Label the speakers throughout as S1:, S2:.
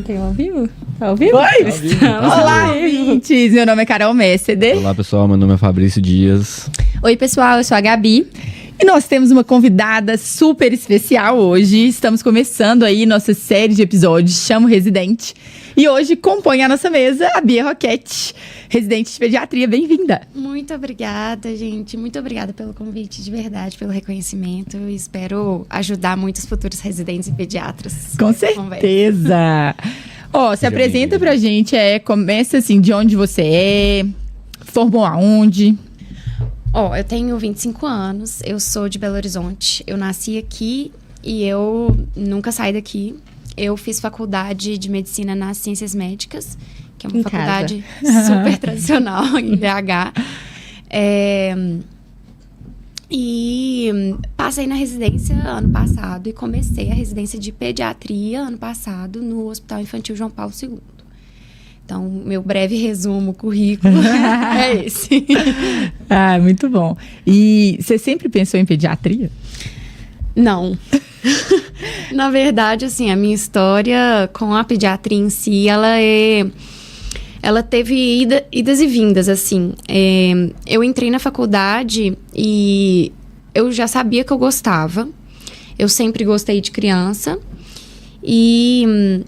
S1: Tem ao vivo? Tá ao vivo?
S2: Oi! Olá, ouvintes! Meu nome é Carol Méceder.
S3: Olá, pessoal. Meu nome é Fabrício Dias.
S2: Oi, pessoal. Eu sou a Gabi. E nós temos uma convidada super especial hoje. Estamos começando aí nossa série de episódios Chama o Residente. E hoje compõe a nossa mesa a Bia Roquette, residente de pediatria. Bem-vinda!
S1: Muito obrigada, gente. Muito obrigada pelo convite, de verdade, pelo reconhecimento. Eu espero ajudar muitos futuros residentes e pediatras.
S2: Com certeza! Ó, se apresenta pra gente, começa assim, de onde você é, formou aonde?
S1: Ó, eu tenho 25 anos, eu sou de Belo Horizonte. Eu nasci aqui e eu nunca saí daqui. Eu fiz faculdade de medicina nas Ciências Médicas, que é uma faculdade super tradicional em BH. E passei na residência ano passado e comecei a residência de pediatria ano passado no Hospital Infantil João Paulo II. Então, meu breve resumo, currículo é esse.
S2: Ah, muito bom. E você sempre pensou em pediatria?
S1: Não. Na verdade, assim, a minha história com a pediatria em si, ela teve idas e vindas, assim. Eu entrei na faculdade e eu já sabia que eu gostava. Eu sempre gostei de criança. E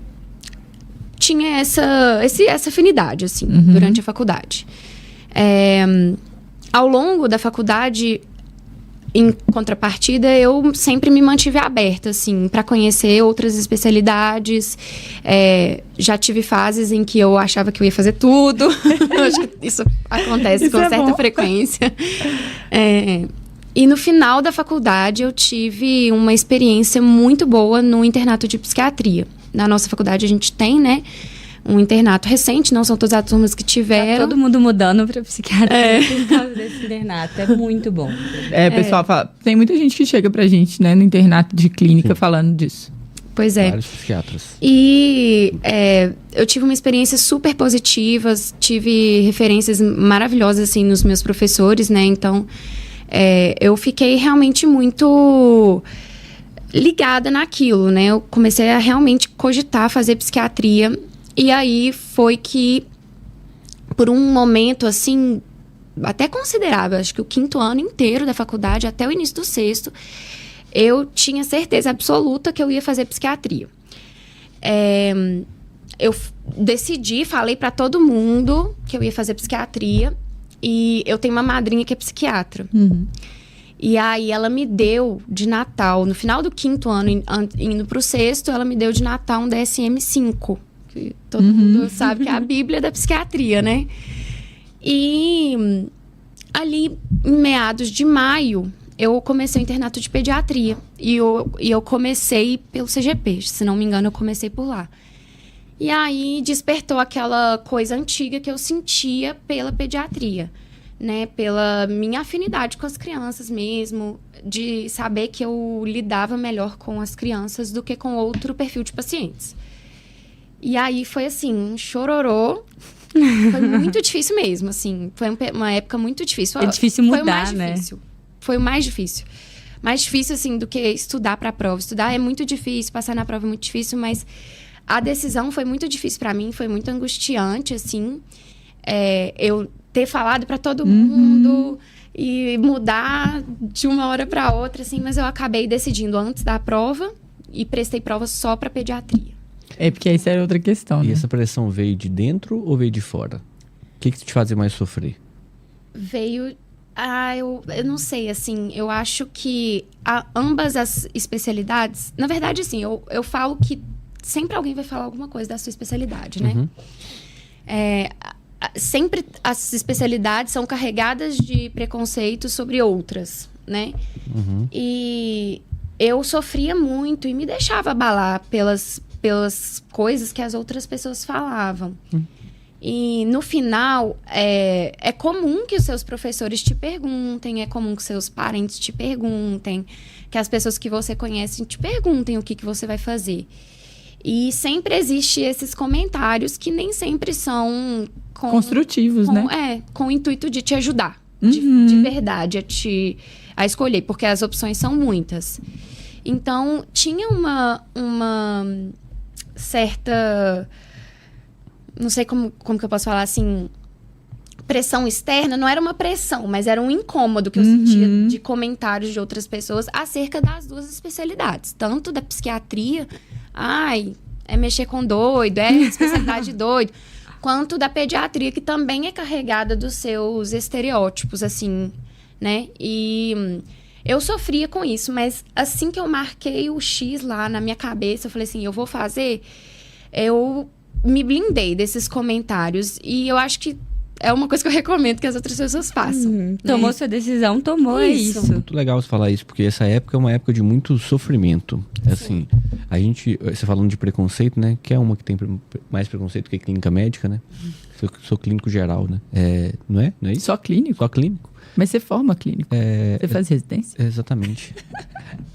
S1: tinha essa afinidade, assim, durante a faculdade. Ao longo da faculdade, em contrapartida, eu sempre me mantive aberta, assim, para conhecer outras especialidades. Já tive fases em que eu achava que eu ia fazer tudo. Acho que isso acontece com certa frequência. E no final da faculdade, eu tive uma experiência muito boa no internato de psiquiatria. Na nossa faculdade, a gente tem, né, um internato recente, não são todas as turmas que tiveram.
S4: Tá todo mundo mudando para psiquiatria por causa desse internato. É muito bom.
S2: Pessoal, fala, tem muita gente que chega pra gente, né, no internato de clínica falando disso.
S1: Pois é.
S3: Vários psiquiatras.
S1: E eu tive uma experiência super positiva, tive referências maravilhosas, assim, nos meus professores, né? Então, eu fiquei realmente muito ligada naquilo, né? Eu comecei a realmente cogitar fazer psiquiatria. E aí foi que, por um momento, assim, até considerável, acho que o 5º ano inteiro da faculdade, até o início do 6º, eu tinha certeza absoluta que eu ia fazer psiquiatria. Eu decidi, falei para todo mundo que eu ia fazer psiquiatria. E eu tenho uma madrinha que é psiquiatra. E aí ela me deu de Natal, no final do 5º ano, indo pro 6º, ela me deu de Natal um DSM-5. Que todo mundo sabe que é a bíblia da psiquiatria, né? E ali, em meados de maio, eu comecei o internato de pediatria. E eu comecei pelo CGP, se não me engano, eu comecei por lá. E aí despertou aquela coisa antiga que eu sentia pela pediatria, né? Pela minha afinidade com as crianças mesmo, de saber que eu lidava melhor com as crianças do que com outro perfil de pacientes. E aí foi assim, um chororô. Foi muito difícil mesmo, assim. Foi uma época muito difícil.
S4: É difícil mudar,
S1: foi o mais
S4: né?
S1: difícil. Foi o mais difícil. Mais difícil, assim, do que estudar para a prova. Estudar é muito difícil, passar na prova é muito difícil, mas a decisão foi muito difícil para mim, foi muito angustiante, assim. Eu ter falado para todo mundo e mudar de uma hora para outra, assim, mas eu acabei decidindo antes da prova e prestei prova só para pediatria.
S2: Porque essa era outra questão,
S3: E
S2: né?
S3: essa pressão veio de dentro ou veio de fora? O que te fazia mais sofrer?
S1: Veio... eu não sei, assim, eu acho que ambas as especialidades... Na verdade, assim, eu falo que sempre alguém vai falar alguma coisa da sua especialidade, né? Sempre as especialidades são carregadas de preconceito sobre outras, né? E eu sofria muito e me deixava abalar pelas coisas que as outras pessoas falavam. E no final, é comum que os seus professores te perguntem, é comum que seus parentes te perguntem, que as pessoas que você conhece te perguntem o que você vai fazer. E sempre existe esses comentários que nem sempre são construtivos, né? Com o intuito de te ajudar, de verdade a escolher, porque as opções são muitas. Então, tinha uma certa... Não sei como que eu posso falar, assim... Pressão externa, não era uma pressão, mas era um incômodo que eu sentia de comentários de outras pessoas acerca das duas especialidades. Tanto da psiquiatria, é mexer com doido, é especialidade de doido, quanto da pediatria, que também é carregada dos seus estereótipos, assim, né? E eu sofria com isso, mas assim que eu marquei o X lá na minha cabeça, eu falei assim, eu vou fazer, eu me blindei desses comentários. E eu acho que é uma coisa que eu recomendo que as outras pessoas façam. Né?
S4: Tomou sua decisão, tomou isso.
S3: É muito legal você falar isso, porque essa época é uma época de muito sofrimento. Assim, você falando de preconceito, né? Que é uma que tem mais preconceito que clínica médica, né? Sou clínico geral, né? Não é isso?
S2: Só clínico?
S3: Só clínico.
S2: Mas você forma clínico? Você faz residência?
S3: Exatamente.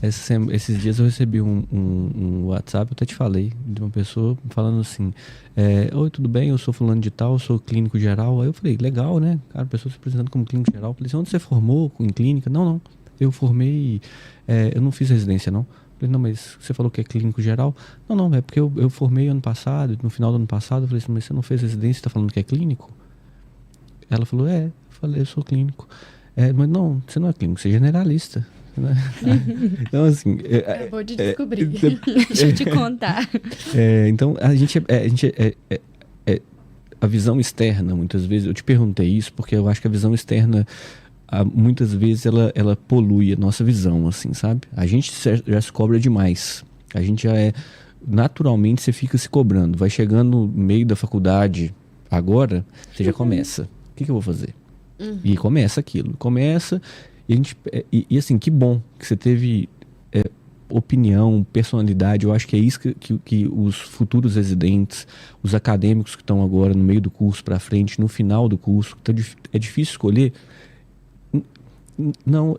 S3: Esses dias eu recebi um WhatsApp, eu até te falei, de uma pessoa falando assim, oi, tudo bem? Eu sou fulano de tal, sou clínico geral. Aí eu falei, legal, né? Cara, a pessoa se apresentando como clínico geral. Eu falei assim, onde você formou em clínica? Não. Eu formei, eu não fiz residência, não. Eu falei, não, mas você falou que é clínico geral? Não, é porque eu formei ano passado, no final do ano passado. Eu falei assim, mas você não fez residência e tá falando que é clínico? Ela falou, eu falei, eu sou clínico. Mas não, você não é clínico, você é generalista. Né? Então, assim...
S1: Acabou de descobrir.
S4: Deixa eu te contar.
S3: Então, a visão externa, muitas vezes... Eu te perguntei isso porque eu acho que a visão externa, muitas vezes, ela polui a nossa visão, assim, sabe? A gente já se cobra demais. A gente já naturalmente, você fica se cobrando. Vai chegando no meio da faculdade, agora, você já começa. O que eu vou fazer? E começa aquilo. E assim, que bom que você teve opinião, personalidade. Eu acho que é isso que os futuros residentes, os acadêmicos que estão agora no meio do curso para frente, no final do curso, é difícil escolher. Não,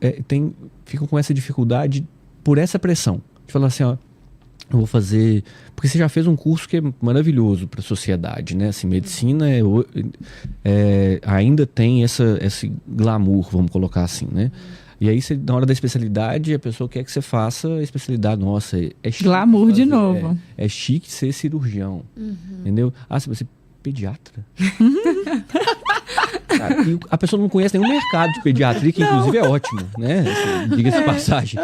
S3: ficam com essa dificuldade por essa pressão. De falar assim, ó, eu vou fazer... Porque você já fez um curso que é maravilhoso para a sociedade, né? Assim, medicina ainda tem esse glamour, vamos colocar assim, né? E aí, na hora da especialidade, a pessoa quer que você faça a especialidade. Nossa, é chique.
S2: Glamour fazer, de novo.
S3: É chique ser cirurgião, entendeu? Você vai ser pediatra? Cara, e a pessoa não conhece nenhum mercado de pediatria, que inclusive é ótimo, né? Assim, diga-se de passagem.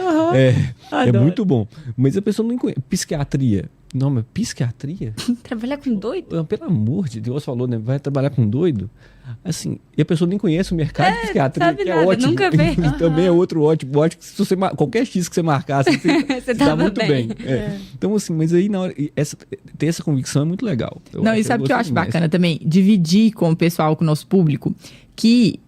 S3: É muito bom. Mas a pessoa não conhece. Psiquiatria. Não, mas psiquiatria?
S4: Trabalhar com doido?
S3: Pelo amor de Deus, falou, né? Vai trabalhar com doido? Assim, e a pessoa nem conhece o mercado de psiquiatria, que é ótimo.
S4: Nunca vê.
S3: Também é outro ótimo. Se você, qualquer X que você marcasse, você dá muito bem. Então, assim, mas aí na hora, ter essa convicção é muito legal.
S2: E sabe o que eu acho bacana também? Dividir com o pessoal, com o nosso público, que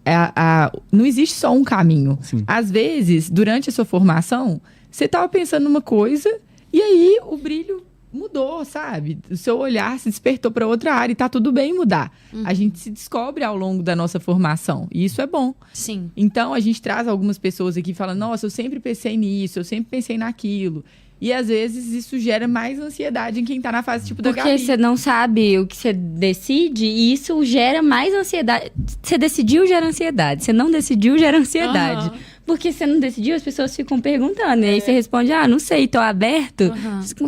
S2: não existe só um caminho.
S3: Sim.
S2: Às vezes, durante a sua formação, você estava pensando numa coisa e aí o brilho mudou, sabe? O seu olhar se despertou para outra área e tá tudo bem mudar. A gente se descobre ao longo da nossa formação e isso é bom.
S1: Sim.
S2: Então, a gente traz algumas pessoas aqui falando, nossa, eu sempre pensei nisso, eu sempre pensei naquilo. E, às vezes, isso gera mais ansiedade em quem tá na fase tipo da Gabi.
S4: Porque você não sabe o que você decide e isso gera mais ansiedade. Você decidiu, gera ansiedade. Você não decidiu, gera ansiedade. Porque você não decidiu, as pessoas ficam perguntando. E aí você responde, não sei, tô aberto.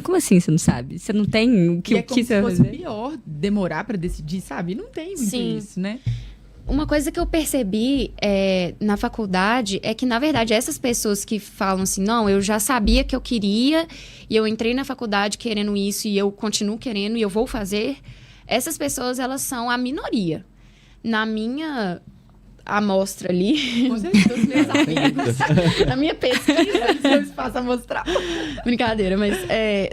S4: Como assim você não sabe? Você não tem o que,
S2: é como se fosse pior demorar pra decidir, sabe? Não tem muito isso, né?
S1: Uma coisa que eu percebi na faculdade é que, na verdade, essas pessoas que falam assim, não, eu já sabia que eu queria e eu entrei na faculdade querendo isso e eu continuo querendo e eu vou fazer, essas pessoas, elas são a minoria. Na minha amostra ali,
S2: com certeza, os meus amigos,
S1: na minha pesquisa,
S2: seu espaço a mostrar.
S1: Brincadeira, mas,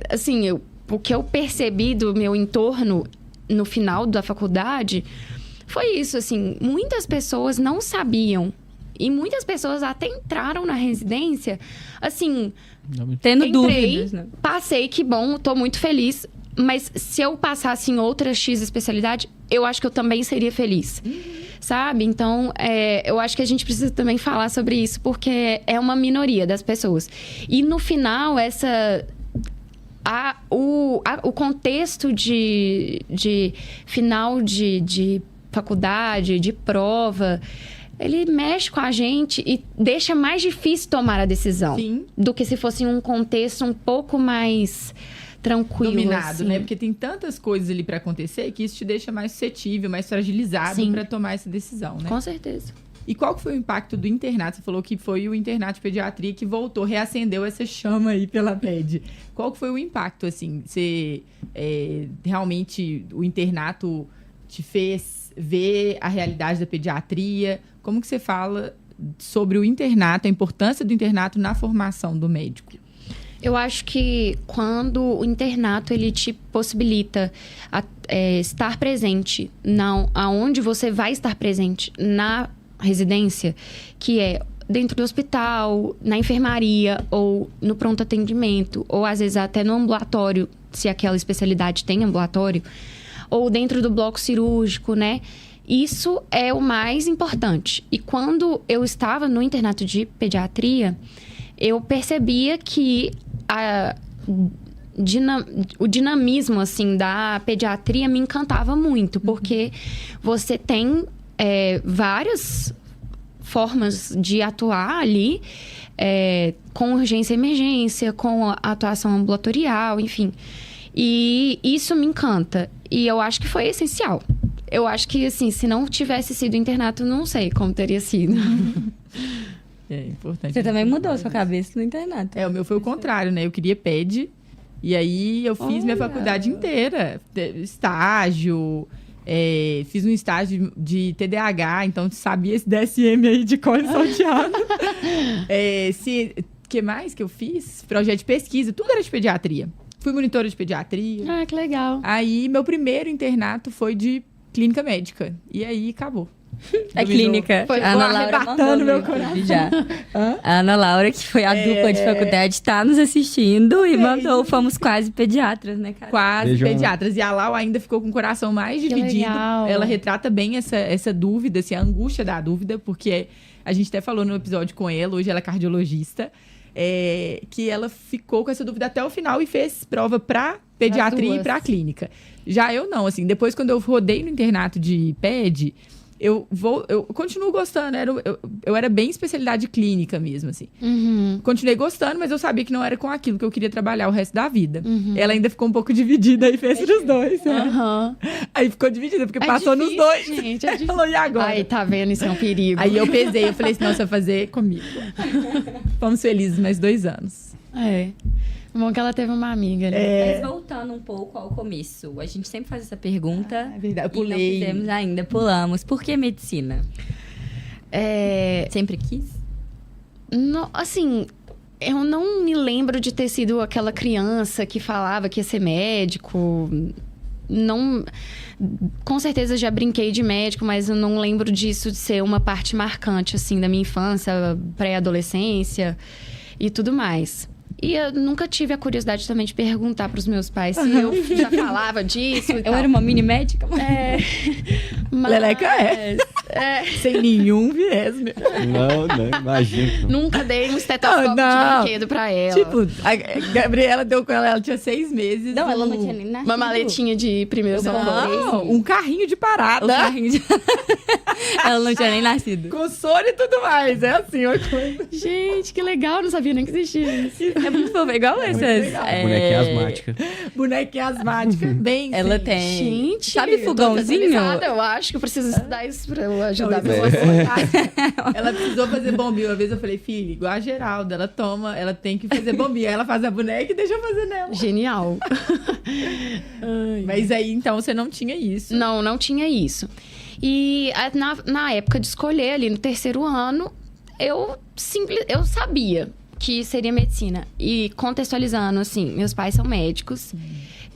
S1: assim, o que eu percebi do meu entorno no final da faculdade... Foi isso, assim, muitas pessoas não sabiam. E muitas pessoas até entraram na residência, assim...
S4: Tendo dúvidas, né?
S1: Passei, que bom, tô muito feliz. Mas se eu passasse em outra X especialidade, eu acho que eu também seria feliz. Sabe? Então, eu acho que a gente precisa também falar sobre isso, porque é uma minoria das pessoas. E no final, o contexto de final de faculdade, de prova, ele mexe com a gente e deixa mais difícil tomar a decisão.
S2: Sim.
S1: Do que se fosse em um contexto um pouco mais tranquilo,
S2: Dominado,
S1: assim.
S2: né? Porque tem tantas coisas ali pra acontecer que isso te deixa mais suscetível, mais fragilizado
S1: Sim.
S2: pra tomar essa decisão, né?
S1: Com certeza.
S2: E qual que foi o impacto do internato? Você falou que foi o internato de pediatria que voltou, reacendeu essa chama aí pela PED. Qual que foi o impacto, assim? Você, realmente, o internato te fez ver a realidade da pediatria? Como que você fala sobre o internato, a importância do internato na formação do médico?
S1: Eu acho que quando o internato ele te possibilita estar presente aonde você vai estar presente na residência, que é dentro do hospital, na enfermaria ou no pronto atendimento, ou às vezes até no ambulatório, se aquela especialidade tem ambulatório, ou dentro do bloco cirúrgico, né? Isso é o mais importante. E quando eu estava no internato de pediatria, eu percebia que o dinamismo, assim, da pediatria me encantava muito, porque você tem várias formas de atuar ali, com urgência e emergência, com a atuação ambulatorial, enfim. E isso me encanta. E eu acho que foi essencial. Eu acho que, assim, se não tivesse sido internato, não sei como teria sido.
S2: É importante.
S4: Você também mudou sua cabeça no internato.
S2: O meu foi o contrário, né? Eu queria PED, e aí eu fiz minha faculdade inteira. Estágio, fiz um estágio de TDAH, então sabia esse DSM aí de cor e salteado. Que mais que eu fiz? Projeto de pesquisa, tudo era de pediatria. Fui monitora de pediatria.
S1: Ah, que legal.
S2: Aí, meu primeiro internato foi de clínica médica. E aí, acabou.
S4: A clínica.
S2: Foi
S4: A Ana Laura
S2: arrebatando
S4: mandou
S2: meu
S4: no YouTube
S2: coração.
S4: já. A Ana Laura, que foi a dupla de faculdade, está nos assistindo e mandou. Fomos quase pediatras, né, cara?
S2: Quase
S3: Beijão.
S2: pediatras. E a Lau ainda ficou com o coração mais dividido.
S1: legal.
S2: Ela retrata bem essa dúvida, assim, a angústia da dúvida, porque a gente até falou no episódio com ela, hoje ela é cardiologista, que ela ficou com essa dúvida até o final e fez prova pra pediatria e pra clínica. Já eu não, assim, depois quando eu rodei no internato de PED, eu continuo gostando, eu era bem especialidade clínica mesmo, assim.
S1: Uhum.
S2: Continuei gostando, mas eu sabia que não era com aquilo que eu queria trabalhar o resto da vida. Ela ainda ficou um pouco dividida e fez nos dois. Né?
S1: Uhum.
S2: Aí ficou dividida, porque passou nos dois.
S1: Gente,
S2: Ela falou, e agora?
S1: Ai, tá vendo? Isso é um perigo.
S2: Aí eu pesei, eu falei assim, não, você vai fazer comigo. Fomos felizes mais 2 anos.
S1: Bom que ela teve uma amiga ali.
S4: Mas voltando um pouco ao começo, a gente sempre faz essa pergunta.
S2: É verdade, eu
S4: E não
S2: pulei.
S4: fizemos ainda, pulamos. Por que medicina? Sempre quis?
S1: Assim, eu não me lembro de ter sido aquela criança que falava que ia ser médico. Não, com certeza já brinquei de médico, mas eu não lembro disso de ser uma parte marcante, assim, da minha infância, pré-adolescência e tudo mais. E eu nunca tive a curiosidade também de perguntar pros meus pais se eu já falava disso e
S4: Eu
S1: tal.
S4: era uma mini médica?
S1: Mas-
S2: Leleca sem nenhum viés, meu.
S3: Não, imagina.
S1: Nunca dei um estetoscópio
S2: Não.
S1: de brinquedo pra ela.
S2: Tipo, a Gabriela deu com ela tinha 6 meses.
S4: Não, ela não tinha nem nascido.
S1: Uma maletinha de primeiro socorro.
S2: Não, um carrinho de parada.
S4: O carrinho de... Ela não tinha nem nascido.
S2: Com soro e tudo mais. É assim uma coisa.
S1: Gente, que legal, não sabia nem que existia isso.
S4: É muito fofo, igual essas.
S2: legal.
S3: Bonequinha asmática.
S2: Bonequinha asmática. Bem,
S4: Ela
S2: sim.
S4: tem.
S1: Gente,
S4: Sabe
S1: eu tô
S4: fogãozinho?
S1: atualizada, eu acho que eu preciso estudar isso pra eu ajudar
S2: Não,
S1: pessoas.
S2: Ela precisou fazer bombinha. Uma vez eu falei, filha, igual a Geralda, ela toma, ela tem que fazer bombinha. Aí ela faz a boneca e deixa eu fazer nela.
S1: Genial.
S2: Mas aí, então, você não tinha isso.
S1: Não tinha isso. E na época de escolher, ali no 3º ano, eu sabia que seria medicina. E contextualizando, assim, meus pais são médicos.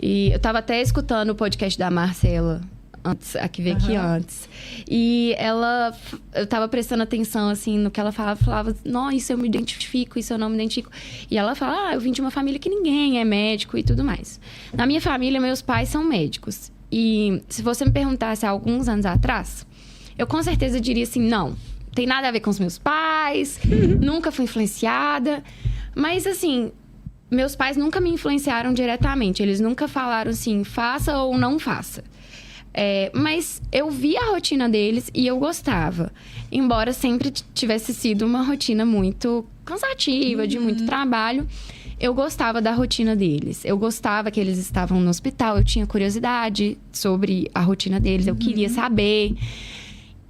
S1: E eu tava até escutando o podcast da Marcela, a que veio aqui antes. E eu tava prestando atenção, assim, no que ela falava, não, isso eu me identifico, isso eu não me identifico. E ela fala, eu vim de uma família que ninguém é médico e tudo mais. Na minha família, meus pais são médicos. E se você me perguntasse há alguns anos atrás, eu com certeza diria assim, não, tem nada a ver com os meus pais, nunca fui influenciada. Mas, assim, meus pais nunca me influenciaram diretamente. Eles nunca falaram assim, faça ou não faça. Mas eu via a rotina deles e eu gostava. Embora sempre tivesse sido uma rotina muito cansativa, de muito trabalho, eu gostava da rotina deles. Eu gostava que eles estavam no hospital, eu tinha curiosidade sobre a rotina deles, eu queria saber.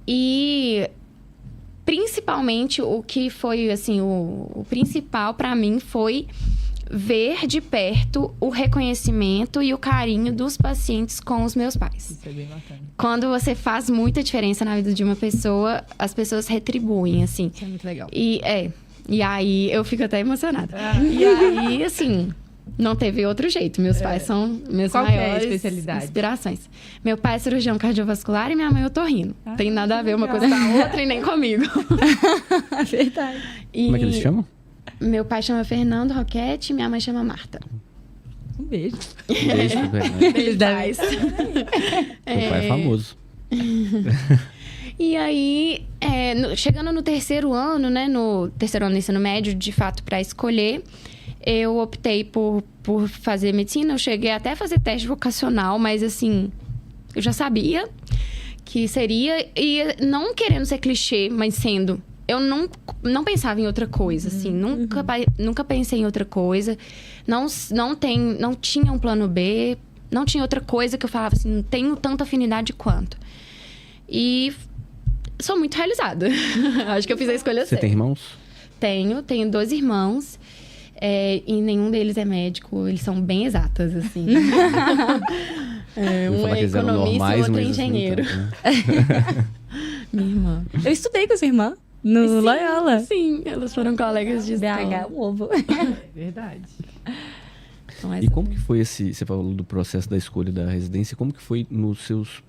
S1: E principalmente o que foi, assim, o principal pra mim foi ver de perto o reconhecimento e o carinho dos pacientes com os meus pais.
S2: Isso é bem bacana.
S1: Quando você faz muita diferença na vida de uma pessoa, as pessoas retribuem, assim.
S2: Isso é muito legal.
S1: E aí eu fico até emocionada. E aí, assim, não teve outro jeito. Meus pais são meus
S2: Qual que é a
S1: maiores
S2: especialidade?
S1: inspirações. Meu pai é cirurgião cardiovascular e minha mãe é otorrino. Tem nada a ver uma coisa com a outra e nem comigo.
S4: Verdade.
S3: Como é que eles chamam?
S1: Meu pai chama Fernando Roquete e minha mãe chama Marta.
S2: Um beijo.
S3: Um beijo pro Fernando.
S1: Eles pais.
S3: Meu pai é famoso.
S1: E aí, chegando no terceiro ano, né? No terceiro ano do ensino médio, de fato, para escolher, eu optei por fazer medicina. Eu cheguei até a fazer teste vocacional, mas assim, eu já sabia que seria. E não querendo ser clichê, mas sendo. Eu não pensava em outra coisa, assim. Nunca pensei em outra coisa. Não tinha um plano B. Não tinha outra coisa que eu falava assim, não tenho tanta afinidade quanto. E sou muito realizada. Acho que eu fiz a escolha certa.
S3: Você tem irmãos?
S1: Tenho 2 irmãos. E nenhum deles é médico. Eles são bem exatas, assim. Um é economista e o outro é engenheiro. Minha irmã.
S4: Eu estudei com sua irmã no Loyola.
S1: Sim, elas foram colegas de
S4: BH, o ovo.
S2: Verdade.
S3: E como que foi você falou do processo da escolha da residência, como que foi nos seus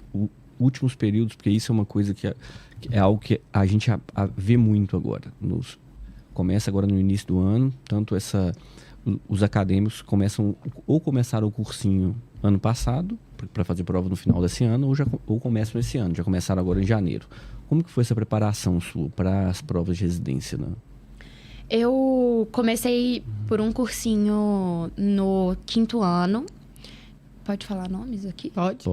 S3: últimos períodos? Porque isso é uma coisa que é algo que a gente vê muito agora. Começa agora no início do ano, tanto os acadêmicos começaram o cursinho ano passado, para fazer prova no final desse ano, ou começam esse ano, já começaram agora em janeiro. Como que foi essa preparação sua para as provas de residência, né?
S1: Eu comecei por um cursinho no 5º ano. Pode falar nomes aqui?
S2: Pode.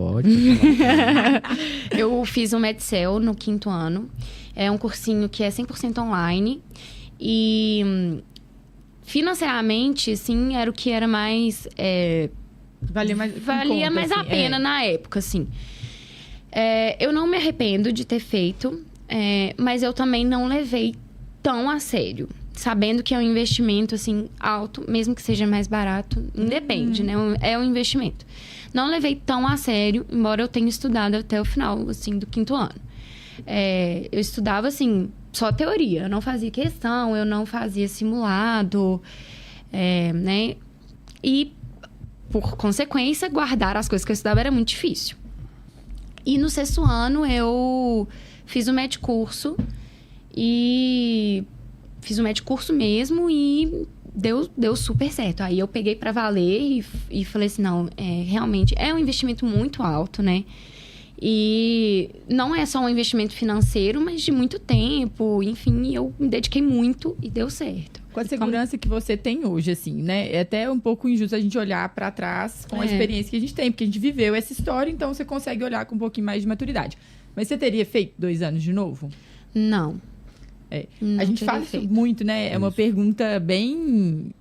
S1: Eu fiz um Medcel no 5º ano. É um cursinho que é 100% online. E financeiramente, sim, era o que era mais...
S2: Valia mais
S1: a pena na época, assim. Eu não me arrependo de ter feito, mas eu também não levei tão a sério. Sabendo que é um investimento, assim, alto, mesmo que seja mais barato, independe, né? É um investimento. Não levei tão a sério, embora eu tenha estudado até o final, assim, do 5º ano. Eu estudava, assim, só teoria. Eu não fazia questão, eu não fazia simulado, né? E, por consequência, guardar as coisas que eu estudava era muito difícil. E no 6º ano, eu fiz o medcurso. E fiz o medcurso mesmo e deu super certo. Aí eu peguei pra valer e falei assim, não, realmente é um investimento muito alto, né? E não é só um investimento financeiro, mas de muito tempo. Enfim, eu me dediquei muito e deu certo.
S2: Com a segurança que você tem hoje, assim, né? É até um pouco injusto a gente olhar pra trás com a experiência que a gente tem, porque a gente viveu essa história, então você consegue olhar com um pouquinho mais de maturidade. Mas você teria feito 2 anos de novo?
S1: Não.
S2: A gente fala isso muito, né? É uma pergunta bem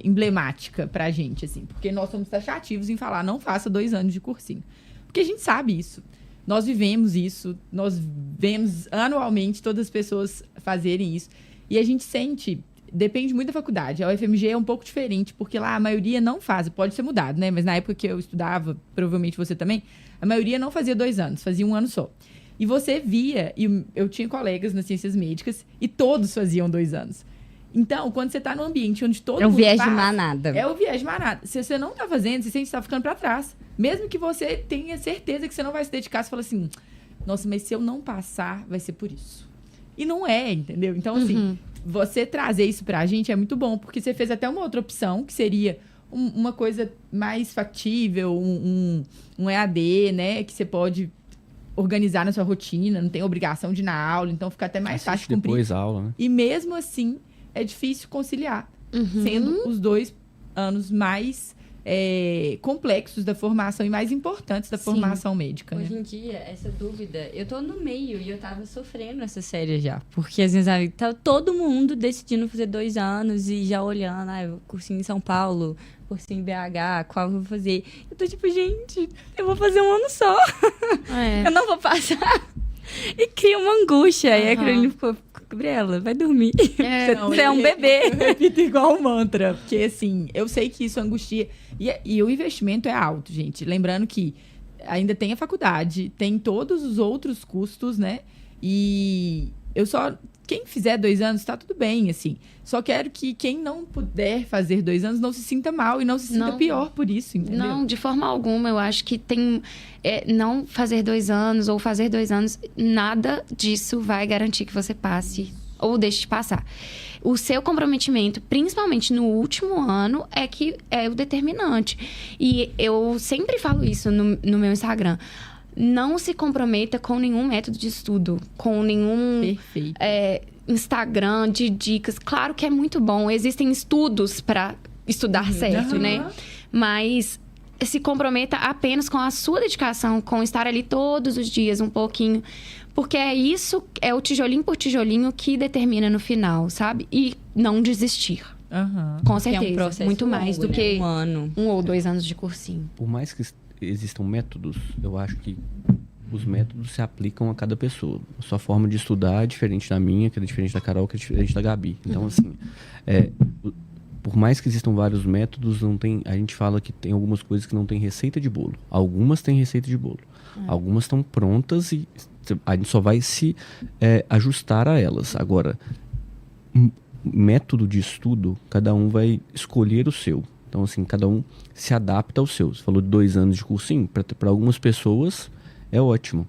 S2: emblemática pra gente, assim. Porque nós somos taxativos em falar, não faça 2 anos de cursinho. Porque a gente sabe isso. Nós vivemos isso. Nós vemos anualmente todas as pessoas fazerem isso. E a gente sente... Depende muito da faculdade. A UFMG é um pouco diferente, porque lá a maioria não faz. Pode ser mudado, né? Mas na época que eu estudava, provavelmente você também, a maioria não fazia 2 anos, fazia 1 ano só. E você via, e eu tinha colegas nas ciências médicas, e todos faziam 2 anos. Então, quando você tá num ambiente onde todo mundo
S4: É o viés
S2: faz,
S4: de manada.
S2: É o viés de manada. Se você não tá fazendo, você sente que tá ficando pra trás. Mesmo que você tenha certeza que você não vai se dedicar, você fala assim, nossa, mas se eu não passar, vai ser por isso. E não é, entendeu? Então, assim, você trazer isso pra gente é muito bom, porque você fez até uma outra opção, que seria uma coisa mais factível, um EAD, né? Que você pode organizar na sua rotina, não tem obrigação de ir na aula, então fica até mais fácil de cumprir.
S3: Depois a aula, né?
S2: E mesmo assim, é difícil conciliar, sendo os 2 anos mais complexos da formação e mais importantes da formação médica, né?
S4: Hoje em dia, essa dúvida, eu tô no meio e eu tava sofrendo essa série já. Porque às vezes tá todo mundo decidindo fazer 2 anos e já olhando, cursinho em São Paulo, cursinho em BH, qual eu vou fazer? Eu tô tipo, gente, eu vou fazer 1 ano só. Eu não vou passar. E cria uma angústia. E a Carolina ficou, Gabriela, vai dormir. Você é um bebê.
S2: Eu repito igual um mantra. Porque, assim, eu sei que isso angustia. E o investimento é alto, gente. Lembrando que ainda tem a faculdade, tem todos os outros custos, né? E quem fizer 2 anos, tá tudo bem, assim. Só quero que quem não puder fazer 2 anos não se sinta mal e não se sinta pior por isso, entendeu?
S1: Não, de forma alguma. Eu acho que não fazer 2 anos ou fazer 2 anos, nada disso vai garantir que você passe ou deixe de passar. O seu comprometimento, principalmente no último ano, é que é o determinante. E eu sempre falo isso no meu Instagram. Não se comprometa com nenhum método de estudo, com nenhum Instagram de dicas. Claro que é muito bom, existem estudos para estudar certo, né? Mas se comprometa apenas com a sua dedicação, com estar ali todos os dias um pouquinho. Porque é o tijolinho por tijolinho que determina no final, sabe? E não desistir. Com certeza.
S4: É um processo
S1: muito mais
S4: longo,
S1: do que
S4: 1 ano.
S1: 1 ou 2 anos de cursinho.
S3: Por mais que existam métodos, eu acho que os métodos se aplicam a cada pessoa. A sua forma de estudar é diferente da minha, que é diferente da Carol, que é diferente da Gabi. Então, assim, por mais que existam vários métodos, a gente fala que tem algumas coisas que não tem receita de bolo. Algumas têm receita de bolo. Algumas estão prontas e a gente só vai se ajustar a elas. Agora, método de estudo, cada um vai escolher o seu. Então, assim, cada um se adapta ao seu. Você falou de 2 anos de cursinho. Para algumas pessoas, é ótimo.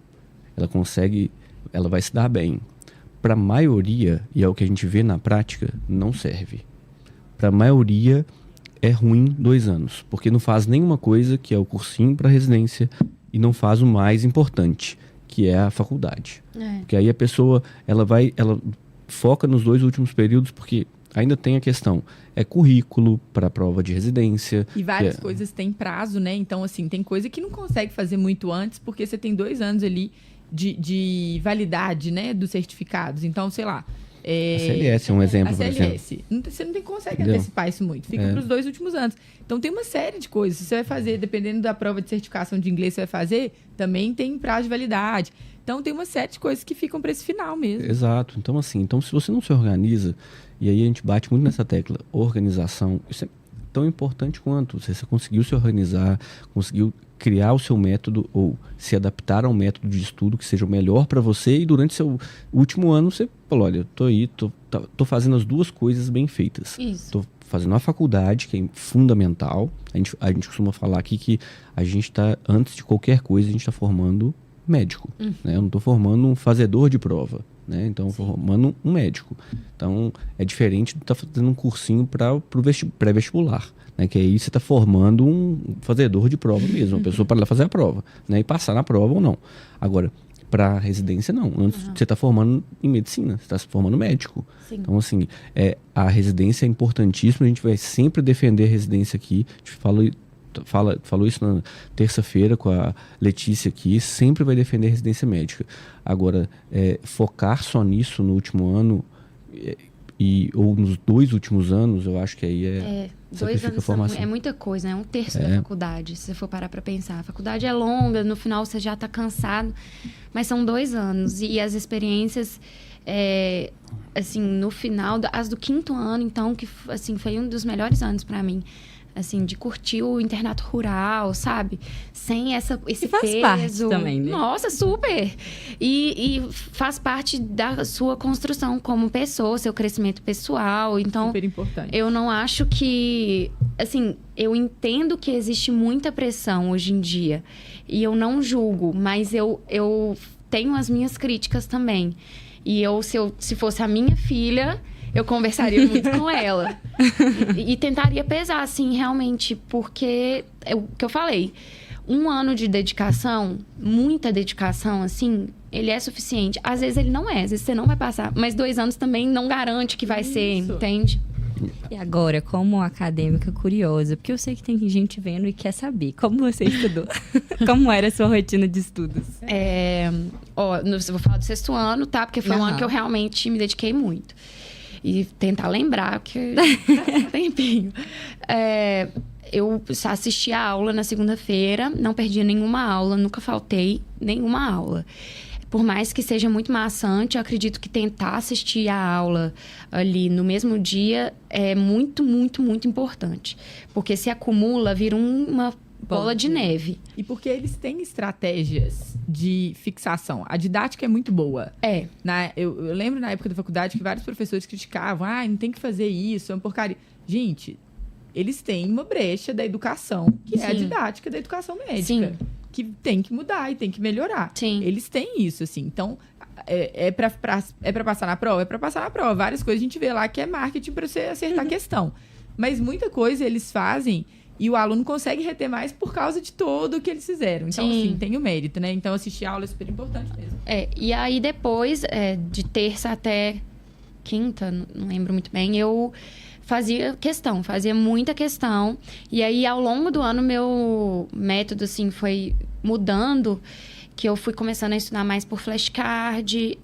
S3: Ela vai se dar bem. Para a maioria, e é o que a gente vê na prática, não serve. Para a maioria, é ruim 2 anos. Porque não faz nenhuma coisa, que é o cursinho para residência, e não faz o mais importante, que é a faculdade. Porque aí a pessoa, ela foca nos 2 últimos períodos, porque ainda tem a questão, currículo para a prova de residência.
S2: E várias coisas têm prazo, né? Então, assim, tem coisa que não consegue fazer muito antes, porque você tem 2 anos ali de validade, né? Dos certificados. Então, sei lá.
S3: A CLS é um exemplo,
S2: por exemplo. Você não consegue antecipar isso muito. Fica para os 2 últimos anos. Então, tem uma série de coisas. Você vai fazer, dependendo da prova de certificação de inglês que você vai fazer, também tem prazo de validade. Então, tem uma série de coisas que ficam para esse final mesmo.
S3: Exato. Então, assim, se você não se organiza, e aí a gente bate muito nessa tecla, organização, isso é tão importante quanto. Você conseguiu se organizar, conseguiu criar o seu método ou se adaptar a um método de estudo que seja o melhor para você, e durante seu último ano você falou, olha, eu tô fazendo as 2 coisas bem feitas. Tô fazendo a faculdade, que é fundamental. A gente costuma falar aqui que a gente está, antes de qualquer coisa, a gente está formando médico. Né? Eu não estou formando um fazedor de prova. Né? Então, formando um médico. Então, é diferente de estar fazendo um cursinho para o pré-vestibular. Né? Que aí você está formando um fazedor de prova mesmo. Uma pessoa para lá fazer a prova. Né? E passar na prova ou não. Agora, para residência, não. Antes você está formando em medicina. Você está se formando médico.
S1: Sim.
S3: Então, assim, a residência é importantíssima. A gente vai sempre defender a residência aqui. A gente falou isso na terça-feira com a Letícia aqui, sempre vai defender a residência médica. Agora, focar só nisso no último ano ou nos 2 últimos anos, eu acho que aí
S1: 2 anos é muita coisa, é 1/3 da faculdade, se você for parar para pensar. A faculdade é longa, no final você já está cansado, mas são 2 anos. E as experiências, assim, no final, as do 5º ano, então, que assim, foi um dos melhores anos para mim. Assim, de curtir o internato rural, sabe? Sem esse
S4: faz
S1: peso.
S4: Parte também, né?
S1: Nossa, super! E faz parte da sua construção como pessoa, seu crescimento pessoal. Então,
S2: super importante.
S1: Eu não acho que... Assim, eu entendo que existe muita pressão hoje em dia. E eu não julgo, mas eu tenho as minhas críticas também. E se fosse a minha filha... Eu conversaria muito com ela. E tentaria pesar, assim, realmente. Porque, o que eu falei, 1 ano de dedicação, muita dedicação, assim, ele é suficiente. Às vezes ele não é, às vezes você não vai passar. Mas 2 anos também não garante que vai ser, entende?
S4: E agora, como acadêmica curiosa, porque eu sei que tem gente vendo e quer saber, como você estudou? Como era a sua rotina de estudos?
S1: Eu vou falar do 6º ano, tá? Porque foi um ano que eu realmente me dediquei muito. E tentar lembrar, porque faz um tempinho. Eu assistia a aula na segunda-feira, não perdia nenhuma aula, nunca faltei nenhuma aula. Por mais que seja muito maçante, eu acredito que tentar assistir a aula ali no mesmo dia é muito, muito, muito importante. Porque se acumula, vira uma bola de neve.
S2: E porque eles têm estratégias de fixação. A didática é muito boa. Eu lembro na época da faculdade que vários professores criticavam. Não tem que fazer isso, é uma porcaria. Gente, eles têm uma brecha da educação, que é a didática da educação médica.
S1: Sim.
S2: Que tem que mudar e tem que melhorar.
S1: Sim.
S2: Eles têm isso, assim. Então, é pra passar na prova? É pra passar na prova. Várias coisas a gente vê lá que é marketing pra você acertar a questão. Mas muita coisa eles fazem e o aluno consegue reter mais por causa de tudo o que eles fizeram. Então, assim, tem o mérito, né? Então, assistir a aula é super importante mesmo.
S1: E aí, depois, de terça até quinta, não lembro muito bem, eu fazia muita questão. E aí, ao longo do ano, meu método, assim, foi mudando, que eu fui começando a estudar mais por flashcard.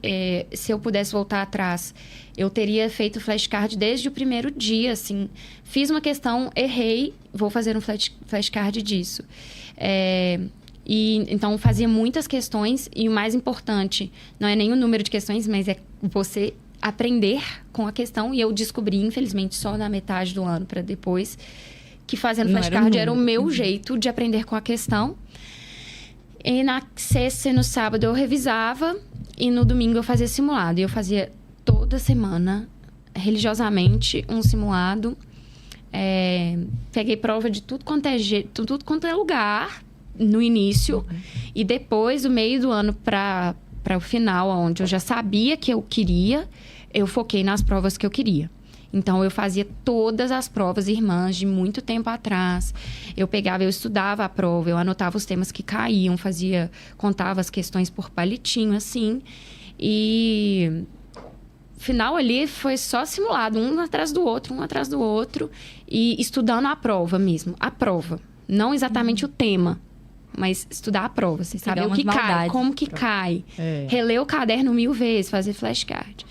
S1: Se eu pudesse voltar atrás, eu teria feito flashcard desde o primeiro dia, assim. Fiz uma questão, errei, vou fazer um flashcard disso. Então, fazia muitas questões, e o mais importante, não é nem o número de questões, mas é você aprender com a questão. E eu descobri, infelizmente, só na metade do ano para depois, que fazendo flashcard era o meu jeito de aprender com a questão. E na sexta e no sábado eu revisava, e no domingo eu fazia simulado. E eu fazia toda semana, religiosamente, um simulado. Peguei prova de tudo quanto é lugar no início. E depois, do meio do ano para o final, onde eu já sabia que eu queria, eu foquei nas provas que eu queria. Então, eu fazia todas as provas irmãs de muito tempo atrás. Eu estudava a prova, eu anotava os temas que caíam, contava as questões por palitinho, assim. E final ali foi só simulado, um atrás do outro. E estudando a prova mesmo, a prova. Não exatamente o tema, mas estudar a prova. Você sabe o que cai, como que cai. Reler o caderno 1000 vezes, fazer flashcard.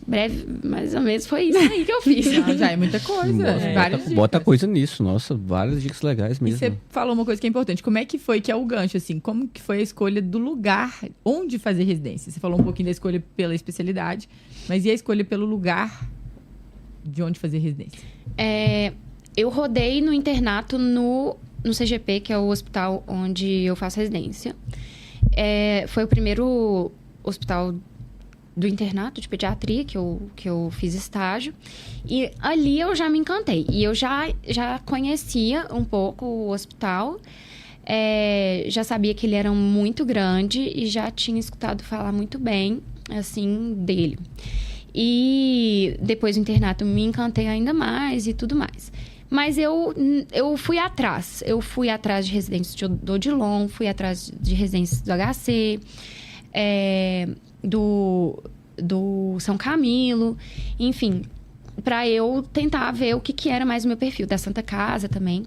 S1: Breve, mais ou menos, foi isso aí que eu fiz.
S2: Já é muita coisa.
S3: Bota coisa nisso, nossa, várias dicas legais mesmo.
S2: E você falou uma coisa que é importante. Como é que foi, que é o gancho, assim? Como que foi a escolha do lugar onde fazer residência? Você falou um pouquinho da escolha pela especialidade, mas e a escolha pelo lugar de onde fazer residência?
S1: Eu rodei no internato no CGP, que é o hospital onde eu faço residência. Foi o primeiro hospital do internato de pediatria que eu fiz estágio. E ali eu já me encantei. E eu já conhecia um pouco o hospital. Já sabia que ele era muito grande e já tinha escutado falar muito bem, assim, dele. E depois do internato me encantei ainda mais e tudo mais. Mas eu fui atrás. Eu fui atrás de residências do Odilon, fui atrás de residências do HC, do São Camilo, enfim, para eu tentar ver o que era mais o meu perfil, da Santa Casa também.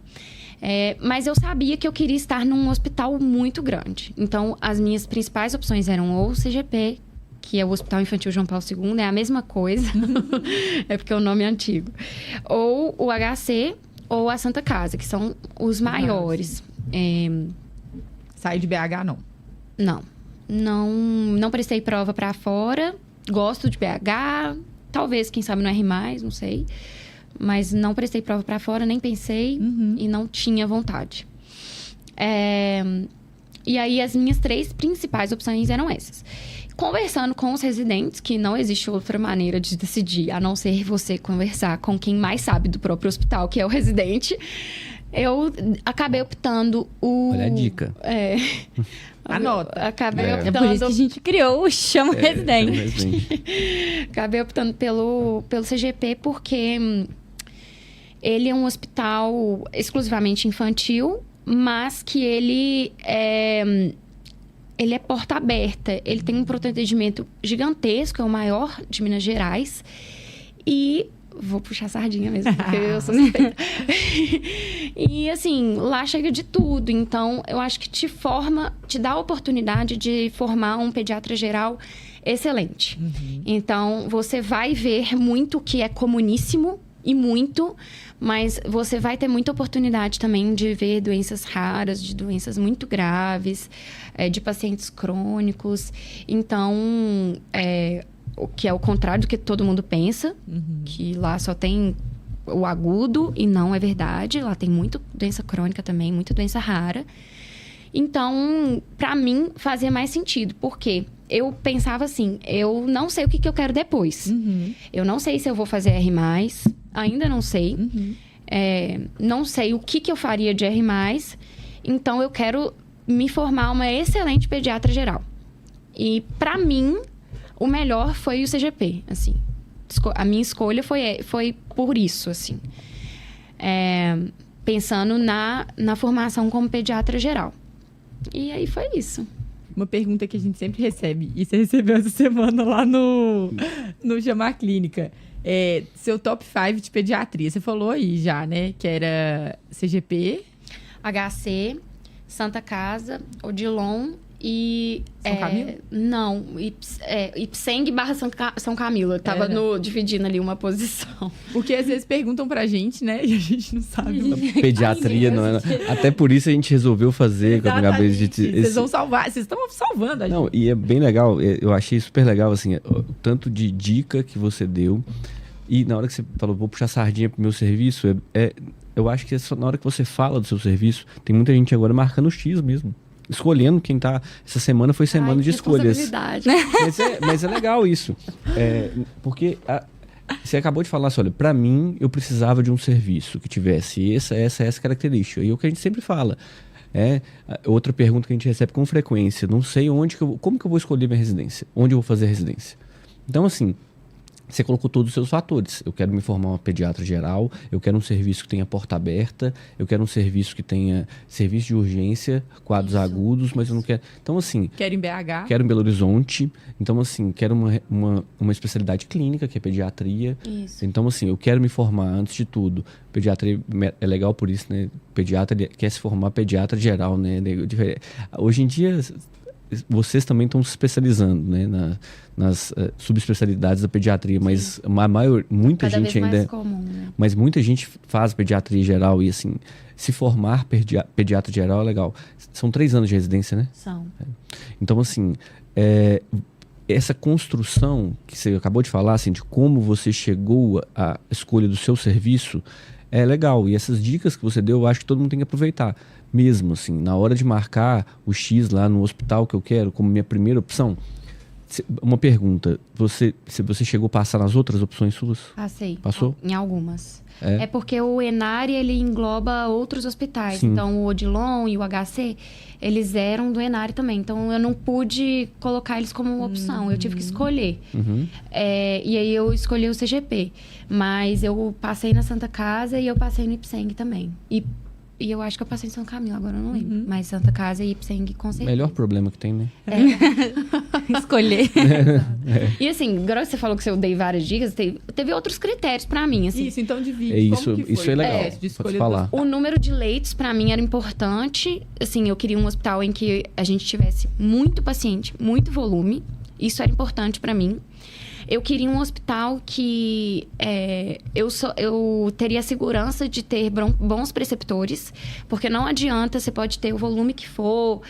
S1: Mas eu sabia que eu queria estar num hospital muito grande. Então, as minhas principais opções eram ou o CGP, que é o Hospital Infantil João Paulo II, é a mesma coisa, é porque o nome é antigo. Ou o HC, ou a Santa Casa, que são os maiores.
S2: Sair de BH, não?
S1: Não prestei prova para fora, gosto de BH, talvez, quem sabe, não erre mais, não sei. Mas não prestei prova para fora, nem pensei e não tinha vontade. E aí, as minhas 3 principais opções eram essas. Conversando com os residentes, que não existe outra maneira de decidir, a não ser você conversar com quem mais sabe do próprio hospital, que é o residente, eu acabei optando
S3: Olha a dica.
S2: Anota.
S1: Acabei optando...
S4: É por isso que a gente criou o Chama Residente.
S1: Acabei optando pelo CGP, porque ele é um hospital exclusivamente infantil, mas que ele é porta aberta. Ele tem um pronto atendimento gigantesco, é o maior de Minas Gerais. E vou puxar sardinha mesmo, porque eu sou suspeita. E, assim, lá chega de tudo. Então, eu acho que te dá a oportunidade de formar um pediatra geral excelente. Então, você vai ver muito que é comuníssimo e muito, mas você vai ter muita oportunidade também de ver doenças raras, de doenças muito graves, de pacientes crônicos. Então, o que é o contrário do que todo mundo pensa, que lá só tem o agudo, e não é verdade. Lá tem muita doença crônica também, muita doença rara. Então, pra mim, fazia mais sentido, porque eu pensava assim, eu não sei o que eu quero depois. Eu não sei se eu vou fazer R+, ainda não sei. Não sei o que eu faria de R+, então eu quero me formar uma excelente pediatra geral. E, pra mim, o melhor foi o CGP, assim. A minha escolha foi por isso, assim. Pensando na formação como pediatra geral. E aí foi isso.
S2: Uma pergunta que a gente sempre recebe, e você recebeu essa semana lá no Chamar Clínica. Seu top 5 de pediatria. Você falou aí já, né? Que era CGP,
S1: HC, Santa Casa, Odilon e...
S2: São Camilo?
S1: Não, Ipseng / São Camilo. Eu tava dividindo ali uma posição.
S2: Porque às vezes perguntam pra gente, né? E a gente não sabe.
S3: Pediatria, não é? Até por isso a gente resolveu fazer.
S2: Vocês vão salvar, vocês estão salvando a gente.
S3: Não, e é bem legal, eu achei super legal, assim, o tanto de dica que você deu. E na hora que você falou, vou puxar sardinha pro meu serviço, eu acho que na hora que você fala do seu serviço, tem muita gente agora marcando o X mesmo. Escolhendo quem tá... Essa semana foi semana de escolhas. Mas é legal isso. Porque você acabou de falar assim, olha, pra mim, eu precisava de um serviço que tivesse essa característica. E é o que a gente sempre fala. Outra pergunta que a gente recebe com frequência. Não sei como que eu vou escolher minha residência? Onde eu vou fazer a residência? Então, assim... Você colocou todos os seus fatores. Eu quero me formar uma pediatra geral, eu quero um serviço que tenha porta aberta, eu quero um serviço que tenha serviço de urgência, quadros agudos, mas eu não quero... Então, assim...
S2: Quero em BH.
S3: Quero em Belo Horizonte. Então, assim, quero uma especialidade clínica, que é pediatria.
S1: Isso.
S3: Então, assim, eu quero me formar, antes de tudo. Pediatria é legal por isso, né? Pediatra quer se formar pediatra geral, né? Hoje em dia... Vocês também estão se especializando, né, nas subespecialidades da pediatria, mas muita
S1: Cada
S3: gente
S1: vez
S3: ainda...
S1: mais comum, né?
S3: Mas muita gente faz pediatria geral e, assim, se formar pediatra geral é legal. São 3 anos de residência, né?
S1: São.
S3: Então, assim, essa construção que você acabou de falar, assim, de como você chegou à escolha do seu serviço, é legal. E essas dicas que você deu, eu acho que todo mundo tem que aproveitar. Mesmo, assim, na hora de marcar o X lá no hospital que eu quero, como minha primeira opção. Uma pergunta, você chegou a passar nas outras opções suas?
S1: Passei.
S3: Passou?
S1: Em algumas. É porque o Enare, ele engloba outros hospitais.
S3: Sim.
S1: Então, o Odilon e o HC, eles eram do Enare também. Então, eu não pude colocar eles como uma opção. Eu tive que escolher. E aí, eu escolhi o CGP. Mas eu passei na Santa Casa e eu passei no Ipseng também. E eu acho que eu passei em São Camilo, agora eu não lembro. Mas Santa Casa e Ipseng, com certeza.
S3: Melhor problema que tem, né?
S4: Escolher.
S1: E assim, agora você falou que eu dei várias dicas, teve outros critérios pra mim, assim.
S2: Isso, então divide.
S3: Isso é legal. Pode falar.
S1: O número de leitos, pra mim, era importante. Assim, eu queria um hospital em que a gente tivesse muito paciente, muito volume. Isso era importante pra mim. Eu queria um hospital que eu teria a segurança de ter bons preceptores, porque não adianta, você pode ter o volume que for,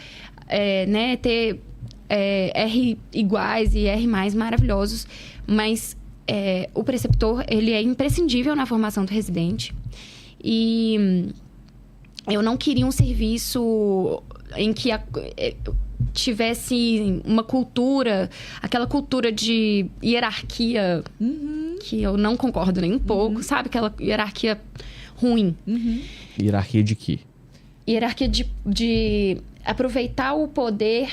S1: né, ter R iguais e R mais maravilhosos, mas o preceptor, ele é imprescindível na formação do residente. E eu não queria um serviço em que tivesse uma cultura, aquela cultura de hierarquia que eu não concordo nem um pouco, sabe? Aquela hierarquia ruim.
S3: Hierarquia de quê?
S1: Hierarquia de aproveitar o poder,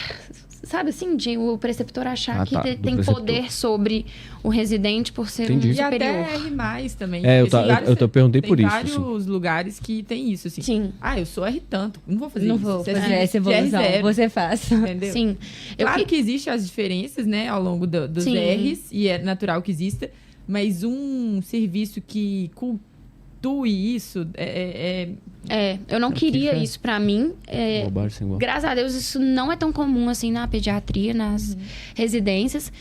S1: sabe assim? De o preceptor achar que tem poder sobre o residente por ser um superior.
S2: E até R+, também.
S3: Eu perguntei por isso.
S2: Tem vários lugares que tem isso, assim.
S1: Sim.
S2: Eu sou R tanto, não vou fazer
S4: não
S2: isso.
S4: Vou fazer essa evolução, você faz.
S2: Entendeu?
S1: Sim.
S2: Claro que existem as diferenças, né, ao longo dos R's, e é natural que exista. mas um serviço que cultue isso
S1: eu não queria isso pra mim.
S3: Bobagem sem igual.
S1: Graças a Deus, isso não é tão comum assim na pediatria, nas residências.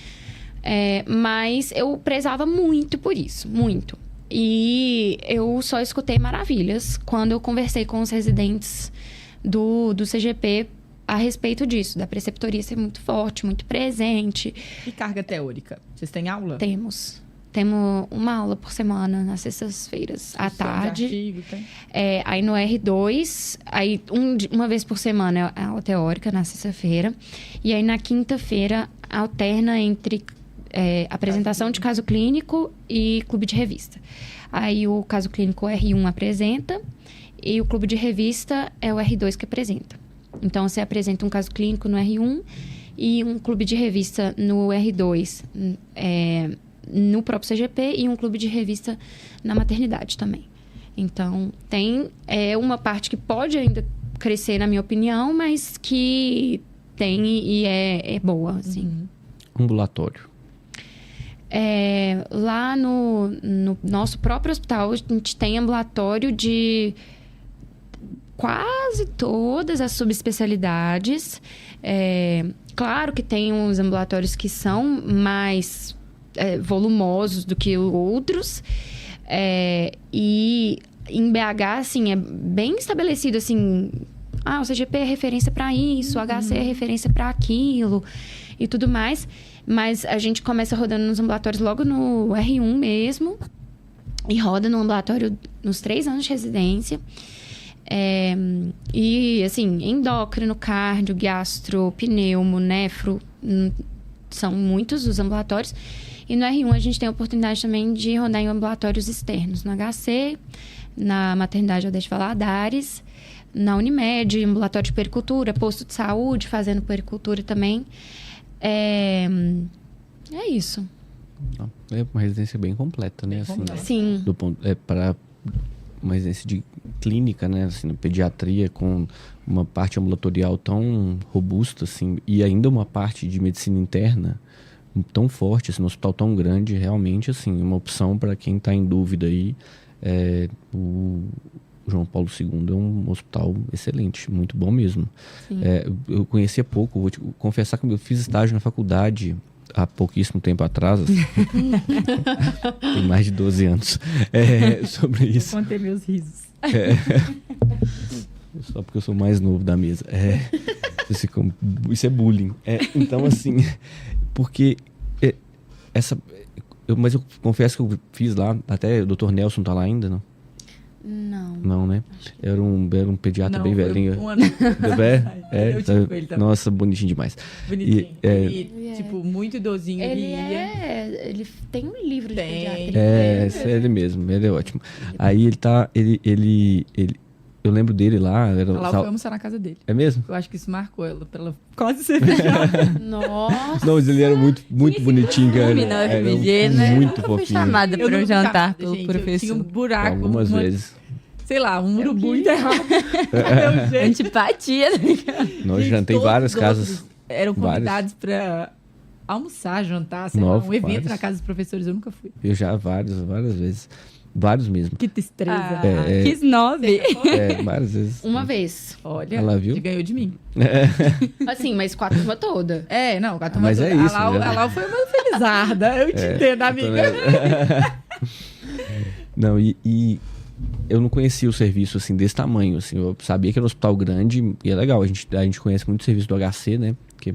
S1: Mas eu prezava muito por isso, muito. E eu só escutei maravilhas quando eu conversei com os residentes do CGP a respeito disso, da preceptoria ser muito forte, muito presente.
S2: E carga teórica? Vocês têm aula?
S1: Temos uma aula por semana, nas sextas-feiras, à tarde.
S2: Artigo, tem?
S1: Aí no R2, aí uma vez por semana é a aula teórica, na sexta-feira. E aí na quinta-feira alterna entre apresentação de caso clínico e clube de revista. Aí o caso clínico o R1 apresenta e o clube de revista é o R2 que apresenta. Então, você apresenta um caso clínico no R1 e um clube de revista no R2, no próprio CGP, e um clube de revista na maternidade também. Então, tem uma parte que pode ainda crescer, na minha opinião, mas que tem e é boa, assim.
S3: Ambulatório.
S1: Lá no nosso próprio hospital, a gente tem ambulatório de quase todas as subespecialidades. Claro que tem uns ambulatórios que são mais volumosos do que outros. E em BH, assim, é bem estabelecido, assim... o CGP é referência para isso, o HC é referência para aquilo e tudo mais. Mas a gente começa rodando nos ambulatórios logo no R1 mesmo. E roda no ambulatório nos 3 anos de residência. E, assim, endócrino, cardio, gastro, pneumo, nefro. São muitos os ambulatórios. E no R1 a gente tem a oportunidade também de rodar em ambulatórios externos. No HC, na maternidade Odete Valadares, na Unimed, ambulatório de puericultura, posto de saúde, fazendo puericultura também. É isso.
S3: É uma residência bem completa, né? Assim,
S1: sim.
S3: Para uma residência de clínica, né? Assim, na pediatria, com uma parte ambulatorial tão robusta, assim, e ainda uma parte de medicina interna tão forte, assim, no hospital tão grande, realmente, assim, uma opção para quem está em dúvida aí. O João Paulo II é um hospital excelente, muito bom mesmo. Eu conhecia pouco, vou te confessar que eu fiz estágio na faculdade há pouquíssimo tempo atrás, tem mais de 12 anos, sobre isso.
S2: Eu contei meus risos.
S3: Só porque eu sou mais novo da mesa. Isso é bullying. Então, assim, porque mas eu confesso que eu fiz lá, até o Dr. Nelson tá lá ainda, não? Não, né? Era um pediatra bem velhinho.
S2: Um ano. Eu tive com ele também.
S3: Nossa, bonitinho demais.
S2: Bonitinho. Ele, tipo, muito idosinho.
S1: Ele tem um livro de pediatria.
S3: É ele mesmo, ele é ótimo. Aí ele tá, eu lembro dele lá.
S2: Ela foi almoçar na casa dele.
S3: É mesmo?
S2: Eu acho que isso marcou ela, pra ela quase ser pediatra.
S1: Nossa!
S3: Não, mas ele era muito bonitinho, cara. Muito fofinho.
S4: Eu fui chamada para um jantar pelo professor.
S2: Eu tinha um buraco.
S3: Algumas vezes.
S2: Sei lá, um urubu enterrado.
S4: Antipatia.
S3: Nós jantei em várias casas.
S2: Eram convidados para almoçar, jantar, sei lá, um evento na casa dos professores. Eu nunca fui.
S3: Eu já várias vezes. Vários mesmo.
S2: Que tristeza.
S4: Quis 9.
S3: Várias vezes.
S1: Uma vez.
S2: Olha,
S3: ela viu?
S2: Ele ganhou de mim.
S1: Assim, mas com a turma toda.
S2: Não, com a turma
S3: mas
S2: toda.
S3: É isso,
S2: a Lau foi uma felizarda. Eu te entendo, amiga.
S3: Não, e eu não conhecia o serviço, assim, desse tamanho, assim. Eu sabia que era um hospital grande e é legal. A gente conhece muito o serviço do HC, né? Porque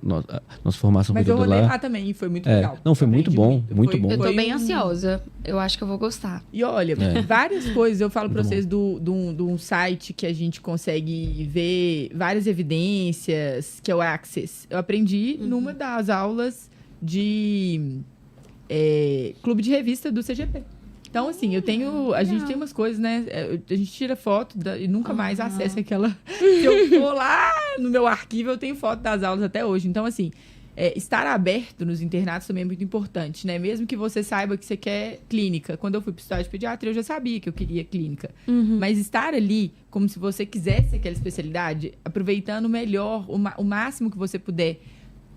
S3: nossa formação
S2: foi
S3: toda lá.
S2: Mas eu rodei lá também e foi muito legal.
S3: Não, foi muito bom, muito bom.
S1: Eu tô bem ansiosa. Eu acho que eu vou gostar.
S2: E olha, várias coisas. Eu falo pra vocês de um site que a gente consegue ver várias evidências, que é o Access. Eu aprendi numa das aulas de clube de revista do CGP. Então, assim, a gente tem umas coisas, né? A gente tira foto e nunca mais acessa aquela... Se eu for lá no meu arquivo, eu tenho foto das aulas até hoje. Então, assim, estar aberto nos internatos também é muito importante, né? Mesmo que você saiba que você quer clínica. Quando eu fui pro estágio de pediatria, eu já sabia que eu queria clínica. Mas estar ali, como se você quisesse aquela especialidade, aproveitando melhor, o máximo que você puder,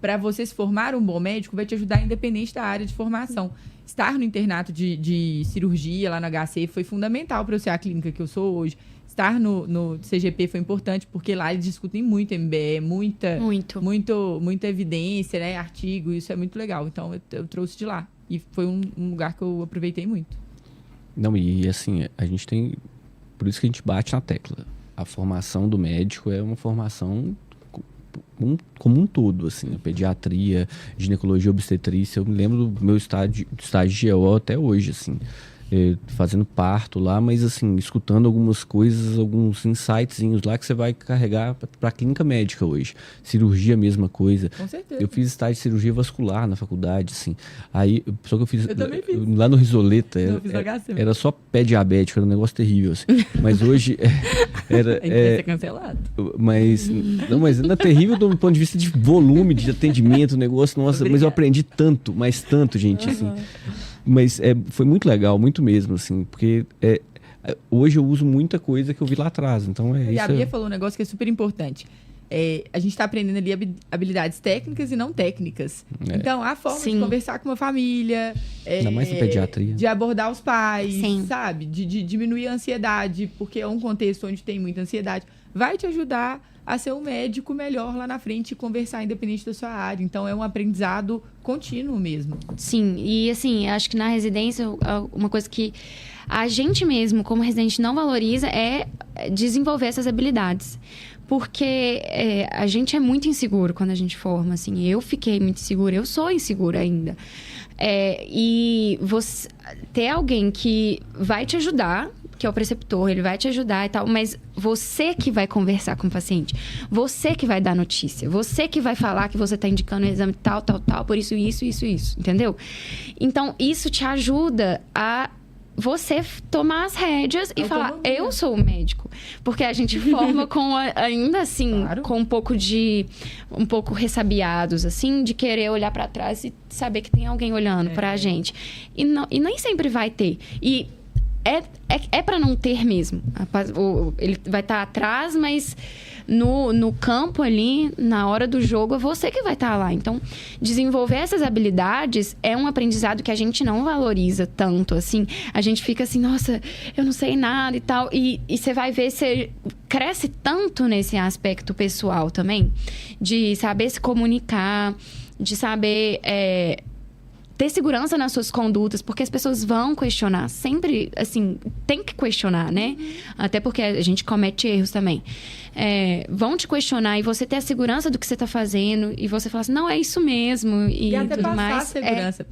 S2: para você se formar um bom médico, vai te ajudar independente da área de formação. Estar no internato de cirurgia lá no HC foi fundamental para eu ser a clínica que eu sou hoje. Estar no CGP foi importante, porque lá eles discutem muito MBE, muita evidência, né? Artigo, isso é muito legal. Então, eu trouxe de lá. E foi um lugar que eu aproveitei muito.
S3: Não, e assim, a gente tem... Por isso que a gente bate na tecla. A formação do médico é uma formação como um todo, assim. A pediatria, ginecologia, obstetrícia. Eu me lembro do meu estágio de GO até hoje, assim. Fazendo parto lá, mas assim, escutando algumas coisas, alguns insightzinhos lá que você vai carregar para a clínica médica hoje. Cirurgia, mesma coisa.
S2: Com certeza.
S3: Eu fiz estágio de cirurgia vascular na faculdade, assim. Aí, só que eu
S2: também fiz.
S3: Lá no Risoleta, era só pé diabético, era um negócio terrível, assim. Mas hoje
S2: Tem que ser cancelado.
S3: Mas não é terrível do ponto de vista de volume, de atendimento, negócio, nossa, mas eu aprendi tanto, mas tanto, gente, assim. Mas foi muito legal, muito mesmo, assim, porque hoje eu uso muita coisa que eu vi lá atrás, então
S2: E
S3: isso.
S2: A Bia falou um negócio que é super importante. A gente está aprendendo ali habilidades técnicas e não técnicas. Então, a forma de conversar com uma família,
S3: ainda mais na pediatria,
S2: de abordar os pais,
S1: Sim.
S2: sabe? De diminuir a ansiedade, porque é um contexto onde tem muita ansiedade, vai te ajudar a ser um médico melhor lá na frente e conversar independente da sua área. Então, é um aprendizado contínuo mesmo.
S1: Sim, e assim, acho que na residência, uma coisa que a gente mesmo, como residente, não valoriza é desenvolver essas habilidades. Porque a gente é muito inseguro quando a gente forma, assim. Eu fiquei muito insegura, eu sou insegura ainda. E você ter alguém que vai te ajudar, que é o preceptor, ele vai te ajudar e tal, mas você que vai conversar com o paciente, você que vai dar notícia, você que vai falar que você está indicando o exame tal, por isso, entendeu? Então, isso te ajuda a você tomar as rédeas e falar, eu sou o médico. Porque a gente forma com, ainda assim, claro, com um pouco ressabiados, assim, de querer olhar para trás e saber que tem alguém olhando pra gente. E nem sempre vai ter. E é para não ter mesmo. Ele vai estar atrás, mas no campo ali, na hora do jogo, é você que vai estar lá. Então, desenvolver essas habilidades é um aprendizado que a gente não valoriza tanto, assim. A gente fica assim, nossa, eu não sei nada e tal. E você vai ver, você cresce tanto nesse aspecto pessoal também, de saber se comunicar, de saber ter segurança nas suas condutas, porque as pessoas vão questionar. Sempre, assim, tem que questionar, né? Até porque a gente comete erros também. Vão te questionar e você ter a segurança do que você está fazendo e você falar assim, não, é isso mesmo e
S2: até
S1: tudo
S2: passar
S1: mais.
S2: A segurança.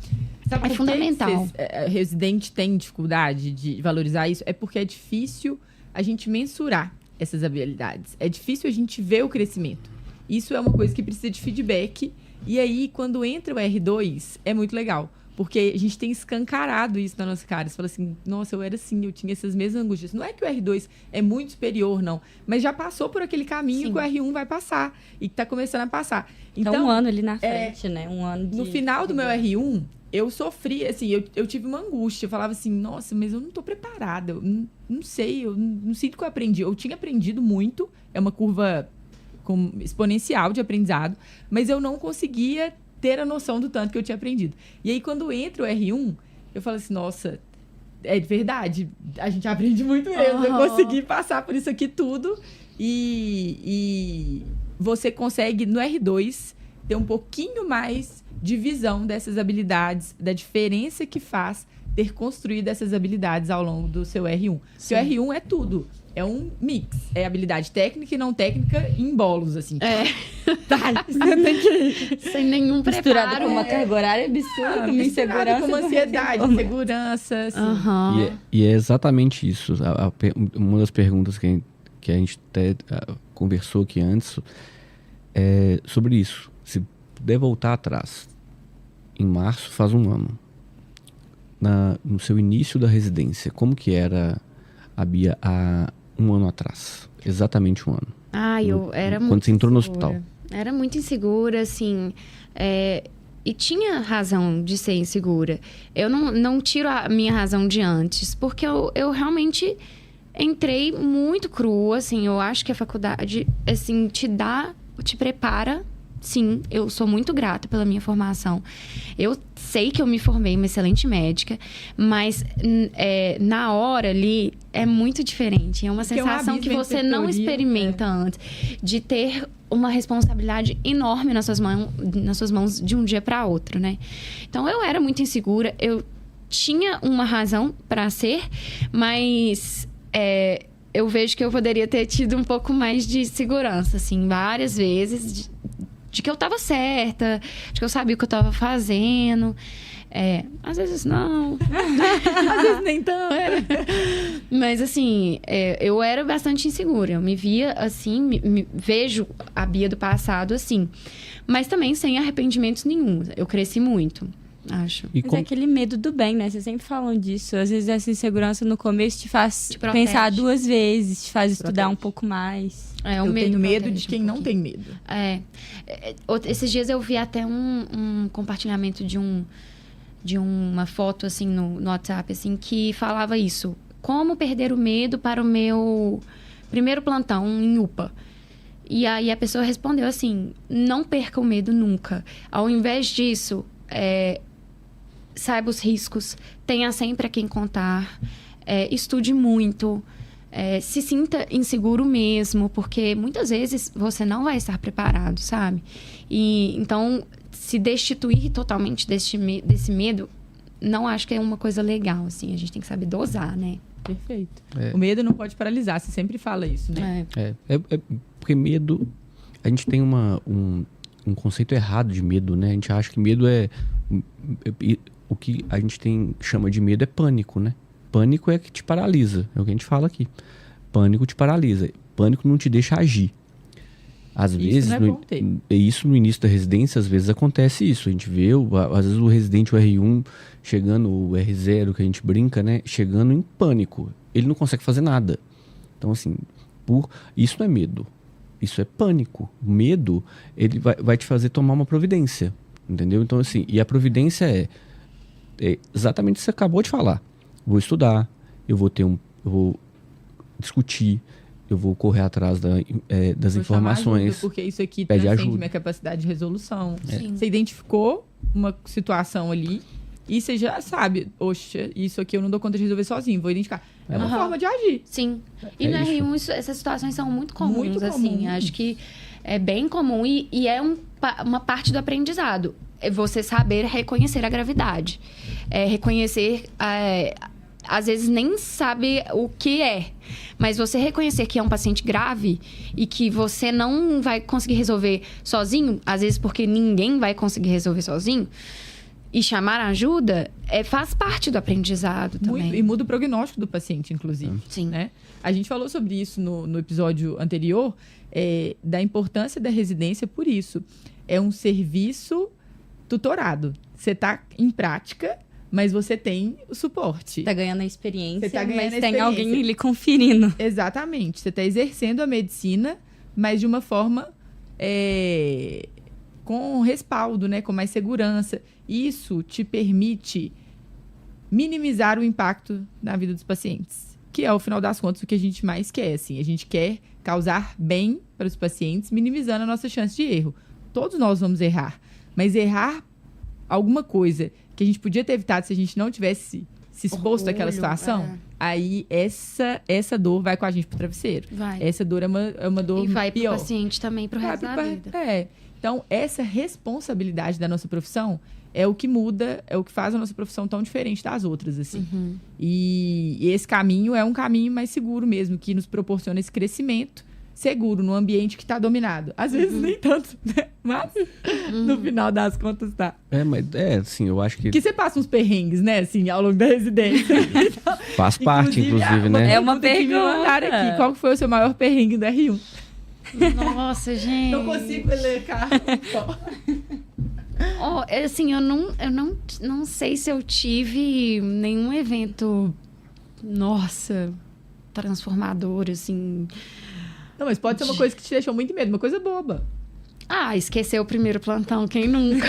S2: Sabe
S1: é fundamental.
S2: Residente tem dificuldade de valorizar isso? É porque é difícil a gente mensurar essas habilidades. É difícil a gente ver o crescimento. Isso é uma coisa que precisa de feedback. E aí, quando entra o R2, é muito legal. Porque a gente tem escancarado isso na nossa cara. Você fala assim, nossa, eu era assim, eu tinha essas mesmas angústias. Não é que o R2 é muito superior, não. Mas já passou por aquele caminho que o R1 vai passar. E que tá começando a passar.
S4: Então, um ano ali na frente, né? Um ano de...
S2: No final do meu R1, eu sofri, assim, eu tive uma angústia. Eu falava assim, nossa, mas eu não tô preparada. Eu não sei, eu não sinto que eu aprendi. Eu tinha aprendido muito. É uma curva exponencial de aprendizado, mas eu não conseguia ter a noção do tanto que eu tinha aprendido. E aí, quando entra o R1, eu falo assim, nossa, é verdade, a gente aprende muito mesmo, eu consegui passar por isso aqui tudo, e você consegue, no R2, ter um pouquinho mais de visão dessas habilidades, da diferença que faz ter construído essas habilidades ao longo do seu R1. Sim. Seu R1 é tudo. É um mix. É habilidade técnica e não técnica em bolos, assim. Tá, você tem que...
S1: Sem nenhum
S4: misturado
S1: preparo.
S4: Com uma carga horária absurda, uma insegurança.
S2: Com uma ansiedade, segurança, assim.
S3: E é exatamente isso. Uma das perguntas que a gente até conversou aqui antes é sobre isso. Se puder voltar atrás, em março faz um ano, no seu início da residência, como que era a Bia há um ano atrás? Exatamente um ano.
S1: Eu era muito
S3: quando você entrou no
S1: insegura.
S3: hospital.
S1: Era muito insegura, assim. E tinha razão de ser insegura. Eu não tiro a minha razão de antes, porque eu realmente entrei muito crua, assim. Eu acho que a faculdade, assim, te prepara sim, eu sou muito grata pela minha formação. Eu sei que eu me formei uma excelente médica, mas na hora ali é muito diferente. É uma sensação que você não experimenta antes. De ter uma responsabilidade enorme nas suas mãos de um dia para outro, né? Então, eu era muito insegura. Eu tinha uma razão para ser, mas eu vejo que eu poderia ter tido um pouco mais de segurança, assim, várias vezes, de que eu tava certa, de que eu sabia o que eu tava fazendo. Às vezes não.
S2: Às vezes nem tão.
S1: Mas, assim, eu era bastante insegura. Eu me via assim, vejo a Bia do passado assim. Mas também sem arrependimentos nenhum. Eu cresci muito, acho.
S4: Mas é aquele medo do bem, né? Vocês sempre falam disso. Às vezes essa insegurança no começo te faz pensar 2 vezes, te faz estudar um pouco mais.
S2: Eu tenho medo de quem não tem medo.
S1: Esses dias eu vi até um compartilhamento de uma foto, assim, no WhatsApp, assim, que falava isso. Como perder o medo para o meu primeiro plantão em UPA. E aí a pessoa respondeu assim, não perca o medo nunca. Ao invés disso, saiba os riscos, tenha sempre a quem contar, estude muito, se sinta inseguro mesmo, porque muitas vezes você não vai estar preparado, sabe? E então, se destituir totalmente desse medo, não acho que é uma coisa legal, assim. A gente tem que saber dosar, né?
S2: Perfeito. O medo não pode paralisar, você sempre fala isso, né?
S3: Porque medo... A gente tem um conceito errado de medo, né? A gente acha que medo o que a gente chama de medo é pânico, né? Pânico é que te paralisa, é o que a gente fala aqui. Pânico te paralisa. Pânico não te deixa agir. Às vezes, isso no início da residência, às vezes acontece isso. A gente vê, às vezes, o residente, o R1, chegando, o R0, que a gente brinca, né? Chegando em pânico. Ele não consegue fazer nada. Então, assim, isso não é medo. Isso é pânico. O medo, ele vai te fazer tomar uma providência. Entendeu? Então, assim, e a providência é exatamente o que você acabou de falar. Vou estudar, eu vou discutir, eu vou correr atrás das informações.
S2: Ajuda, porque isso aqui
S3: pede
S2: transcende
S3: ajuda.
S2: Minha capacidade de resolução.
S1: Sim.
S2: Você identificou uma situação ali e você já sabe, oxa, isso aqui eu não dou conta de resolver sozinho, vou identificar. É uma forma de agir.
S1: Sim. E no R1, essas situações são muito comuns, assim. Acho que é bem comum e é uma parte do aprendizado. É você saber reconhecer a gravidade. Reconhecer... às vezes nem sabe o que é, mas você reconhecer que é um paciente grave e que você não vai conseguir resolver sozinho, às vezes porque ninguém vai conseguir resolver sozinho, e chamar ajuda, faz parte do aprendizado também.
S2: E muda o prognóstico do paciente, inclusive.
S1: Sim.
S2: Né? A gente falou sobre isso no episódio anterior, da importância da residência por isso. É um serviço tutorado. Você está em prática, mas você tem o suporte.
S4: Tá ganhando a experiência,
S2: Tem
S4: alguém lhe conferindo.
S2: Exatamente. Você está exercendo a medicina, mas de uma forma com respaldo, né? Com mais segurança. Isso te permite minimizar o impacto na vida dos pacientes, que é, ao final das contas, o que a gente mais quer. Assim. A gente quer causar bem para os pacientes, minimizando a nossa chance de erro. Todos nós vamos errar, mas errar alguma coisa que a gente podia ter evitado se a gente não tivesse se exposto àquela situação, aí essa dor vai com a gente pro travesseiro.
S1: Vai.
S2: Essa dor é uma dor
S1: pior. E vai pro
S2: pior.
S1: paciente também pro resto da vida.
S2: Então, essa responsabilidade da nossa profissão é o que muda, é o que faz a nossa profissão tão diferente das outras, assim.
S1: Uhum.
S2: E esse caminho é um caminho mais seguro mesmo, que nos proporciona esse crescimento seguro no ambiente que está dominado. Às vezes nem tanto, né? Mas no final das contas tá.
S3: Mas assim, eu acho que...
S2: Que você passa uns perrengues, né, assim, ao longo da residência. Então,
S3: faz parte, inclusive, né?
S4: É uma pergunta.
S2: Aqui, qual que foi o seu maior perrengue do R1?
S1: Nossa, gente.
S2: Não consigo ler carro.
S1: Assim, eu não sei se eu tive nenhum evento, nossa, transformador, assim...
S2: Não, mas pode ser uma coisa que te deixou muito medo, uma coisa boba.
S1: Esqueceu o primeiro plantão, quem nunca?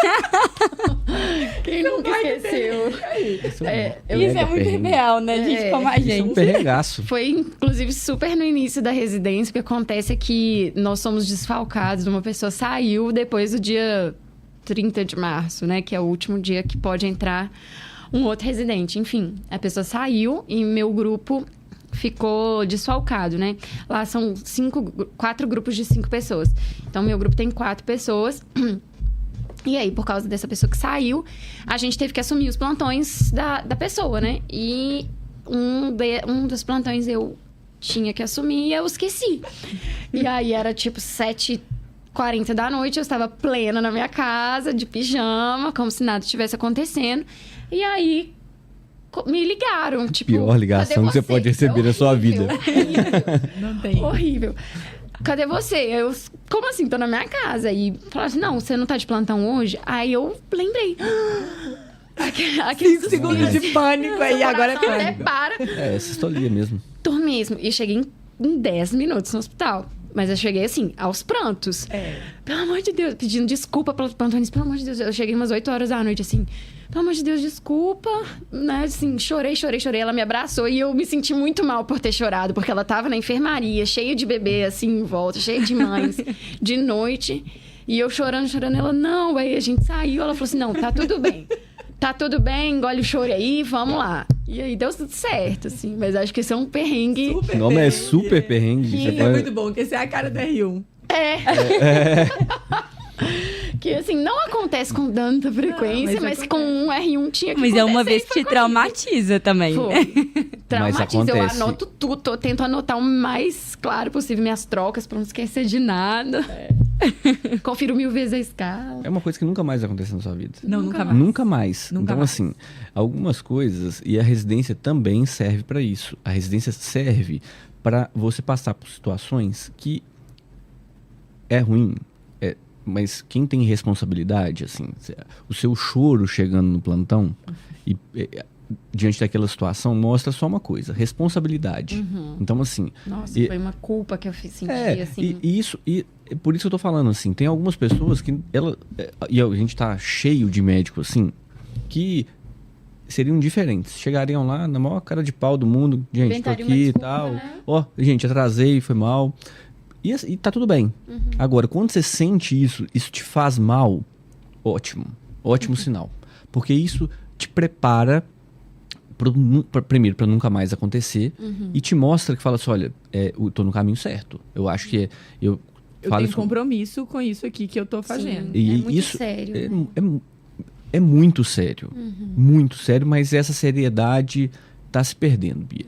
S1: Quem nunca esqueceu?
S3: Isso
S4: Isso é muito real, né, gente? Como a
S3: Isso é um
S4: gente.
S3: perregaço.
S1: Foi, inclusive, super no início da residência. O que acontece é que nós somos desfalcados. Uma pessoa saiu depois do dia 30 de março, né? Que é o último dia que pode entrar um outro residente. Enfim, a pessoa saiu e meu grupo ficou desfalcado, né? Lá são 4 grupos de 5 pessoas. Então, meu grupo tem 4 pessoas. E aí, por causa dessa pessoa que saiu, a gente teve que assumir os plantões da pessoa, né? E um dos plantões eu tinha que assumir e eu esqueci. E aí, era tipo 7h40 da noite, eu estava plena na minha casa, de pijama, como se nada estivesse acontecendo. E aí, me ligaram, tipo...
S3: Pior ligação que você pode receber na sua vida.
S2: Não tem.
S1: Horrível. Cadê você? Eu, como assim? Tô na minha casa. E falaram assim, não, você não tá de plantão hoje? Aí eu lembrei. Aquele
S2: 5 segundos de pânico aí, agora é
S1: até
S2: pânico.
S1: para.
S3: É sistolia mesmo.
S1: Tô mesmo. E cheguei em 10 minutos no hospital. Mas eu cheguei assim, aos prantos. Pelo amor de Deus, pedindo desculpa pelo plantonista. Pelo amor de Deus, eu cheguei umas 8 horas da noite, assim. Pelo amor de Deus, desculpa. Né? Assim, chorei. Ela me abraçou e eu me senti muito mal por ter chorado. Porque ela tava na enfermaria, cheia de bebê, assim, em volta. Cheia de mães, de noite. E eu chorando. Ela, não. Aí a gente saiu, ela falou assim, não, tá tudo bem. Tá tudo bem, engole o choro aí, vamos lá. E aí deu tudo certo, assim. Mas acho que isso é um perrengue.
S2: Super
S3: Não, mas é
S2: perrengue.
S3: super perrengue.
S1: Que
S3: Você
S2: Isso é
S3: pode-
S2: muito bom, porque essa é a cara do R1.
S1: Que, assim, não acontece com tanta frequência,
S2: Não, mas
S1: mas com um R1 tinha que
S4: Mas é uma
S1: acontecer,
S4: vez
S1: e
S4: que
S1: foi
S4: te traumatiza também.
S1: Foi. Traumatiza. Eu
S3: acontece.
S1: anoto tudo, eu tento anotar o mais claro possível minhas trocas pra não esquecer de nada. Confiro 1000 vezes a escala.
S3: É uma coisa que nunca mais acontece na sua vida.
S2: Não, nunca mais.
S3: Nunca mais.
S2: Nunca
S3: Então,
S2: mais.
S3: assim, algumas coisas, e a residência também serve para isso. A residência serve para você passar por situações que é ruim, mas quem tem responsabilidade, assim, o seu choro chegando no plantão e diante daquela situação mostra só uma coisa, responsabilidade. Então, assim,
S1: Nossa, foi uma culpa que eu senti, assim.
S3: e por isso que eu tô falando, assim, tem algumas pessoas que e a gente tá cheio de médicos, assim, que seriam diferentes. Chegariam lá na maior cara de pau do mundo, gente, tô
S1: Inventariam uma
S3: aqui e
S1: desculpa,
S3: tal.
S1: né?
S3: Ó, gente, atrasei, foi mal. E tá tudo bem. Agora, quando você sente isso te faz mal, ótimo sinal. Porque isso te prepara primeiro para nunca mais acontecer e te mostra que fala assim, olha, eu tô no caminho certo. Eu acho que eu
S2: Eu
S3: falo
S2: tenho
S3: isso,
S2: compromisso com isso aqui que eu tô fazendo.
S1: Sim.
S3: e
S1: É muito
S3: isso
S1: sério, né?
S3: é muito sério. Muito sério, mas essa seriedade tá se perdendo, Bia.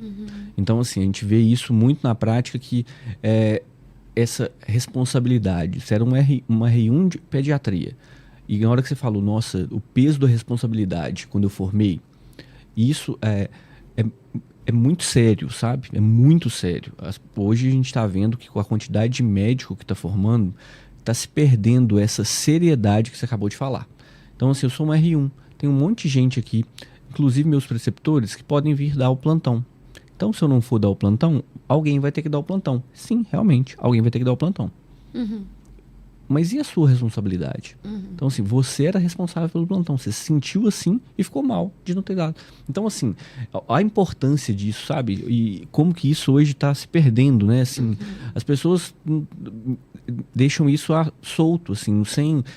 S3: Então, assim, a gente vê isso muito na prática que essa responsabilidade. Isso era uma R1 de pediatria. E na hora que você falou, nossa, o peso da responsabilidade, quando eu formei, isso é muito sério, sabe? É muito sério. Hoje a gente está vendo que com a quantidade de médico que está formando, está se perdendo essa seriedade que você acabou de falar. Então, assim, eu sou um R1. Tem um monte de gente aqui, inclusive meus preceptores, que podem vir dar o plantão. Então, se eu não for dar o plantão, alguém vai ter que dar o plantão. Sim, realmente, alguém vai ter que dar o plantão. Mas e a sua responsabilidade? Então, assim, você era responsável pelo plantão. Você se sentiu assim e ficou mal de não ter dado. Então, assim, a importância disso, sabe? E como que isso hoje está se perdendo, né? Assim, as pessoas deixam isso solto, assim,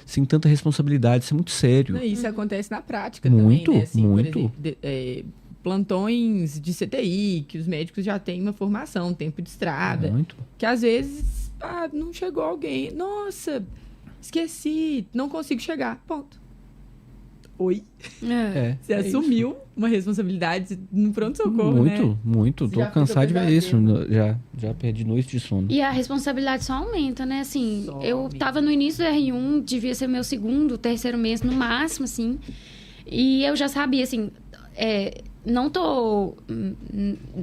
S3: sem tanta responsabilidade. Isso é muito sério.
S2: Isso acontece na prática
S3: Muito,
S2: também, né? Assim,
S3: muito.
S2: Por exemplo, plantões de CTI, que os médicos já têm uma formação, tempo de estrada.
S3: Muito.
S2: Que às vezes, não chegou alguém. Nossa, esqueci, não consigo chegar. Ponto. Oi? Você assumiu uma responsabilidade no pronto-socorro, né?
S3: Muito. Tô
S2: Já
S3: cansado de
S2: fica
S3: ver isso. Já perdi noite de sono.
S1: E a responsabilidade só aumenta, né? Assim,
S2: Só
S1: eu
S2: aumenta.
S1: tava no início do R1, devia ser meu segundo, terceiro mês no máximo, assim. E eu já sabia, assim, não tô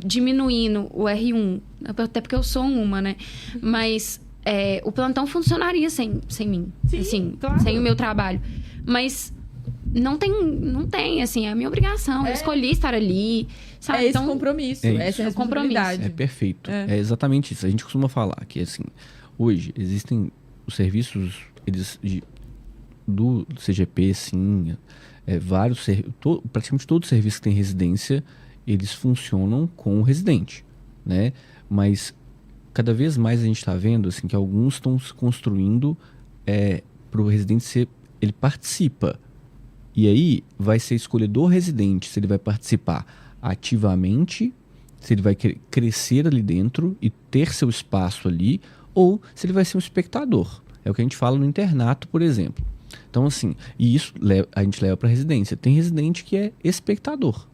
S1: diminuindo o R1, até porque eu sou uma, né? Mas o plantão funcionaria sem mim,
S2: Sim,
S1: assim,
S2: claro.
S1: sem o meu trabalho. Mas não tem, assim, é a minha obrigação. Eu escolhi estar ali, sabe?
S2: É esse compromisso,
S3: É
S2: essa
S1: isso.
S2: responsabilidade.
S3: É perfeito. É exatamente isso. A gente costuma falar que, assim, hoje existem os serviços do CGP, sim, praticamente todos os serviços que tem residência, eles funcionam com o residente, né? Mas cada vez mais a gente está vendo assim, que alguns estão se construindo para o residente ele participa. E aí vai ser escolha do residente se ele vai participar ativamente, se ele vai crescer ali dentro e ter seu espaço ali, ou se ele vai ser um espectador. É o que a gente fala no internato, por exemplo. Então, assim, e isso a gente leva para a residência. Tem residente que é espectador.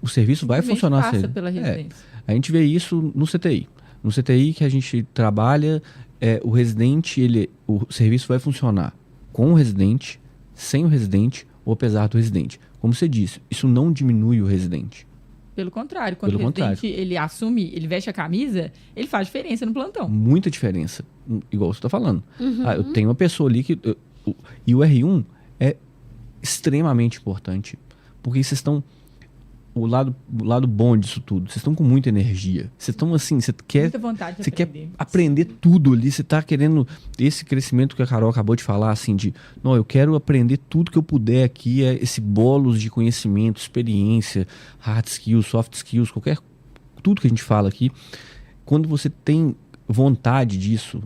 S3: O serviço vai funcionar.
S2: Passa pela residência.
S3: A gente vê isso no CTI. No CTI que a gente trabalha, o residente, o serviço vai funcionar com o residente, sem o residente ou apesar do residente. Como você disse, isso não diminui o residente.
S2: Pelo contrário, quando o residente ele assume, ele veste a camisa, ele faz diferença no plantão.
S3: Muita diferença, igual você está falando. Eu tenho uma pessoa ali que... E o R1 é extremamente importante, porque vocês estão... O lado bom disso tudo, vocês estão com muita energia. Vocês estão assim, você quer aprender tudo ali, você está querendo esse crescimento que a Carol acabou de falar, assim, não, eu quero aprender tudo que eu puder aqui, esse bolos de conhecimento, experiência, hard skills, soft skills, tudo que a gente fala aqui. Quando você tem vontade disso,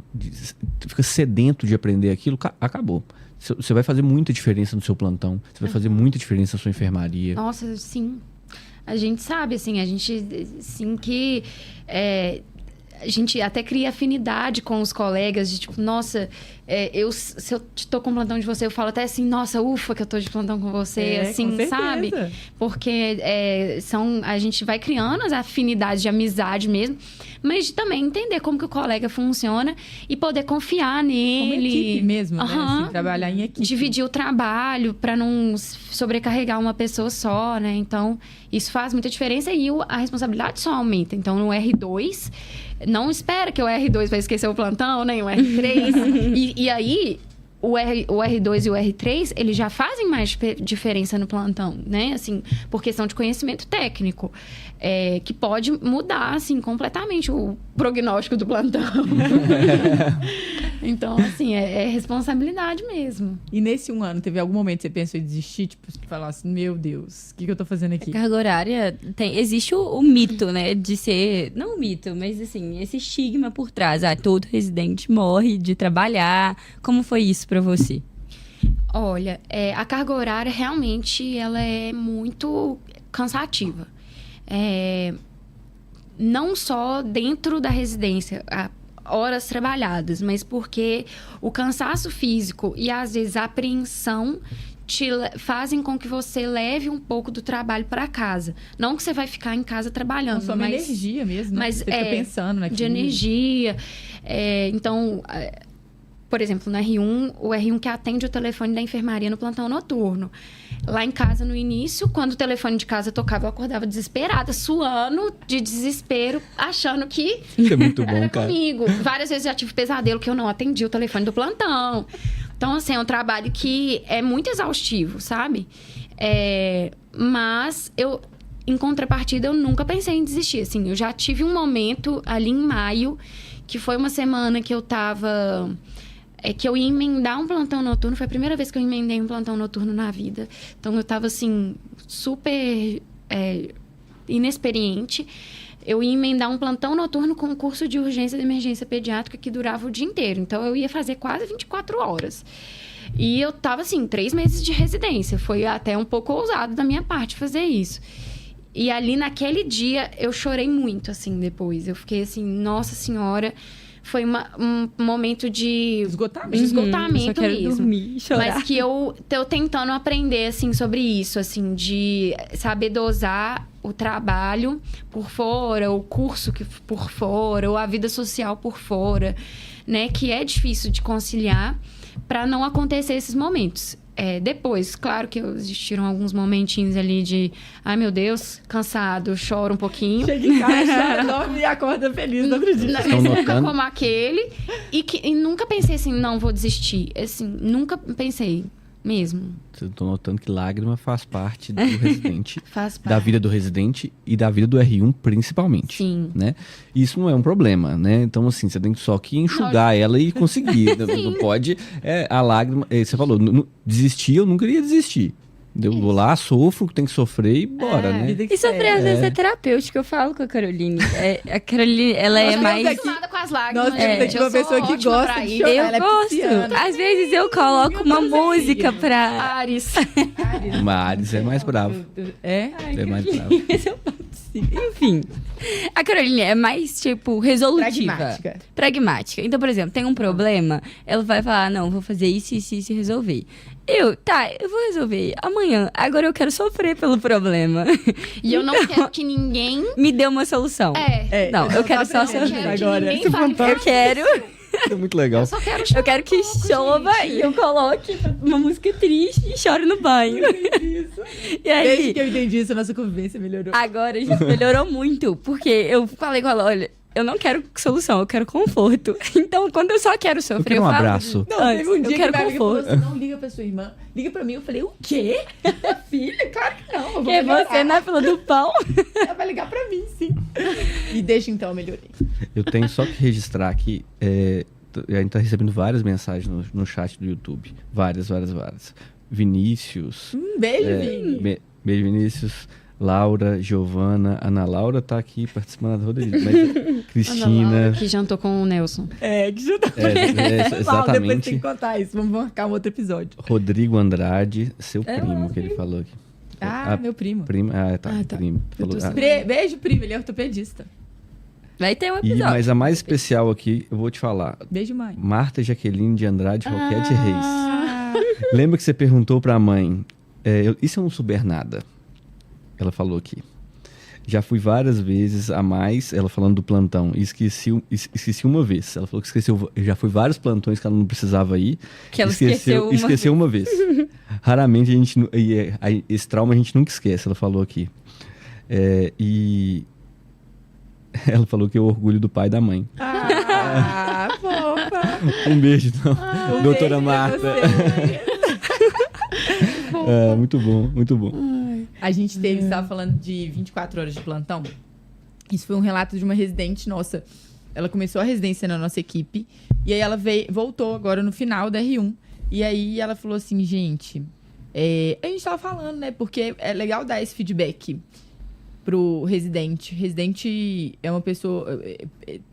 S3: fica sedento de aprender aquilo, acabou. Você vai fazer muita diferença no seu plantão, você vai fazer muita diferença na sua enfermaria.
S1: Nossa, sim. A gente sabe, assim, que a gente até cria afinidade com os colegas, de tipo, nossa, se eu tô com plantão de você, eu falo até assim, nossa, ufa que eu tô de plantão com você, assim,
S2: com
S1: sabe? Porque a gente vai criando as afinidades de amizade mesmo, mas de também entender como que o colega funciona e poder confiar nele.
S2: Como equipe mesmo, né? Assim, trabalhar em equipe.
S1: Dividir o trabalho para não sobrecarregar uma pessoa só, né? Então, isso faz muita diferença e a responsabilidade só aumenta. Então, no R2, não espera que o R2 vai esquecer o plantão, nem o R3. e aí, o R2 e o R3, eles já fazem mais diferença no plantão, né? Assim, por questão de conhecimento técnico. Que pode mudar, assim, completamente o prognóstico do plantão. Então, assim, é responsabilidade mesmo.
S2: E nesse 1 ano, teve algum momento que você pensou em desistir? Tipo, falar assim, meu Deus, o que eu tô fazendo aqui?
S4: A carga horária, existe o mito, né? De ser, não o mito, mas assim, esse estigma por trás. Todo residente morre de trabalhar. Como foi isso pra você?
S1: Olha, a carga horária realmente ela é muito cansativa. Não só dentro da residência, horas trabalhadas, mas porque o cansaço físico e às vezes a apreensão fazem com que você leve um pouco do trabalho para casa. Não que você vai ficar em casa trabalhando,
S2: consome energia mesmo, né? Você fica pensando naquilo.
S1: De energia. Então, por exemplo, no R1, o R1 que atende o telefone da enfermaria no plantão noturno. Lá em casa, no início, quando o telefone de casa tocava, eu acordava desesperada, suando de desespero, achando que
S3: isso é muito bom,
S1: era
S3: cara.
S1: Comigo. Várias vezes já tive pesadelo que eu não atendi o telefone do plantão. Então, assim, é um trabalho que é muito exaustivo, sabe? Mas em contrapartida, eu nunca pensei em desistir. Assim, eu já tive um momento ali em maio, que foi uma semana que eu tava... que eu ia emendar um plantão noturno. Foi a primeira vez que eu emendei um plantão noturno na vida. Então, eu tava, assim, super inexperiente. Eu ia emendar um plantão noturno com um curso de urgência de emergência pediátrica que durava o dia inteiro. Então, eu ia fazer quase 24 horas. E eu tava, assim, 3 meses de residência. Foi até um pouco ousado da minha parte fazer isso. E ali, naquele dia, eu chorei muito, assim, depois. Eu fiquei assim, nossa senhora... Foi um momento de esgotamento
S4: só quero
S1: mesmo.
S4: Dormir, chorar.
S1: Mas que eu tô tentando aprender, assim, sobre isso, assim, de saber dosar o trabalho por fora, o curso por fora, ou a vida social por fora, né? Que é difícil de conciliar para não acontecer esses momentos. Depois, claro que existiram alguns momentinhos ali de... Ai, meu Deus, cansado, choro um pouquinho.
S2: Chega em casa, chora, dorme e acorda feliz no outro dia.
S1: Mas nunca como aquele. E nunca pensei assim, não, vou desistir. Assim, nunca pensei mesmo.
S3: Tô notando que lágrima faz parte do residente.
S1: Faz parte.
S3: Da vida do residente e da vida do R1 principalmente.
S1: Sim.
S3: Né? Isso não é um problema, né? Então, assim, você tem só que enxugar ela e conseguir. Não pode... a lágrima... Você falou, desistir, eu nunca iria desistir. Eu vou lá, sofro, tem que sofrer e bora, né?
S4: E sofrer às vezes é terapêutico. Eu falo com a Caroline. A Caroline, ela é mais...
S1: acostumada com as lágrimas.
S2: Nós temos aqui uma pessoa que gosta de chorar.
S4: Eu
S2: Ela é
S4: gosto.
S2: pisciana.
S4: Às vezes eu coloco uma música pra...
S1: Ares.
S3: Mas Ares é mais bravo.
S2: É?
S3: É mais bravo.
S4: Esse eu participo. Enfim. A Caroline é mais, tipo, resolutiva. Pragmática. Então, por exemplo, tem um problema, ela vai falar, não, vou fazer isso e resolver. Eu vou resolver amanhã. Agora eu quero sofrer pelo problema.
S1: E eu não quero que ninguém...
S4: Me dê uma solução. Não, eu quero só sofrer.
S2: Agora.
S4: Eu quero...
S3: É muito legal.
S1: Eu só quero chorar.
S4: Eu quero que chova e eu coloque uma música triste e chore no banho. E aí,
S2: Desde que eu entendi isso, a nossa convivência melhorou.
S4: agora a gente melhorou muito. Porque eu falei com ela, olha, eu não quero solução, eu quero conforto. Então, quando eu só quero
S3: Eu
S4: sofrer,
S3: quero um
S4: falo...
S3: abraço.
S2: Não, teve um
S4: eu
S2: dia
S4: quero
S2: que minha amiga falou
S4: conforto.
S2: assim, não liga pra sua irmã, liga pra mim. Eu falei, o quê? Filha? Claro que não. Eu vou
S4: Porque
S2: melhorar.
S4: você na fila do pão.
S2: Ela vai ligar pra mim, sim. E deixa então, eu melhorei.
S3: Eu tenho só que registrar aqui. A gente tá recebendo várias mensagens no chat do YouTube. Várias. Vinícius.
S2: Beijo, Vini.
S3: Beijo, Vinícius. Laura, Giovana. Ana Laura tá aqui participando da roda de... Mas, Cristina.
S1: Que jantou com o Nelson.
S2: Que junto com
S3: Depois
S2: Depois tem
S3: exatamente.
S2: que contar isso. Vamos marcar um outro episódio.
S3: Rodrigo Andrade, seu primo, que ele falou aqui.
S2: Meu primo.
S3: Primo, tá. Primo. Falou,
S2: Beijo, primo. Ele é ortopedista.
S4: Vai ter um episódio.
S3: mas a mais especial aqui, eu vou te falar.
S2: Beijo, mãe.
S3: Marta Jaqueline de Andrade Roquete Reis. Lembra que você perguntou pra mãe, isso eu não souber nada. Ela falou aqui. Já fui várias vezes a mais, ela falando do plantão, e esqueci uma vez. Ela falou que esqueceu, já fui vários plantões que ela não precisava ir.
S4: Que ela esqueceu
S3: uma vez. Raramente a gente, esse trauma a gente nunca esquece, ela falou aqui. E ela falou que é o orgulho do pai e da mãe.
S2: Fofa.
S3: Um beijo, então, doutora Marta. Muito bom.
S2: A gente estava falando de 24 horas de plantão. Isso foi um relato de uma residente nossa. Ela começou a residência na nossa equipe. E aí ela voltou agora no final da R1. E aí ela falou assim, gente... a gente tava falando, né? Porque é legal dar esse feedback pro residente. Residente é uma pessoa...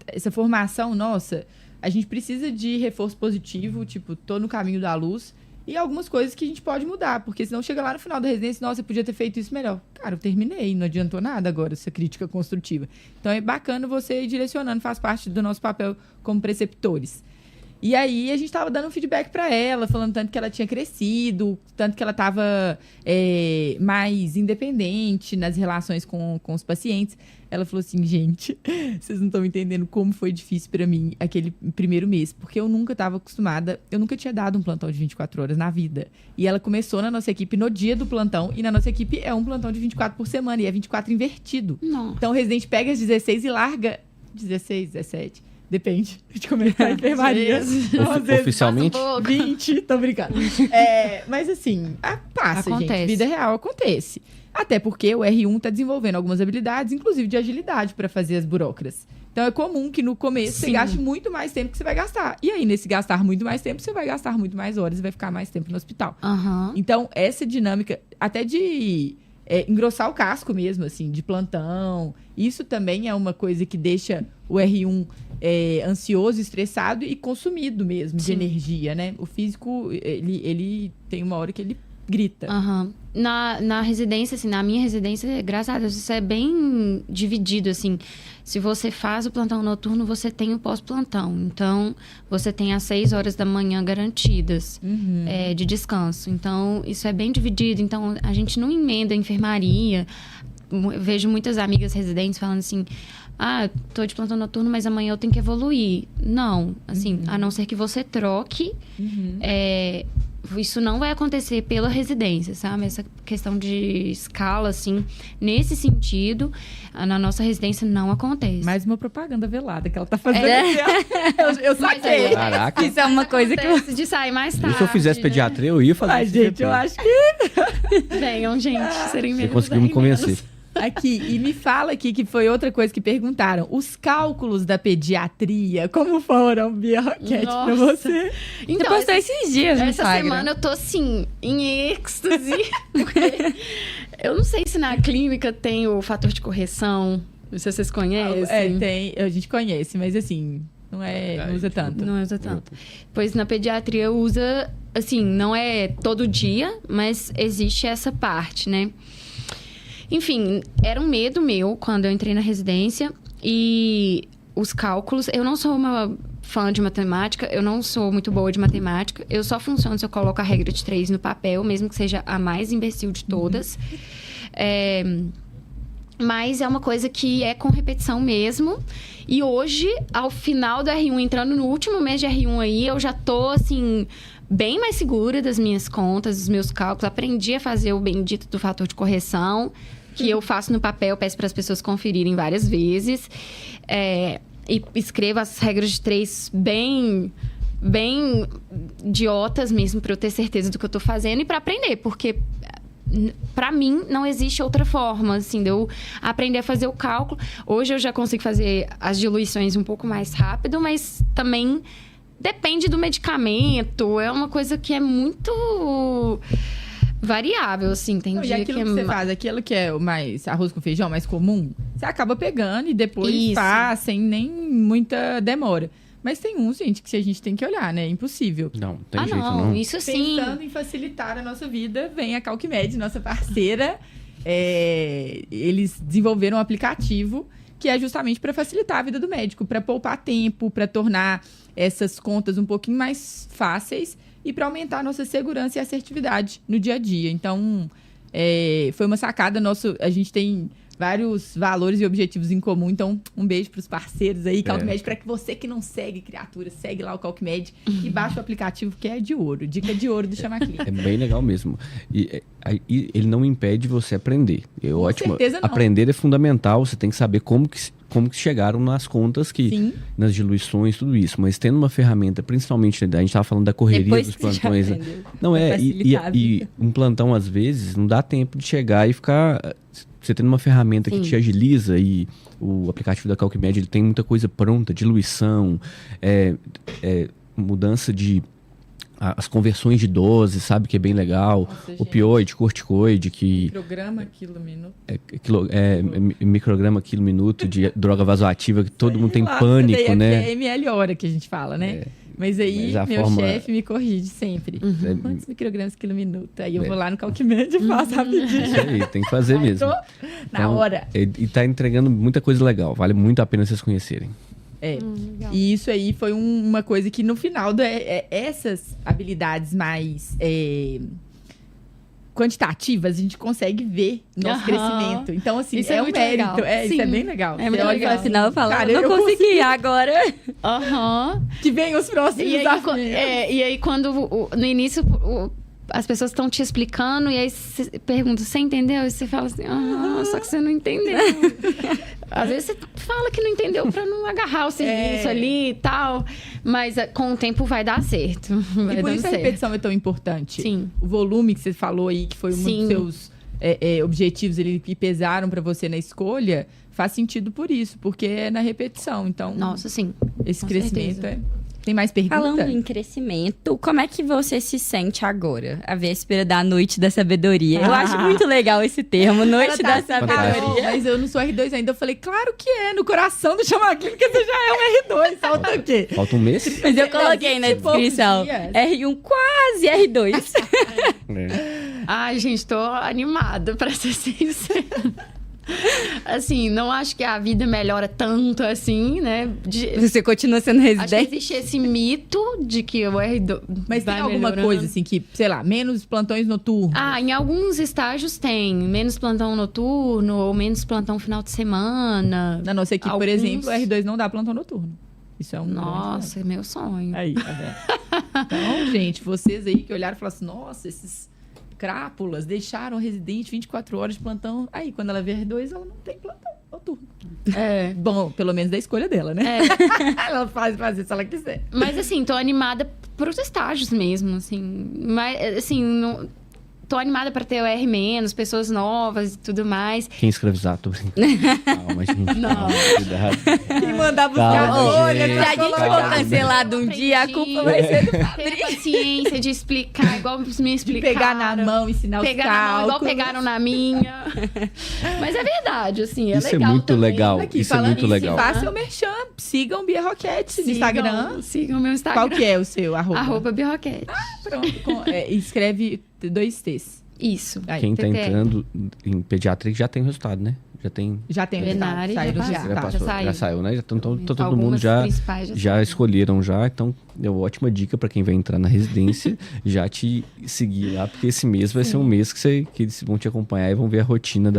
S2: Essa formação nossa, a gente precisa de reforço positivo. Tipo, tô no caminho da luz. E algumas coisas que a gente pode mudar, porque senão chega lá no final da residência, nossa, eu podia ter feito isso melhor. Cara, eu terminei, não adiantou nada agora essa crítica construtiva. Então é bacana você ir direcionando, faz parte do nosso papel como preceptores. E aí a gente tava dando um feedback pra ela, falando tanto que ela tinha crescido, tanto que ela tava mais independente nas relações com os pacientes. Ela falou assim, gente, vocês não estão entendendo como foi difícil pra mim aquele primeiro mês, porque eu nunca estava acostumada, eu nunca tinha dado um plantão de 24 horas na vida. E ela começou na nossa equipe no dia do plantão, e na nossa equipe é um plantão de 24 por semana, e é 24 invertido.
S1: Nossa.
S2: Então o residente pega as 16 e larga 16, 17, depende de como ele tá em enfermaria.
S3: Oficialmente?
S2: 20, tô brincando. Mas assim, passa,
S1: Acontece.
S2: gente. Vida real acontece. Até porque o R1 tá desenvolvendo algumas habilidades, inclusive de agilidade, para fazer as burocracias. Então é comum que no começo você gaste muito mais tempo que você vai gastar. E aí, nesse gastar muito mais tempo, você vai gastar muito mais horas e vai ficar mais tempo no hospital. Então, essa dinâmica, até de engrossar o casco mesmo, assim, de plantão, isso também é uma coisa que deixa o R1 ansioso, estressado e consumido mesmo de energia, né? O físico, ele tem uma hora que ele grita.
S1: Na residência, assim, na minha residência, graças a Deus, isso é bem dividido, assim. Se você faz o plantão noturno, você tem o pós-plantão. Então, você tem as 6 horas da manhã garantidas de descanso. Então, isso é bem dividido. Então, a gente não emenda a enfermaria. Eu vejo muitas amigas residentes falando assim... tô de plantão noturno, mas amanhã eu tenho que evoluir. Não, assim, a não ser que você troque... Isso não vai acontecer pela residência, sabe? Essa questão de escala, assim, nesse sentido, na nossa residência não acontece.
S2: Mais uma propaganda velada que ela tá fazendo. Eu saquei.
S3: Caraca.
S4: Isso é uma coisa que...
S1: Acontece de sair mais tarde.
S3: Se eu fizesse pediatria, eu ia fazer
S2: Ai,
S3: isso.
S2: gente, eu acho que...
S1: Venham, gente, serem
S3: Você
S1: menos
S3: conseguiu me convencer.
S2: Aqui, e me fala aqui que foi outra coisa que perguntaram. Os cálculos da pediatria, como foram, Bia Roquette, pra você?
S1: Então,
S4: Você postou esses dias no
S1: essa
S4: Instagram.
S1: semana eu tô, assim, em êxtase. Porque eu não sei se na clínica tem o fator de correção. Não sei se vocês conhecem.
S2: Tem, a gente conhece, mas assim, não usa tanto.
S1: Não usa tanto. Pois na pediatria usa, assim, não é todo dia, mas existe essa parte, né? Enfim, era um medo meu quando eu entrei na residência. E os cálculos... Eu não sou uma fã de matemática, eu não sou muito boa de matemática. Eu só funciono se eu coloco a regra de 3 no papel, mesmo que seja a mais imbecil de todas. Mas é uma coisa que é com repetição mesmo. E hoje, ao final do R1, entrando no último mês de R1 aí, eu já tô, assim, bem mais segura das minhas contas, dos meus cálculos. Aprendi a fazer o bendito do fator de correção, que eu faço no papel, peço para as pessoas conferirem várias vezes. E escrevo as regras de 3 bem idiotas mesmo, para eu ter certeza do que eu tô fazendo e para aprender, porque... Pra mim, não existe outra forma, assim, de eu aprender a fazer o cálculo. Hoje eu já consigo fazer as diluições um pouco mais rápido, mas também depende do medicamento. É uma coisa que é muito variável, assim. Tem dia
S2: aquilo
S1: que
S2: você faz, aquilo que é o mais arroz com feijão, mais comum, você acaba pegando e depois
S1: Isso.
S2: faz sem nem muita demora. Mas tem uns, gente, que a gente tem que olhar, né? É impossível.
S3: Não tem jeito não.
S1: Isso sim.
S2: Pensando em facilitar a nossa vida, vem a Calcmed, nossa parceira. Eles desenvolveram um aplicativo que é justamente para facilitar a vida do médico, para poupar tempo, para tornar essas contas um pouquinho mais fáceis e para aumentar a nossa segurança e assertividade no dia a dia. Então, foi uma sacada nossa. A gente tem vários valores e objetivos em comum. Então, um beijo para os parceiros aí, Calcmed, para que você que não segue criatura, segue lá o Calcmed e baixa o aplicativo que é de ouro. Dica de ouro do Chama Clínica.
S3: É bem legal mesmo. E ele não impede você aprender. É ótimo.
S2: certeza não.
S3: Aprender é fundamental. Você tem que saber como que chegaram nas contas, nas diluições, tudo isso. Mas tendo uma ferramenta, principalmente, a gente estava falando da correria
S4: Depois
S3: dos
S4: que você já
S3: plantões.
S4: aprendeu.
S3: Não
S4: Vai
S3: é,
S4: facilitar a vida.
S3: um plantão, às vezes, não dá tempo de chegar e ficar... Você tendo uma ferramenta que te agiliza, e o aplicativo da Calcmed, ele tem muita coisa pronta, diluição, mudança de... As conversões de doses, sabe? Que é bem legal.
S2: Nossa,
S3: Opioide, corticoide, que...
S2: Micrograma quilo-minuto.
S3: Micrograma quilo-minuto de droga vasoativa, que todo mundo tem pânico, né?
S2: É ml hora que a gente fala, né? Mas aí,
S3: Mas
S2: meu chefe me corrige sempre. Quantos microgramas quilo-minuto? Aí eu vou lá no Calcmed e faço rapidinho.
S3: Isso aí, tem que fazer mesmo.
S2: Na hora.
S3: E tá entregando muita coisa legal. Vale muito a pena vocês conhecerem.
S2: E isso aí foi uma coisa que no final, essas habilidades mais quantitativas, a gente consegue ver nosso crescimento. Então, assim,
S1: Isso é
S2: um
S1: muito
S2: mérito.
S1: legal.
S2: Isso é bem legal.
S4: É muito
S2: Você olha
S4: legal.
S2: assim,
S4: Afinal, eu falo,
S2: cara,
S4: não consegui agora.
S2: Que vem os próximos
S1: E
S2: desafios.
S1: aí, quando no início as pessoas estão te explicando, e aí você pergunta, você entendeu? E você fala assim, só que você não entendeu. Às vezes você fala que não entendeu pra não agarrar o serviço ali e tal, mas com o tempo vai dar certo. Vai
S2: E por
S1: dando
S2: isso a
S1: certo.
S2: repetição é tão importante.
S1: Sim.
S2: O volume que você falou aí, que foi um
S1: Sim.
S2: dos seus objetivos que pesaram pra você na escolha, faz sentido por isso, porque é na repetição. Então,
S1: Nossa, sim.
S2: esse
S1: com
S2: crescimento
S1: certeza.
S2: Tem mais perguntas?
S4: Falando em crescimento, como é que você se sente agora? A véspera da Noite da Sabedoria. Eu acho muito legal esse termo, Noite da Sabedoria.
S2: Mas eu não sou R2 ainda. Eu falei, claro que é. No coração do Chama Clínica você já é um R2. Falta o quê?
S3: Falta um mês?
S4: Mas eu coloquei na descrição. R1 quase R2.
S1: Ai, gente, tô animada, pra ser sincera. Assim, não acho que a vida melhora tanto assim, né?
S4: Você continua sendo
S1: Acho que
S4: residente?
S1: existe esse mito de que o R2
S2: Mas
S1: vai
S2: tem alguma
S1: melhorando.
S2: coisa assim que, sei lá, menos plantões noturnos?
S1: Em alguns estágios tem. Menos plantão noturno ou menos plantão final de semana.
S2: Na nossa equipe, por
S1: Alguns-
S2: exemplo, o R2 não dá plantão noturno. Isso é um
S1: Nossa, é meu sonho.
S2: grande... Aí, tá vendo? Então, gente, vocês aí que olharam e falaram assim, nossa, esses crápulas deixaram o residente 24 horas de plantão. Aí, quando ela vê R2, ela não tem plantão noturno. Bom, pelo menos da escolha dela, né? Ela faz fazer se ela quiser.
S1: Mas assim, tô animada pros estágios mesmo, assim. Mas, assim, tô animada pra ter o R-, pessoas novas e tudo mais.
S3: Quem escravizar, tô brincando. Calma, gente.
S1: Não.
S3: Calma, cuidado.
S2: E mandar
S3: Calma,
S2: buscar
S3: gente.
S4: Se a gente for
S3: Calma.
S4: cancelado um dia, a culpa vai ser do
S1: Ter paciência de explicar, igual me
S2: de
S1: explicaram.
S2: pegar na mão, ensinar os
S1: Pegar na mão, igual
S2: cálculos.
S1: pegaram na minha. Mas é verdade, assim, é
S3: Isso é
S1: legal
S3: muito
S1: também.
S3: legal.
S2: Aqui,
S3: Isso é
S2: falando
S3: muito
S2: nisso,
S3: legal.
S2: Faça o merchan, sigam Bia Roquette no Instagram.
S1: Sigam o meu Instagram.
S2: Qual que é o seu arroba?
S1: Arroba Birroquete.
S2: Pronto, escreve 2 T's.
S1: Isso.
S2: Aí,
S3: Quem tá
S1: TTE.
S3: entrando em pediatria já tem o resultado, né? Já tem.
S2: já tem o
S1: Venária
S2: resultado.
S1: já
S2: Saíram os
S1: passou.
S2: resultados.
S3: Já
S1: saiu.
S3: saiu, né? Então todo mundo
S1: Algumas
S3: já
S1: principais já saíram.
S3: escolheram já. Então, é uma ótima dica pra quem vai entrar na residência já te seguir lá, porque esse mês vai ser um mês que eles vão te acompanhar e vão ver a rotina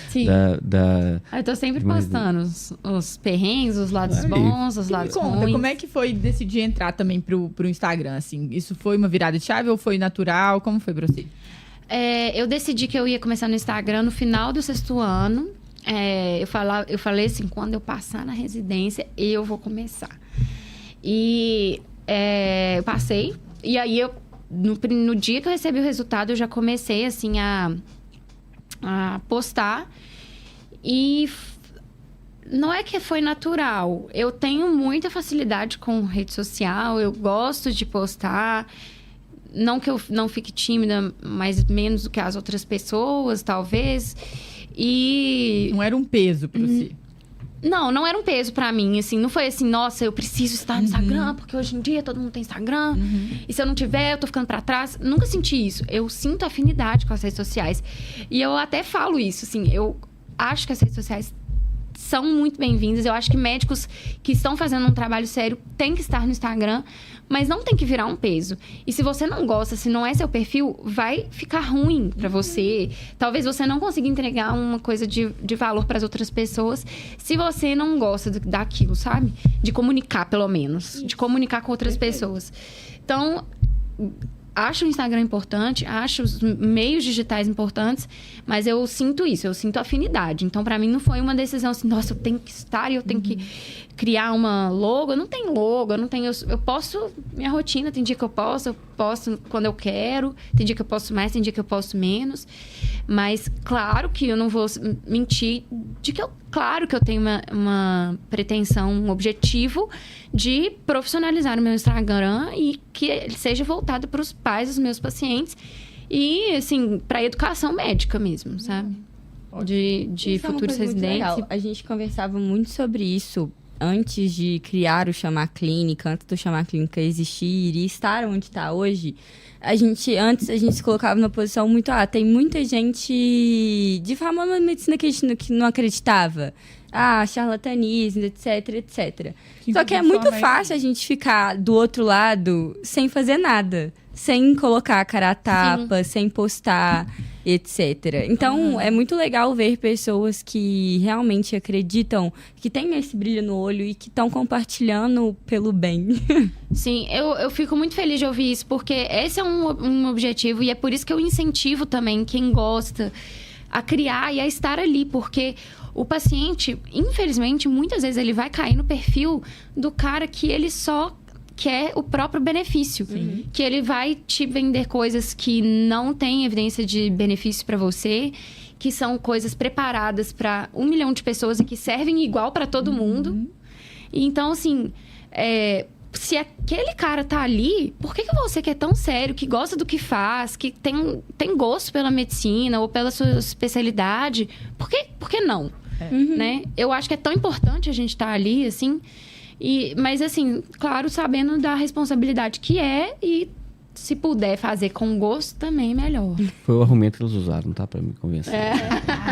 S1: Sim.
S3: da
S1: Eu tô sempre
S3: de uma
S1: postando os perrengues, os lados
S3: Aí.
S1: bons, os
S2: Me
S1: lados
S2: conta,
S1: ruins.
S2: como é que foi decidir entrar também pro Instagram, assim? Isso foi uma virada de chave ou foi natural? Como foi pra você?
S1: Eu decidi que eu ia começar no Instagram no final do 6º ano. Eu falei assim, quando eu passar na residência, eu vou começar. E eu passei. E aí, no dia que eu recebi o resultado, eu já comecei, assim, a postar. E não é que foi natural. Eu tenho muita facilidade com rede social. Eu gosto de postar. Não que eu não fique tímida, mas menos do que as outras pessoas, talvez. E...
S2: Não era um peso pra você?
S1: Não era um peso pra mim, assim. Não foi assim, nossa, eu preciso estar no Instagram, porque hoje em dia todo mundo tem Instagram. E se eu não tiver, eu tô ficando pra trás. Nunca senti isso. Eu sinto afinidade com as redes sociais. E eu até falo isso, assim. Eu acho que as redes sociais são muito bem-vindas. Eu acho que médicos que estão fazendo um trabalho sério têm que estar no Instagram, mas não tem que virar um peso. E se você não gosta, se não é seu perfil, vai ficar ruim pra você. Talvez você não consiga entregar uma coisa de valor pras outras pessoas se você não gosta daquilo, sabe? De comunicar, pelo menos. De comunicar com outras pessoas. Então, acho o Instagram importante, acho os meios digitais importantes, mas eu sinto isso, eu sinto afinidade. Então, pra mim, não foi uma decisão assim, nossa, eu tenho que estar e eu tenho que criar uma logo. Eu não tenho logo, eu posto minha rotina, tem dia que eu posto quando eu quero, tem dia que eu posto mais, tem dia que eu posto menos. Mas, claro que eu não vou mentir claro que eu tenho uma pretensão, um objetivo de profissionalizar o meu Instagram e que ele seja voltado para os pais dos meus pacientes e, assim, para a educação médica mesmo, sabe? De
S4: Isso é uma
S1: futuros
S4: coisa muito
S1: residentes.
S4: legal. A gente conversava muito sobre isso antes de criar o Chamar Clínica, antes do Chamar Clínica existir e estar onde está hoje. Antes a gente se colocava numa posição muito... tem muita gente difamando a medicina que a gente que não acreditava. Charlatanismo, etc, etc. Só que é muito fácil a gente ficar do outro lado sem fazer nada. Sem colocar a cara a tapa, sem postar, etc. Então, é muito legal ver pessoas que realmente acreditam, que têm esse brilho no olho e que estão compartilhando pelo bem.
S1: Sim, eu fico muito feliz de ouvir isso, porque esse é um objetivo e é por isso que eu incentivo também quem gosta a criar e a estar ali, porque o paciente, infelizmente, muitas vezes ele vai cair no perfil do cara que ele só quer o próprio benefício. Que ele vai te vender coisas que não têm evidência de benefício para você, que são coisas preparadas para 1 milhão de pessoas e que servem igual para todo mundo. E então, assim, se aquele cara tá ali, por que você que é tão sério, que gosta do que faz, que tem gosto pela medicina ou pela sua especialidade, por que não? Né? Eu acho que é tão importante a gente estar ali, assim... Mas, assim, claro, sabendo da responsabilidade que é e se puder fazer com gosto, também melhor.
S3: Foi o argumento que eles usaram, tá? Pra me convencer.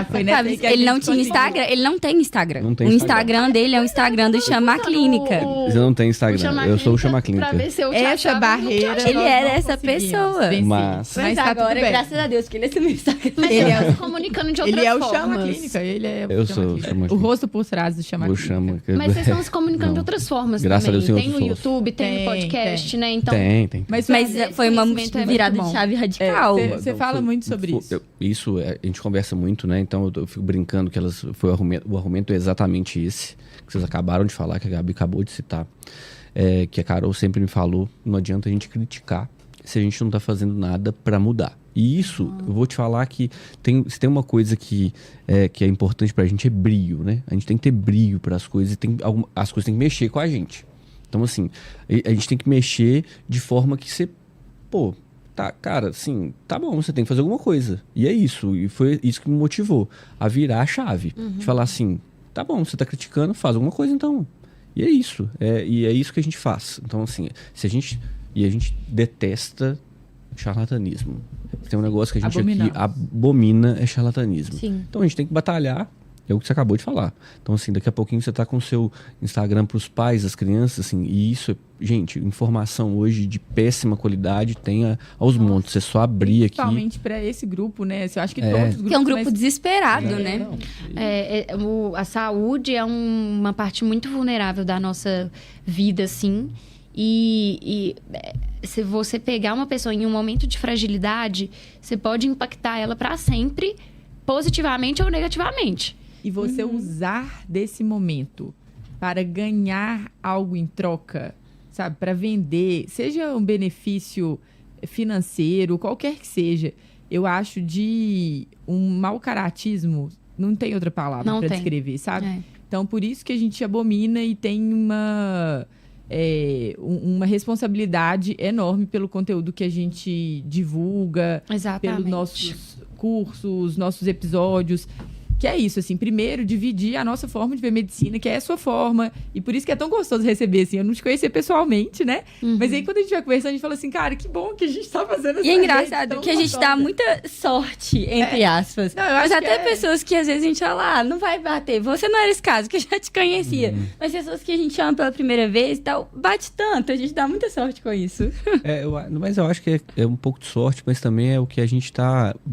S2: Foi nessa
S4: Sabe,
S2: que a
S4: ele não
S2: gente
S4: tinha
S2: conseguiu.
S4: Instagram, ele não tem Instagram.
S3: Não tem
S4: o
S3: Instagram.
S4: Instagram dele é o Instagram do Chamar Clínica.
S3: Eles não têm Instagram. Eu sou o Chama Clínica.
S1: Pra ver se eu te
S2: Essa
S1: achava,
S2: barreira...
S1: não te achava.
S4: Ele
S2: nós
S4: era
S2: não
S4: essa
S2: conseguimos
S4: pessoa.
S2: vencer.
S3: Mas
S2: Mas tá tudo bem.
S4: graças a Deus, que ele assumiu o Instagram.
S1: Mas
S2: Ele
S1: ele
S2: é
S1: se comunicando de outras
S2: Ele é o
S1: formas.
S2: Chama Clínica. Ele é
S3: Eu
S2: Chama
S3: sou o
S2: Clínica.
S3: Chama
S2: O
S3: Clínica.
S2: rosto por trás do Chama
S3: o
S2: Clínica.
S3: Chama.
S1: Mas vocês estão se comunicando
S3: Não.
S1: de outras formas
S3: Graças a
S1: também.
S3: Deus,
S1: Tem no
S3: eu sou.
S1: YouTube, tem no podcast, né? Então,
S3: Tem.
S2: Mas
S4: Foi uma
S1: conhecimento é
S4: virada
S1: muito
S4: de
S1: bom.
S4: chave radical.
S2: Você fala muito sobre isso.
S3: Isso, a gente conversa muito, né? Então eu fico brincando que o argumento é exatamente esse, que vocês acabaram de falar, que a Gabi acabou de citar. Que a Carol sempre me falou, não adianta a gente criticar se a gente não tá fazendo nada para mudar. E isso, eu vou te falar que se tem uma coisa que é importante pra gente, é brio, né? A gente tem que ter brio para as coisas e as coisas têm que mexer com a gente. Então, assim, a gente tem que mexer de forma que você, tá, cara, assim, tá bom, você tem que fazer alguma coisa. E é isso, e foi isso que me motivou a virar a chave. De falar assim, tá bom, você tá criticando, faz alguma coisa então. E é isso, e é isso que a gente faz. Então, assim, a gente detesta charlatanismo. Tem um negócio que a gente aqui abomina, é charlatanismo.
S1: Sim.
S3: Então a gente tem que batalhar, é o que você acabou de falar. Então, assim, daqui a pouquinho você tá com o seu Instagram pros pais, as crianças, assim, e isso, gente, informação hoje de péssima qualidade tem aos montes. Você só abrir aqui.
S2: Principalmente para esse grupo, né? Eu acho que todos os grupos.
S4: Que é um grupo desesperado, né?
S1: A saúde é uma parte muito vulnerável da nossa vida, assim. E se você pegar uma pessoa em um momento de fragilidade, você pode impactar ela para sempre, positivamente ou negativamente.
S2: E você usar desse momento para ganhar algo em troca, sabe? Para vender, seja um benefício financeiro, qualquer que seja. Eu acho de um mau caratismo, não tem outra palavra para descrever, sabe? Então, por isso que a gente abomina e tem uma responsabilidade enorme pelo conteúdo que a gente divulga, pelos nossos cursos, nossos episódios. Que é isso, assim, primeiro, dividir a nossa forma de ver medicina, que é a sua forma. E por isso que é tão gostoso receber, assim, eu não te conhecia pessoalmente, né? Mas aí, quando a gente vai conversando, a gente fala assim, cara, que bom que a gente tá fazendo essa.
S4: E é engraçado que a gente dá muita sorte, entre aspas.
S2: Não,
S4: mas até pessoas que às vezes a gente fala, não vai bater. Você não era esse caso, que eu já te conhecia. Mas pessoas que a gente chama pela primeira vez e tal, bate tanto, a gente dá muita sorte com isso.
S3: Mas eu acho que é um pouco de sorte, mas também é o que a gente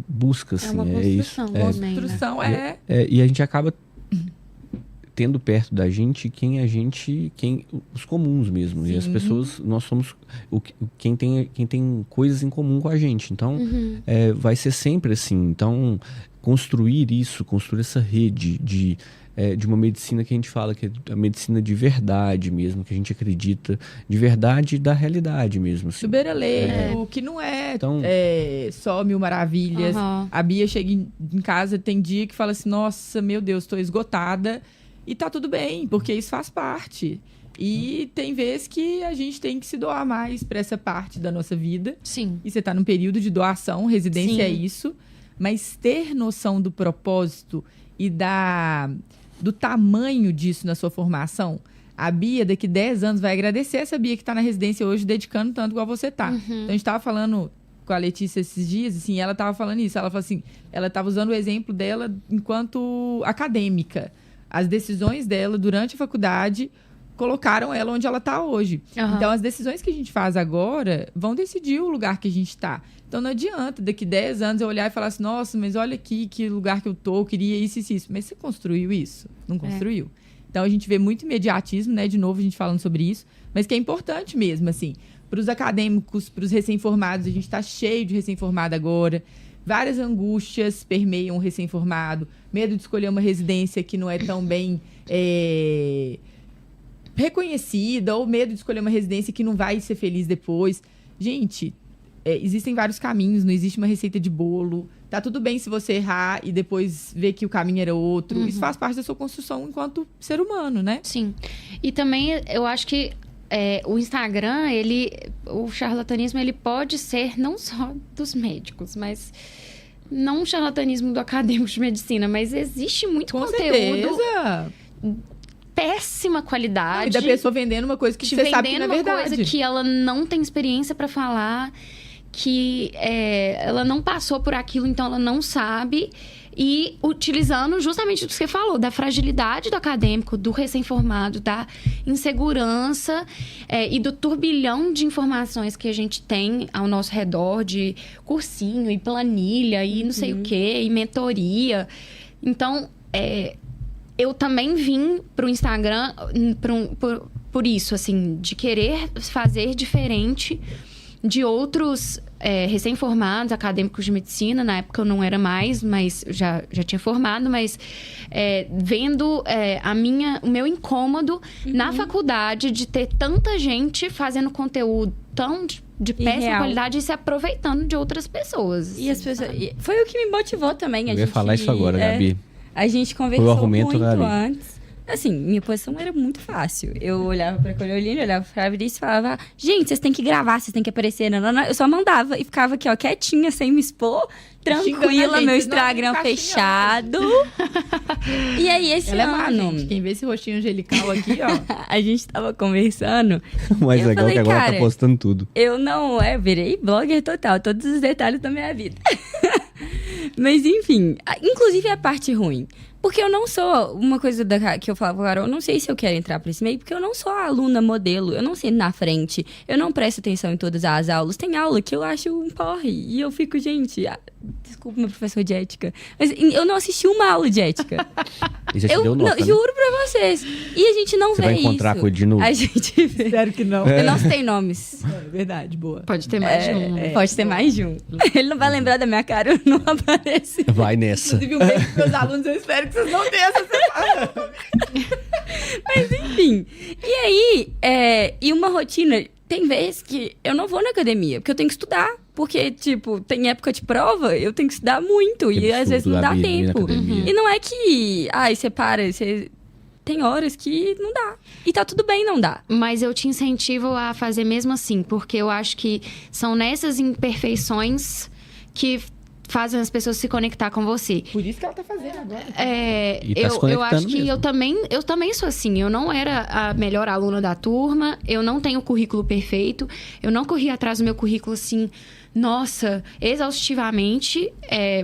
S3: busca, assim.
S1: É uma construção,
S2: construção,
S3: e a gente acaba tendo perto da gente os comuns mesmo. Sim. E as pessoas, nós somos quem tem coisas em comum com a gente. Então, vai ser sempre assim. Então, construir essa rede de uma medicina que a gente fala que é a medicina de verdade mesmo, que a gente acredita, de verdade da realidade mesmo. Assim.
S2: Do beira-leito, que não só mil maravilhas. A Bia chega em casa, tem dia que fala assim, nossa, meu Deus, estou esgotada. E tá tudo bem, porque isso faz parte. E tem vezes que a gente tem que se doar mais para essa parte da nossa vida.
S1: Sim.
S2: E você tá num período de doação, residência é isso. Mas ter noção do propósito e do tamanho disso na sua formação, a Bia, daqui 10 anos, vai agradecer essa Bia que está na residência hoje, dedicando tanto igual você tá. Então, a gente estava falando com a Letícia esses dias, assim, ela estava falando isso. Ela falou assim, ela estava usando o exemplo dela enquanto acadêmica. As decisões dela durante a faculdade colocaram ela onde ela está hoje. Então, as decisões que a gente faz agora vão decidir o lugar que a gente está. Então, não adianta daqui 10 anos eu olhar e falar assim, nossa, mas olha aqui que lugar que eu tô, eu queria isso. Mas você construiu isso? Não construiu. Então, a gente vê muito imediatismo, né? De novo, a gente falando sobre isso. Mas que é importante mesmo, assim. Para os acadêmicos, para os recém-formados, a gente está cheio de recém-formado agora. Várias angústias permeiam o recém-formado. Medo de escolher uma residência que não é tão bem reconhecida. Ou medo de escolher uma residência que não vai ser feliz depois. Gente... existem vários caminhos, não existe uma receita de bolo. Tá tudo bem se você errar e depois ver que o caminho era outro. Isso faz parte da sua construção enquanto ser humano, né?
S1: Sim. E também eu acho que o Instagram, o charlatanismo, ele pode ser não só dos médicos, mas não um charlatanismo do acadêmico de medicina, mas existe muito
S2: Com
S1: conteúdo...
S2: certeza.
S1: Péssima qualidade.
S2: E da pessoa vendendo uma coisa que você sabe que não é verdade.
S1: Vendendo uma coisa que ela não tem experiência para falar, que ela não passou por aquilo, então ela não sabe. E utilizando justamente o que você falou, da fragilidade do acadêmico, do recém-formado, da insegurança e do turbilhão de informações que a gente tem ao nosso redor, de cursinho e planilha e não sei o quê, e mentoria. Então, eu também vim para o Instagram por isso, assim, de querer fazer diferente de outros recém-formados, acadêmicos de medicina. Na época eu não era mais, mas já tinha formado, mas vendo o meu incômodo na faculdade de ter tanta gente fazendo conteúdo tão de péssima
S4: Irreal.
S1: qualidade e se aproveitando de outras pessoas.
S4: E as pessoas... Foi o que me motivou também.
S3: Eu ia falar isso agora, Gabi.
S4: A gente conversou
S3: Foi o argumento,
S4: muito
S3: Gabi.
S4: antes. Assim, minha posição era muito fácil. Eu olhava pra Carolina, olhava pra Fabrício e falava: gente, vocês têm que gravar, vocês têm que aparecer. Não. Eu só mandava e ficava aqui, ó, quietinha, sem me expor, tranquila, meu Instagram fechado. E aí, esse
S2: Ela é má,
S4: ano,
S2: gente. Quem vê esse rostinho angelical aqui, ó.
S4: a gente tava conversando.
S3: O mais
S4: Eu
S3: legal é que
S4: falei,
S3: agora
S4: cara,
S3: tá postando tudo.
S4: Eu não, virei blogger total, todos os detalhes da minha vida. Mas enfim, inclusive a parte ruim. Porque eu não sou, uma coisa que eu falava agora, eu não sei se eu quero entrar pra esse meio, porque eu não sou aluna modelo, eu não sento na frente, eu não presto atenção em todas as aulas. Tem aula que eu acho um porre, e eu fico, gente, desculpa meu professor de ética, mas eu não assisti uma aula de ética.
S3: E já te deu nota, né?
S4: Juro pra vocês. E a gente não
S3: Você
S4: vê
S3: vai encontrar
S4: isso.
S3: com ele de novo?
S4: A gente vê.
S2: Espero que não.
S4: Eu não sei nomes.
S2: É verdade, boa.
S1: Pode ter mais de um. né?
S4: Pode ter mais de um. Ele não vai lembrar da minha cara, eu não aparece.
S3: Vai nessa.
S2: Inclusive, um beijo pros meus alunos, eu espero que vocês não tenham essa semana.
S4: Mas enfim. E aí, e uma rotina. Tem vezes que eu não vou na academia, porque eu tenho que estudar. Porque, tipo, tem época de prova, eu tenho que estudar muito. E às vezes não dá
S3: Gabi, ir na
S4: tempo.
S3: academia.
S4: E não é que, você para, tem horas que não dá. E tá tudo bem não dá.
S1: Mas eu te incentivo a fazer mesmo assim, porque eu acho que são nessas imperfeições que fazem as pessoas se conectar com você.
S2: Por isso que ela tá fazendo agora.
S3: E tá se
S1: Eu
S3: conectando
S1: acho que
S3: mesmo.
S1: eu também sou assim. Eu não era a melhor aluna da turma, eu não tenho currículo perfeito, eu não corri atrás do meu currículo assim, nossa, exaustivamente.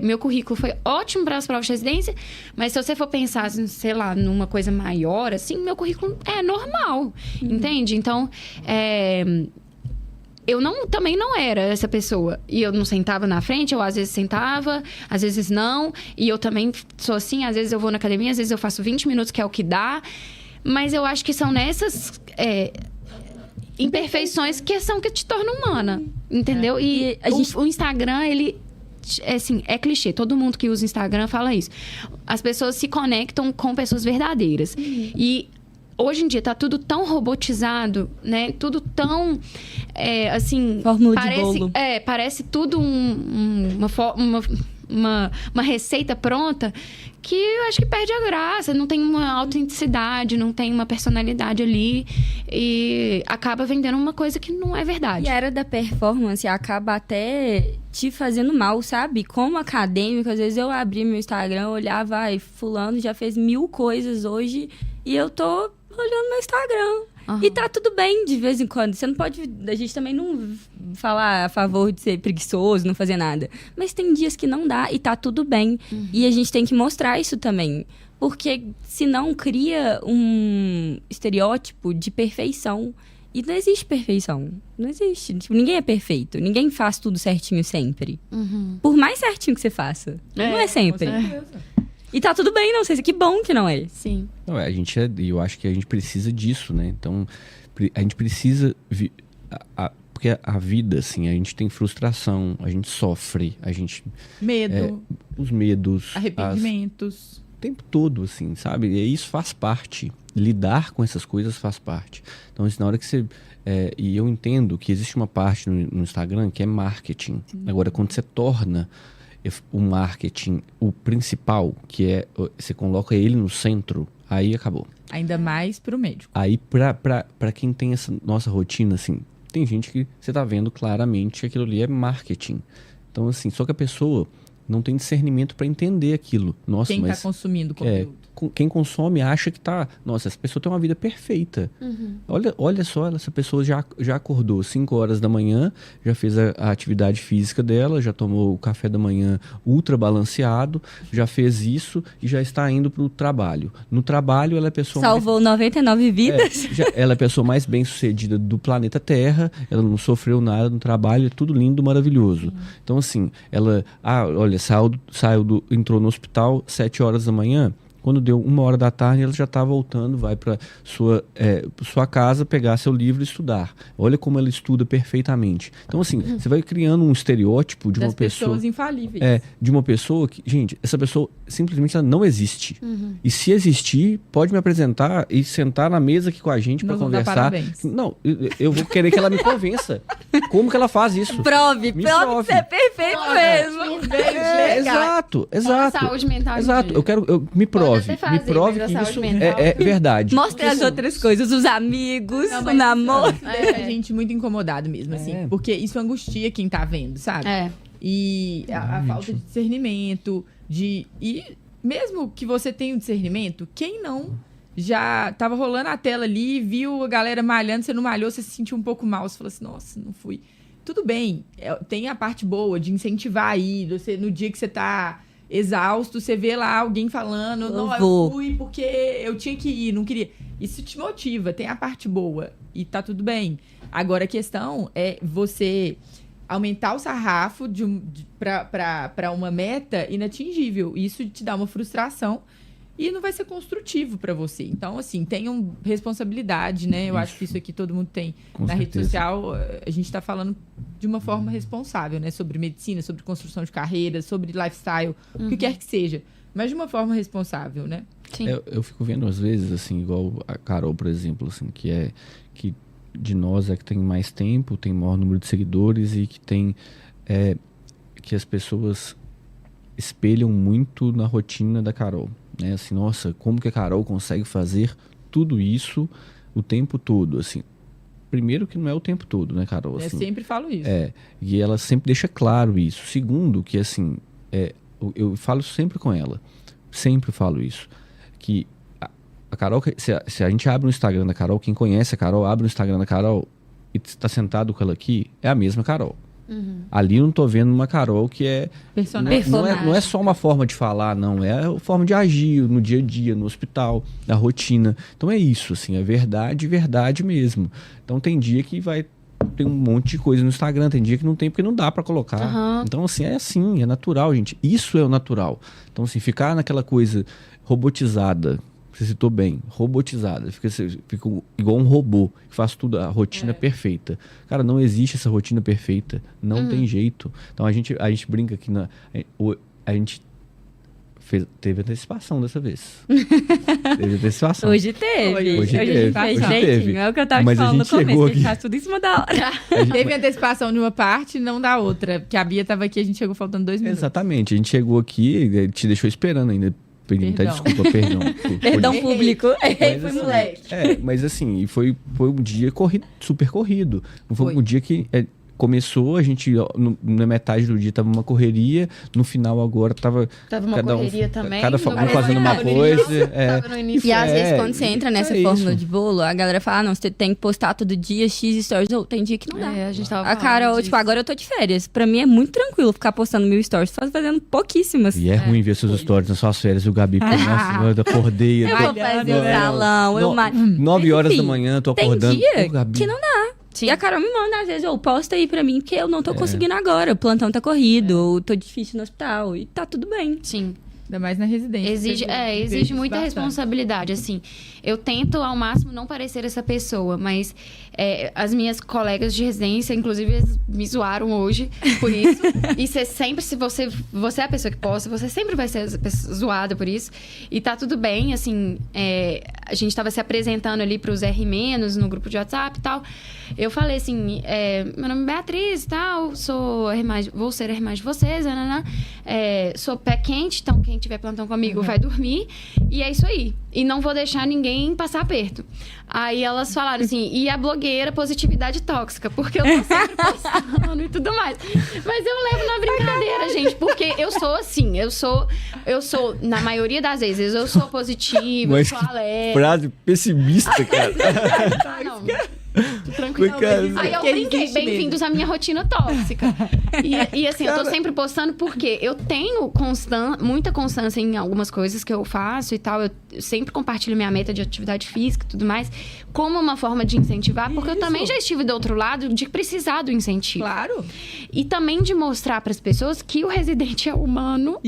S1: Meu currículo foi ótimo para as provas de residência, mas se você for pensar, sei lá, numa coisa maior, assim, meu currículo é normal, entende? Então, eu também não era essa pessoa. E eu não sentava na frente, eu às vezes sentava, às vezes não. E eu também sou assim, às vezes eu vou na academia, às vezes eu faço 20 minutos, que é o que dá. Mas eu acho que são nessas imperfeições que são que te tornam humana. Entendeu? E o Instagram, ele... Assim, é clichê. Todo mundo que usa Instagram fala isso. As pessoas se conectam com pessoas verdadeiras. E... hoje em dia tá tudo tão robotizado, né? Tudo tão, assim...
S4: Fórmula de bolo.
S1: Parece tudo uma receita pronta que eu acho que perde a graça. Não tem uma autenticidade, não tem uma personalidade ali. E acaba vendendo uma coisa que não é verdade.
S4: E a era da performance acaba até te fazendo mal, sabe? Como acadêmico, às vezes eu abria meu Instagram, olhava, fulano já fez 1000 coisas hoje e eu tô olhando meu Instagram.
S1: Uhum.
S4: E tá tudo bem de vez em quando. Você não pode... A gente também não falar a favor de ser preguiçoso, não fazer nada. Mas tem dias que não dá e tá tudo bem. Uhum. E a gente tem que mostrar isso também. Porque senão cria um estereótipo de perfeição. E não existe perfeição. Não existe. Tipo, ninguém é perfeito. Ninguém faz tudo certinho sempre.
S1: Uhum.
S4: Por mais certinho que você faça. Não é sempre. E tá tudo bem, não sei. Que bom que não é.
S1: Sim.
S3: Não, eu acho que a gente precisa disso, né? Então, a gente precisa... porque a vida, assim, a gente tem frustração, a gente sofre, a gente...
S2: Medo.
S3: Os medos.
S2: Arrependimentos.
S3: O tempo todo, assim, sabe? E isso faz parte. Lidar com essas coisas faz parte. Então, assim, na hora que você... e eu entendo que existe uma parte no Instagram que é marketing. Agora, quando você torna o marketing o principal, que você coloca ele no centro, aí acabou.
S2: Ainda mais pro médico.
S3: Aí, pra quem tem essa nossa rotina, assim, tem gente que você tá vendo claramente que aquilo ali é marketing. Então, assim, só que a pessoa não tem discernimento para entender aquilo. Nossa,
S2: quem tá consumindo o conteúdo.
S3: Quem consome acha que tá... Nossa, essa pessoa tem uma vida perfeita. Uhum. Olha só, essa pessoa já acordou 5 horas da manhã, já fez a atividade física dela, já tomou o café da manhã ultra balanceado, já fez isso e já está indo pro trabalho. No trabalho, ela é a pessoa...
S4: Salvou 99 vidas.
S3: Ela é a pessoa mais bem-sucedida do planeta Terra, ela não sofreu nada no trabalho, é tudo lindo, maravilhoso. Então, assim, ela... olha, entrou no hospital 7 horas da manhã, Quando deu 1h da tarde, ela já está voltando, vai para sua casa pegar seu livro e estudar. Olha como ela estuda perfeitamente. Então, assim, você vai criando um estereótipo de uma pessoa...
S2: pessoas infalíveis.
S3: De uma pessoa que... Gente, essa pessoa simplesmente ela não existe. E se existir, pode me apresentar e sentar na mesa aqui com a gente para conversar. Não, eu vou querer que ela me convença. Como que ela faz isso?
S4: Prove que você é perfeito mesmo.
S3: Exato.
S1: Saúde mental.
S3: Exato. Me prove que isso é verdade.
S4: Mostre as outras coisas, os amigos, o namoro.
S2: Deixa a gente muito incomodado mesmo, assim. Porque isso angustia quem tá vendo, sabe? E a falta de discernimento, e mesmo que você tenha um discernimento, quem não já tava rolando a tela ali, viu a galera malhando, você não malhou, você se sentiu um pouco mal, você falou assim, nossa, não fui. Tudo bem, tem a parte boa de incentivar aí, você, no dia que você tá exausto, você vê lá alguém falando, eu fui porque eu tinha que ir, não queria. Isso te motiva, tem a parte boa e tá tudo bem. Agora a questão é você aumentar o sarrafo para uma meta inatingível. Isso te dá uma frustração e não vai ser construtivo para você. Então, assim, tenham responsabilidade, né? Eu acho que isso aqui todo mundo tem. Na rede social, a gente está falando de uma forma responsável, né? Sobre medicina, sobre construção de carreira, sobre lifestyle, o que quer que seja. Mas de uma forma responsável, né?
S1: Sim.
S3: Eu fico vendo, às vezes, assim, igual a Carol, por exemplo, assim, que de nós é que tem mais tempo, tem maior número de seguidores e que tem... que as pessoas espelham muito na rotina da Carol. Né? Assim, nossa, como que a Carol consegue fazer tudo isso o tempo todo, assim. Primeiro que não é o tempo todo, né, Carol? Assim,
S2: eu sempre falo isso.
S3: E ela sempre deixa claro isso. Segundo, que assim, eu falo sempre com ela, sempre falo isso, que a Carol, se a gente abre o Instagram da Carol, quem conhece a Carol, abre o Instagram da Carol e está sentado com ela aqui, é a mesma Carol. Ali eu não tô vendo uma Carol que é... Não é só uma forma de falar, não. É a forma de agir no dia a dia, no hospital, na rotina. Então é isso, assim, é verdade mesmo. Então tem dia que tem um monte de coisa no Instagram, tem dia que não tem porque não dá pra colocar. Então assim, é natural, gente. Isso é o natural. Então assim, ficar naquela coisa robotizada, você citou bem, robotizada, fica igual um robô, que faz tudo, a rotina perfeita. Cara, não existe essa rotina perfeita, não tem jeito. Então a gente brinca aqui, a gente teve antecipação dessa vez. Teve antecipação.
S4: Hoje teve.
S3: Hoje teve.
S4: É o que eu tava
S3: Mas
S4: falando no começo, a gente
S3: aqui...
S4: faz tudo em cima da hora.
S2: Teve antecipação de uma parte, não da outra. Porque a Bia tava aqui, a gente chegou faltando 2 minutos.
S3: Exatamente, a gente chegou aqui, te deixou esperando ainda. Desculpa, perdão.
S4: Perdão público.
S2: Foi moleque.
S3: Mas assim, foi um dia super corrido. Foi um dia que começou, a gente, na metade do dia tava uma correria, no final agora tava
S1: uma correria também.
S3: Cada um fazendo uma coisa.
S4: E às vezes quando você entra nessa fórmula de bolo, a galera fala, não, você tem que postar todo dia X stories. Tem dia que não dá.
S1: A gente tava
S4: a Carol, tipo, agora eu tô de férias. Pra mim é muito tranquilo ficar postando 1000 stories, só fazendo pouquíssimas.
S3: E é ruim ver seus stories nas suas férias, o Gabi, nossa, eu acordei.
S4: Eu vou fazer o salão,
S3: 9 horas da manhã, tô acordando.
S4: Tem dia que não dá. Sim. E a Carol me manda, às vezes, posta aí pra mim, porque eu não tô conseguindo agora. O plantão tá corrido, ou tô difícil no hospital. E tá tudo bem.
S1: Sim.
S2: Ainda mais na residência.
S1: Exige muita responsabilidade, assim. Eu tento, ao máximo, não parecer essa pessoa, mas as minhas colegas de residência, inclusive, me zoaram hoje por isso. E você sempre, se você é a pessoa que posta, você sempre vai ser zoada por isso. E tá tudo bem, assim, a gente tava se apresentando ali pros R- no grupo de WhatsApp e tal. Eu falei assim, meu nome é Beatriz e tal, sou vou ser R+ de vocês, sou pé quente, então quem tiver plantão comigo vai dormir. E é isso aí. E não vou deixar ninguém passar aperto. Aí elas falaram assim, e a blogueira positividade tóxica, porque eu tô sempre postando e tudo mais. Mas eu levo na brincadeira, gente, porque eu sou assim, eu sou, na maioria das vezes, eu sou positiva, eu sou alegre.
S3: Frase pessimista, cara.
S1: Não. Tranquilo.
S3: caramba, cara.
S1: Aí eu brinquei, bem-vindos à minha rotina tóxica. E assim, eu tô sempre postando porque eu tenho muita constância em algumas coisas que eu faço e tal. Eu sempre compartilho minha meta de atividade física e tudo mais, como uma forma de incentivar, porque eu também já estive do outro lado de precisar do incentivo.
S2: Claro.
S1: E também de mostrar para as pessoas que o residente é humano,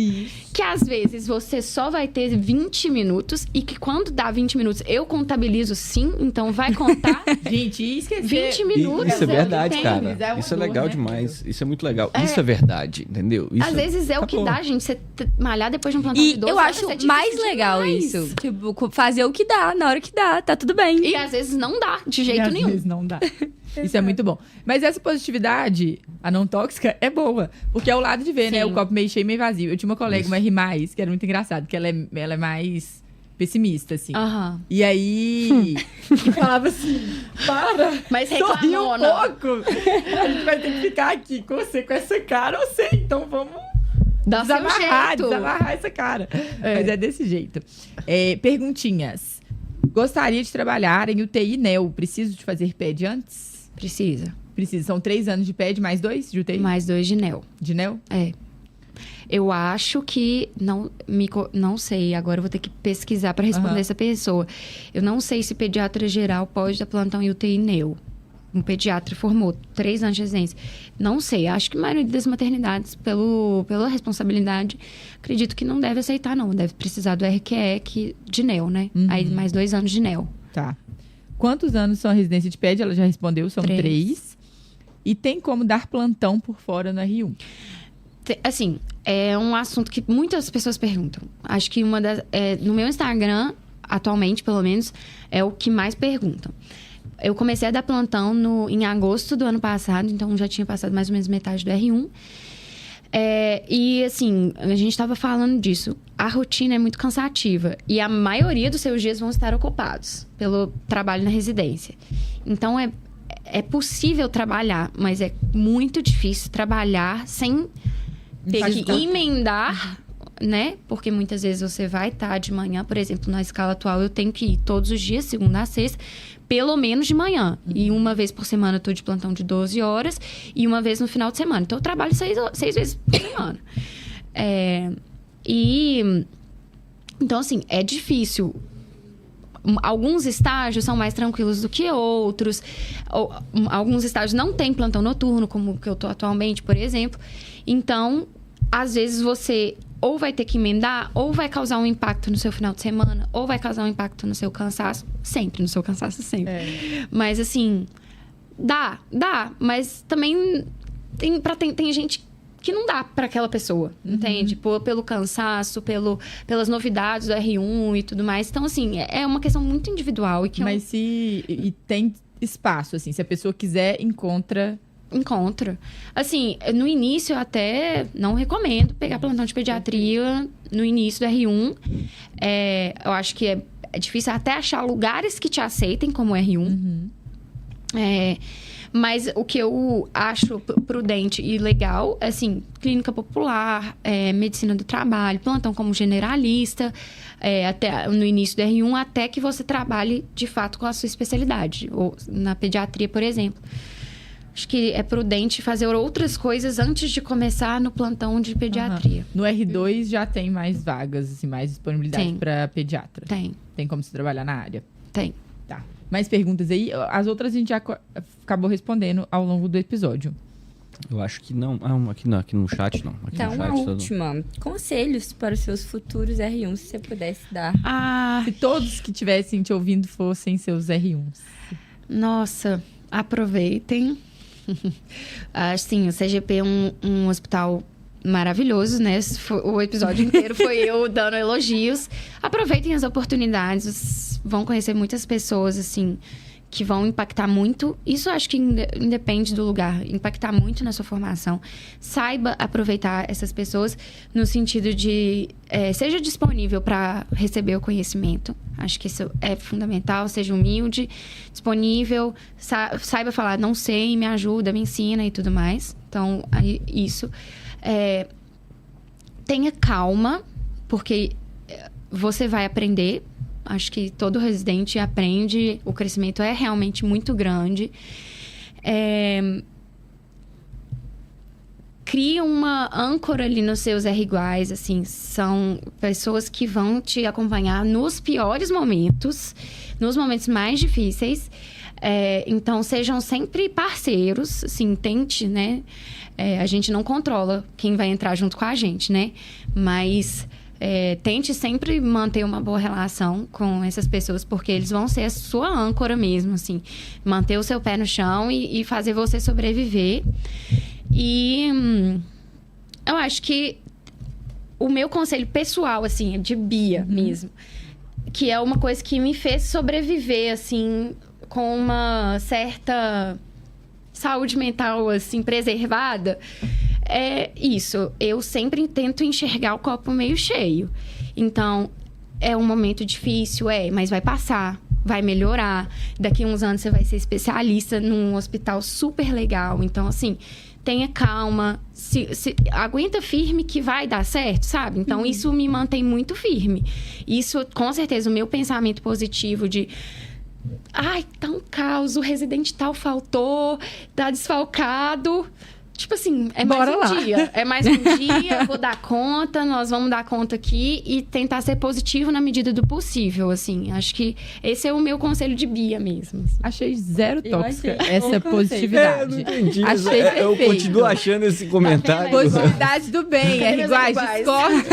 S1: que às vezes você só vai ter 20 minutos e que quando dá 20 minutos eu contabilizo sim, então vai contar.
S2: Gente, esquecer.
S1: 20 minutos.
S3: Isso é verdade,
S1: entende?
S3: cara. Isso é legal, né? Demais. Isso é muito legal.
S1: É.
S3: Isso é verdade, entendeu? Isso
S1: Às vezes é o que dá, gente. Você malhar depois de um plantão de 12
S4: eu acho
S1: horas,
S4: mais legal isso. Tipo, fazer o que dá, na hora que dá, tá tudo bem.
S1: E às vezes não dá, de
S2: E
S1: jeito
S2: às
S1: nenhum.
S2: vezes não dá. Isso é muito bom. Mas essa positividade, a não tóxica, é boa. Porque é o lado de ver, né?
S1: Sim.
S2: O copo meio cheio, meio vazio. Eu tinha uma colega, uma R+, que era muito engraçado, que ela é mais pessimista, assim.
S1: Aham.
S2: E aí, falava assim, para,
S1: Mas
S2: sorri um
S1: reclamona.
S2: pouco. A gente vai ter que ficar aqui com você, com essa cara, eu sei. Então vamos
S1: Dá seu jeito.
S2: desamarrar essa cara. Mas é desse jeito. Perguntinhas. Gostaria de trabalhar em UTI NEO. Preciso de fazer PED antes?
S1: Precisa.
S2: Precisa. São 3 anos de PED, mais 2 de UTI?
S1: Mais 2 de NEO.
S2: De NEO?
S1: É. Eu acho que... Não sei. Agora eu vou ter que pesquisar para responder essa pessoa. Eu não sei se pediatra geral pode dar plantão em UTI NEO. Um pediatra formou 3 anos de residência. Não sei. Acho que a maioria das maternidades, pela responsabilidade, acredito que não deve aceitar, não. Deve precisar do RQE de NEO, né? Aí mais 2 anos de NEO.
S2: Tá. Quantos anos são a residência de PED? Ela já respondeu, são 3. E tem como dar plantão por fora no R1?
S1: Assim, é um assunto que muitas pessoas perguntam. Acho que no meu Instagram, atualmente, pelo menos, é o que mais perguntam. Eu comecei a dar plantão em agosto do ano passado, então já tinha passado mais ou menos metade do R1. E assim, a gente estava falando disso. A rotina é muito cansativa e a maioria dos seus dias vão estar ocupados pelo trabalho na residência. Então, é possível trabalhar, mas é muito difícil trabalhar sem ter que emendar, né? Porque muitas vezes você vai estar de manhã, por exemplo, na escala atual, eu tenho que ir todos os dias, segunda a sexta, pelo menos de manhã. E uma vez por semana eu tô de plantão de 12 horas e uma vez no final de semana. Então, eu trabalho 6 vezes por semana. Então, assim, é difícil. Alguns estágios são mais tranquilos do que outros. Alguns estágios não tem plantão noturno, como o que eu tô atualmente, por exemplo. Então, às vezes você ou vai ter que emendar, ou vai causar um impacto no seu final de semana, ou vai causar um impacto no seu cansaço. Sempre, no seu cansaço, sempre. Mas, assim, dá. Mas também tem gente que não dá para aquela pessoa, entende? Pelo cansaço, pelas novidades do R1 e tudo mais. Então, assim, é uma questão muito individual.
S2: Mas e tem espaço, assim, se a pessoa quiser, encontra...
S1: Assim, no início eu até não recomendo pegar plantão de pediatria no início do R1. Eu acho que é difícil até achar lugares que te aceitem como R1. Mas o que eu acho prudente e legal é, assim, clínica popular, medicina do trabalho, plantão como generalista, até no início do R1, até que você trabalhe, de fato, com a sua especialidade. Ou na pediatria, por exemplo. Acho que é prudente fazer outras coisas antes de começar no plantão de pediatria.
S2: No R2 já tem mais vagas, assim, mais disponibilidade para pediatra?
S1: Tem.
S2: Tem como se trabalhar na área?
S1: Tem.
S2: Tá. Mais perguntas aí? As outras a gente já acabou respondendo ao longo do episódio.
S3: Eu acho que não. Aqui no chat não. Aqui
S4: Então,
S3: no chat,
S4: uma última. Conselhos para os seus futuros R1, se você pudesse dar.
S2: Se todos que estivessem te ouvindo fossem seus R1s.
S1: Nossa, aproveitem. Assim, o CGP é um hospital maravilhoso, né? O episódio inteiro foi eu dando elogios. Aproveitem as oportunidades. Vão conhecer muitas pessoas, assim, que vão impactar muito. Isso acho que independe do lugar. Impactar muito na sua formação. Saiba aproveitar essas pessoas no sentido de... seja disponível para receber o conhecimento. Acho que isso é fundamental. Seja humilde, disponível. Saiba falar, não sei, me ajuda, me ensina e tudo mais. Então, isso. Tenha calma, porque você vai aprender. Acho que todo residente aprende, o crescimento é realmente muito grande. cria uma âncora ali nos seus R iguais, assim, são pessoas que vão te acompanhar nos piores momentos, nos momentos mais difíceis. Então, sejam sempre parceiros, assim, tente, né? A gente não controla quem vai entrar junto com a gente, né? Mas tente sempre manter uma boa relação com essas pessoas, porque eles vão ser a sua âncora mesmo, assim. Manter o seu pé no chão e fazer você sobreviver. E eu acho que o meu conselho pessoal, assim, de Bia mesmo, que é uma coisa que me fez sobreviver, assim, com uma certa saúde mental, assim, preservada, é isso. Eu sempre tento enxergar o copo meio cheio. Então, é um momento difícil, mas vai passar. Vai melhorar. Daqui a uns anos você vai ser especialista num hospital super legal. Então, assim, tenha calma. Aguenta firme que vai dar certo, sabe? Então, isso me mantém muito firme. Isso, com certeza, o meu pensamento positivo de... Ai, tá um caos, o residente tal faltou, tá desfalcado... Tipo assim, mais um dia. É mais um dia, eu vou dar conta, nós vamos dar conta aqui e tentar ser positivo na medida do possível, assim. Acho que esse é o meu conselho de Bia mesmo. Assim.
S2: Achei zero tóxica essa positividade.
S3: Eu não entendi.
S2: Achei perfeito.
S3: Eu continuo achando esse comentário.
S2: Positividade do bem, é iguais, discorda.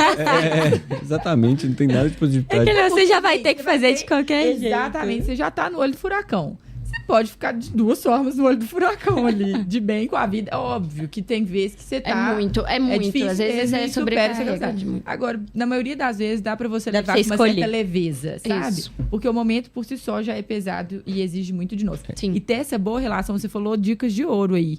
S3: Exatamente, não tem nada de positividade.
S4: Você já vai ter que fazer de qualquer jeito.
S2: Exatamente, você já tá no olho do furacão. Pode ficar de duas formas no olho do furacão ali, de bem com a vida. É óbvio que tem vezes que você tá...
S1: É muito.
S2: Difícil,
S1: às vezes é sobrecarregado.
S2: Agora, na maioria das vezes, dá pra você levar com uma certa leveza, sabe? Isso. Porque o momento por si só já é pesado e exige muito de nós.
S1: Sim.
S2: E ter essa boa relação, você falou dicas de ouro aí.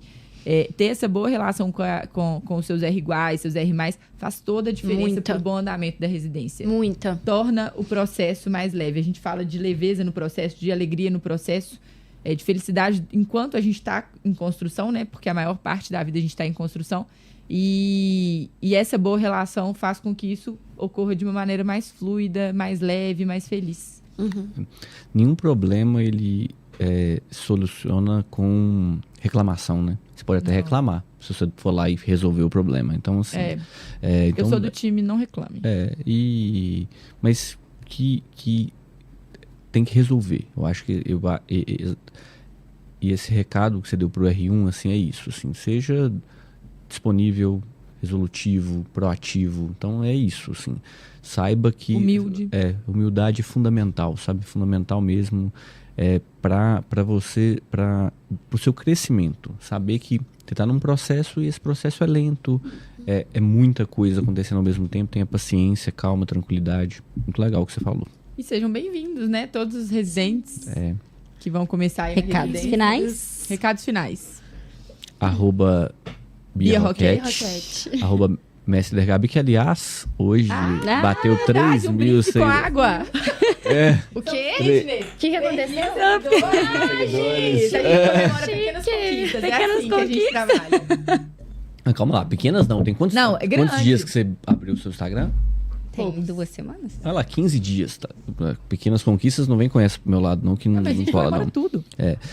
S2: Ter essa boa relação com os seus R iguais, seus R+, faz toda a diferença pro bom andamento da residência.
S1: Muita.
S2: Torna o processo mais leve. A gente fala de leveza no processo, de alegria no processo, de felicidade enquanto a gente está em construção, né? Porque a maior parte da vida a gente está em construção. E essa boa relação faz com que isso ocorra de uma maneira mais fluida, mais leve, mais feliz.
S3: Nenhum problema ele soluciona com reclamação, né? Você pode até reclamar, se você for lá e resolver o problema. Então, assim...
S2: eu sou do time, não reclame.
S3: Mas que tem que resolver. Eu acho que e esse recado que você deu pro R1, assim, é isso. Assim, seja disponível, resolutivo, proativo. Então, é isso, assim. Saiba que... Humildade é fundamental, sabe? Fundamental mesmo para você, pro seu crescimento. Saber que você tá num processo e esse processo é lento. É muita coisa acontecendo ao mesmo tempo. Tenha paciência, calma, tranquilidade. Muito legal o que você falou.
S2: E sejam bem-vindos, né? Todos os residentes que vão começar aí.
S4: Recados finais.
S2: Recados finais.
S3: @BiaRoquette. @Mestre Gabi, que aliás, hoje bateu 3 mil
S2: seguidores. Com água.
S1: O quê? O que aconteceu? Gente, a gente comemora pequenas conquistas.
S4: Pequenas
S1: assim
S4: conquistas.
S1: que a gente trabalha.
S3: Calma lá, pequenas não. Tem quantos dias que você abriu o seu Instagram?
S4: Tem 2 semanas.
S3: Olha lá, 15 dias, tá? Pequenas conquistas não vem com essa pro meu lado, não, que não fala, não.
S2: Tudo.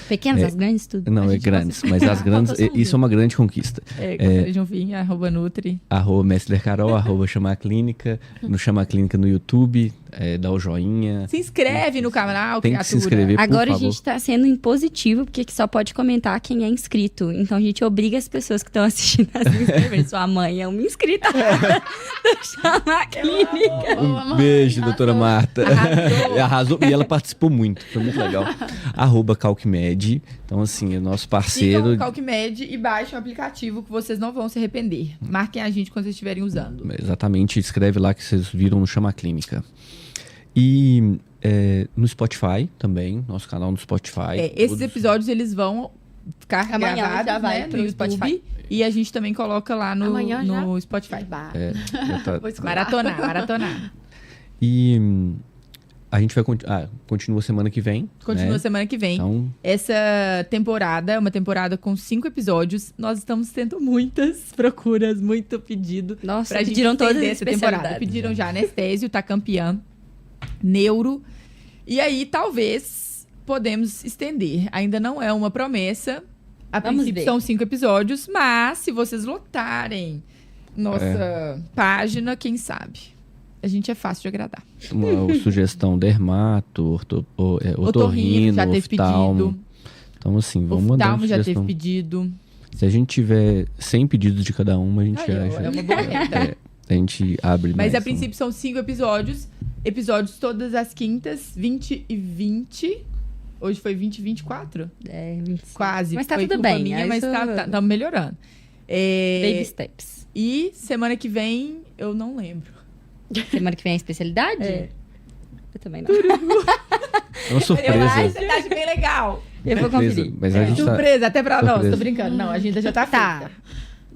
S4: Pequenas, as grandes, tudo.
S3: Não, grandes, mas as grandes, isso é uma grande conquista.
S2: Sejam vir, @Nutri.
S3: @Mestre Carol, Chama Clínica, no Chama Clínica no YouTube, dá o joinha.
S2: Se inscreve no canal,
S3: tem que se inscrever, por
S4: Agora
S3: favor.
S4: A gente tá sendo impositivo, porque só pode comentar quem é inscrito. Então a gente obriga as pessoas que estão assistindo a se inscrever. Sua mãe é uma inscrita do Chama Clínica.
S3: Um beijo, doutora Marta. Arrasou. E ela participou muito, foi muito legal. @CalcMed. Então, assim, é nosso parceiro.
S2: Sigam o CalcMed e baixem o aplicativo que vocês não vão se arrepender. Marquem a gente quando vocês estiverem usando.
S3: Exatamente, escreve lá que vocês viram no Chama Clínica. E no Spotify também, nosso canal no Spotify.
S2: Esses episódios, eles vão ficar gravados,
S1: já vai
S2: no Spotify. E a gente também coloca lá no Spotify. Maratonar.
S3: E a gente vai continua semana que vem.
S2: Continua semana que vem.
S3: Então...
S2: Essa temporada é uma temporada com 5 episódios. Nós estamos tendo muitas procuras, muito pedido.
S4: Nossa,
S2: pra
S4: pediram todas as
S2: essa temporada. Pediram já anestésio, tá campeã, neuro. E aí, talvez, podemos estender. Ainda não é uma promessa, A
S4: Vamos
S2: princípio
S4: ver.
S2: são 5 episódios, mas se vocês lotarem nossa página, quem sabe? A gente é fácil de agradar.
S3: Uma sugestão: dermato, otorrino,
S2: já teve
S3: oftalmo.
S2: pedido.
S3: Então, assim, vamos mandar
S2: Oftalmo
S3: uma
S2: já teve
S3: sugestão.
S2: pedido.
S3: Se a gente tiver 100 pedidos de cada uma, a gente
S2: Aí, ó, é uma boa meta.
S3: a gente abre
S2: Mas
S3: mais.
S2: a princípio são 5 episódios. Episódios todas as quintas, 20 e 20. Hoje foi 20 e 24?
S4: É, 25.
S2: Quase.
S4: Mas tá
S2: Foi
S4: tudo
S2: culpa
S4: bem.
S2: minha,
S4: aí
S2: mas
S4: isso-
S2: tá melhorando.
S4: Baby steps.
S2: E semana que vem, eu não lembro.
S4: Semana que vem é especialidade?
S2: É.
S4: Eu também não.
S3: É uma surpresa.
S2: Eu acho que tá bem legal.
S4: Eu vou
S3: Surpresa,
S4: conferir.
S3: Mas a gente tá...
S2: Surpresa, até pra nós,
S3: Surpresa.
S2: tô brincando. Não, a agenda já tá
S4: Tá.
S2: feita.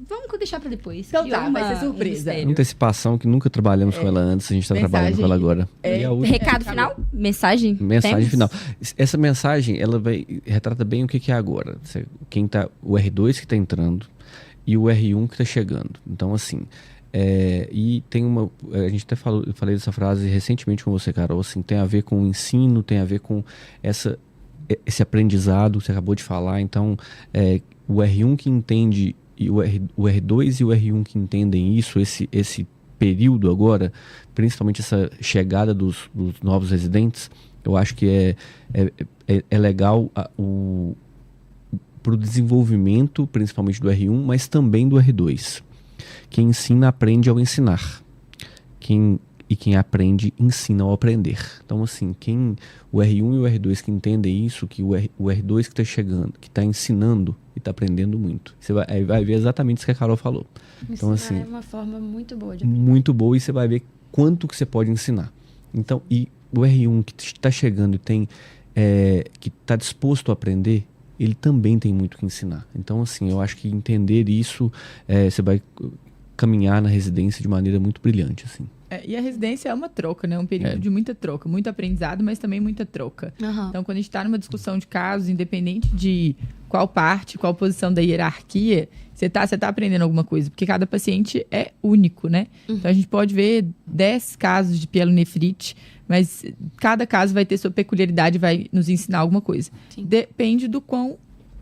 S4: Vamos deixar pra depois.
S2: Então
S4: Que
S2: tá,
S4: é uma-
S2: vai ser surpresa.
S4: mistério.
S3: Antecipação que nunca trabalhamos com ela antes, a gente tá
S2: Mensagem.
S3: trabalhando com ela agora.
S2: É.
S3: E a última
S4: Recado final? Mensagem?
S3: mensagem
S4: Temos?
S3: final. Essa mensagem, ela retrata bem o que é agora. O R2 que tá entrando e o R1 que tá chegando. Então, assim, e tem uma... A gente até eu falei dessa frase recentemente com você, Carol, assim, tem a ver com o ensino, tem a ver com esse aprendizado que você acabou de falar. Então, o R1 que entende, e o R2 e o R1 que entendem isso, esse período agora, principalmente essa chegada dos novos residentes, eu acho que é legal para o desenvolvimento, principalmente do R1, mas também do R2. Quem ensina, aprende ao ensinar. Quem aprende, ensina ao aprender. Então, assim, o R1 e o R2 que entendem isso, que o R2 que está chegando, que está ensinando e está aprendendo muito. Você vai ver exatamente isso que a Carol falou. Então, assim,
S1: é uma forma muito boa de
S3: muito boa, e você vai ver quanto que você pode ensinar. Então, e o R1 que está chegando e que está disposto a aprender, ele também tem muito que ensinar. Então, assim, eu acho que entender isso, você vai caminhar na residência de maneira muito brilhante, assim.
S2: E a residência é uma troca, né? Um período de muita troca. Muito aprendizado, mas também muita troca.
S1: Uhum.
S2: Então, quando a gente está numa discussão de casos, independente de qual parte, qual posição da hierarquia, você tá aprendendo alguma coisa. Porque cada paciente é único, né? Então, a gente pode ver 10 casos de pielonefrite, mas cada caso vai ter sua peculiaridade, vai nos ensinar alguma coisa.
S1: Sim.
S2: Depende do quão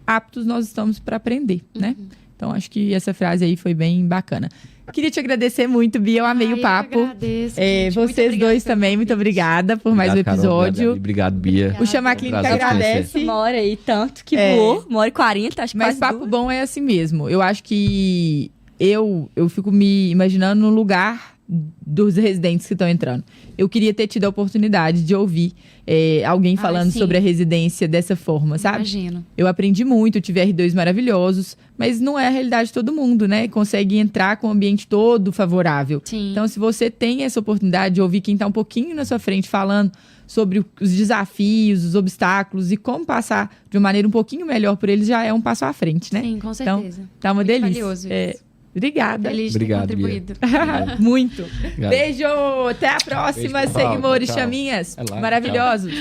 S2: aptos nós estamos para aprender, né? Então, acho que essa frase aí foi bem bacana. Queria te agradecer muito, Bia. Eu amei o papo.
S1: Eu agradeço, gente. Muito
S2: Vocês
S1: obrigada
S2: dois
S1: pelo
S2: também, muito
S1: convite.
S2: obrigada por mais um
S3: Obrigado, Carol.
S2: episódio.
S3: Obrigado, Bia.
S2: O Chamar Clínica
S3: Prazer te
S2: agradece.
S4: Uma hora e tanto que voou. 1h40, acho que
S2: Mas
S4: quase
S2: papo
S4: 2.
S2: bom é assim mesmo. Eu acho que eu fico me imaginando no lugar dos residentes que estão entrando. Eu queria ter tido a oportunidade de ouvir alguém falando
S1: sim.
S2: sobre a residência dessa forma, sabe?
S1: Imagino.
S2: Eu aprendi muito, tive R2 maravilhosos, mas não é a realidade de todo mundo, né? Consegue entrar com o ambiente todo favorável.
S1: Sim.
S2: Então, se você tem essa oportunidade de ouvir quem está um pouquinho na sua frente falando sobre os desafios, os obstáculos e como passar de uma maneira um pouquinho melhor por eles, já é um passo à frente, né?
S1: Sim, com
S2: Então,
S1: certeza.
S2: tá uma
S1: Muito
S2: delícia.
S1: valioso isso.
S2: Obrigada.
S1: Feliz de ter
S3: Obrigado,
S1: contribuído.
S2: Muito.
S3: Obrigado.
S2: Beijo. Até a próxima,
S3: Beijo, pessoal.
S2: seguidores,
S3: Tchau.
S2: chaminhas
S3: É lá,
S2: maravilhosos.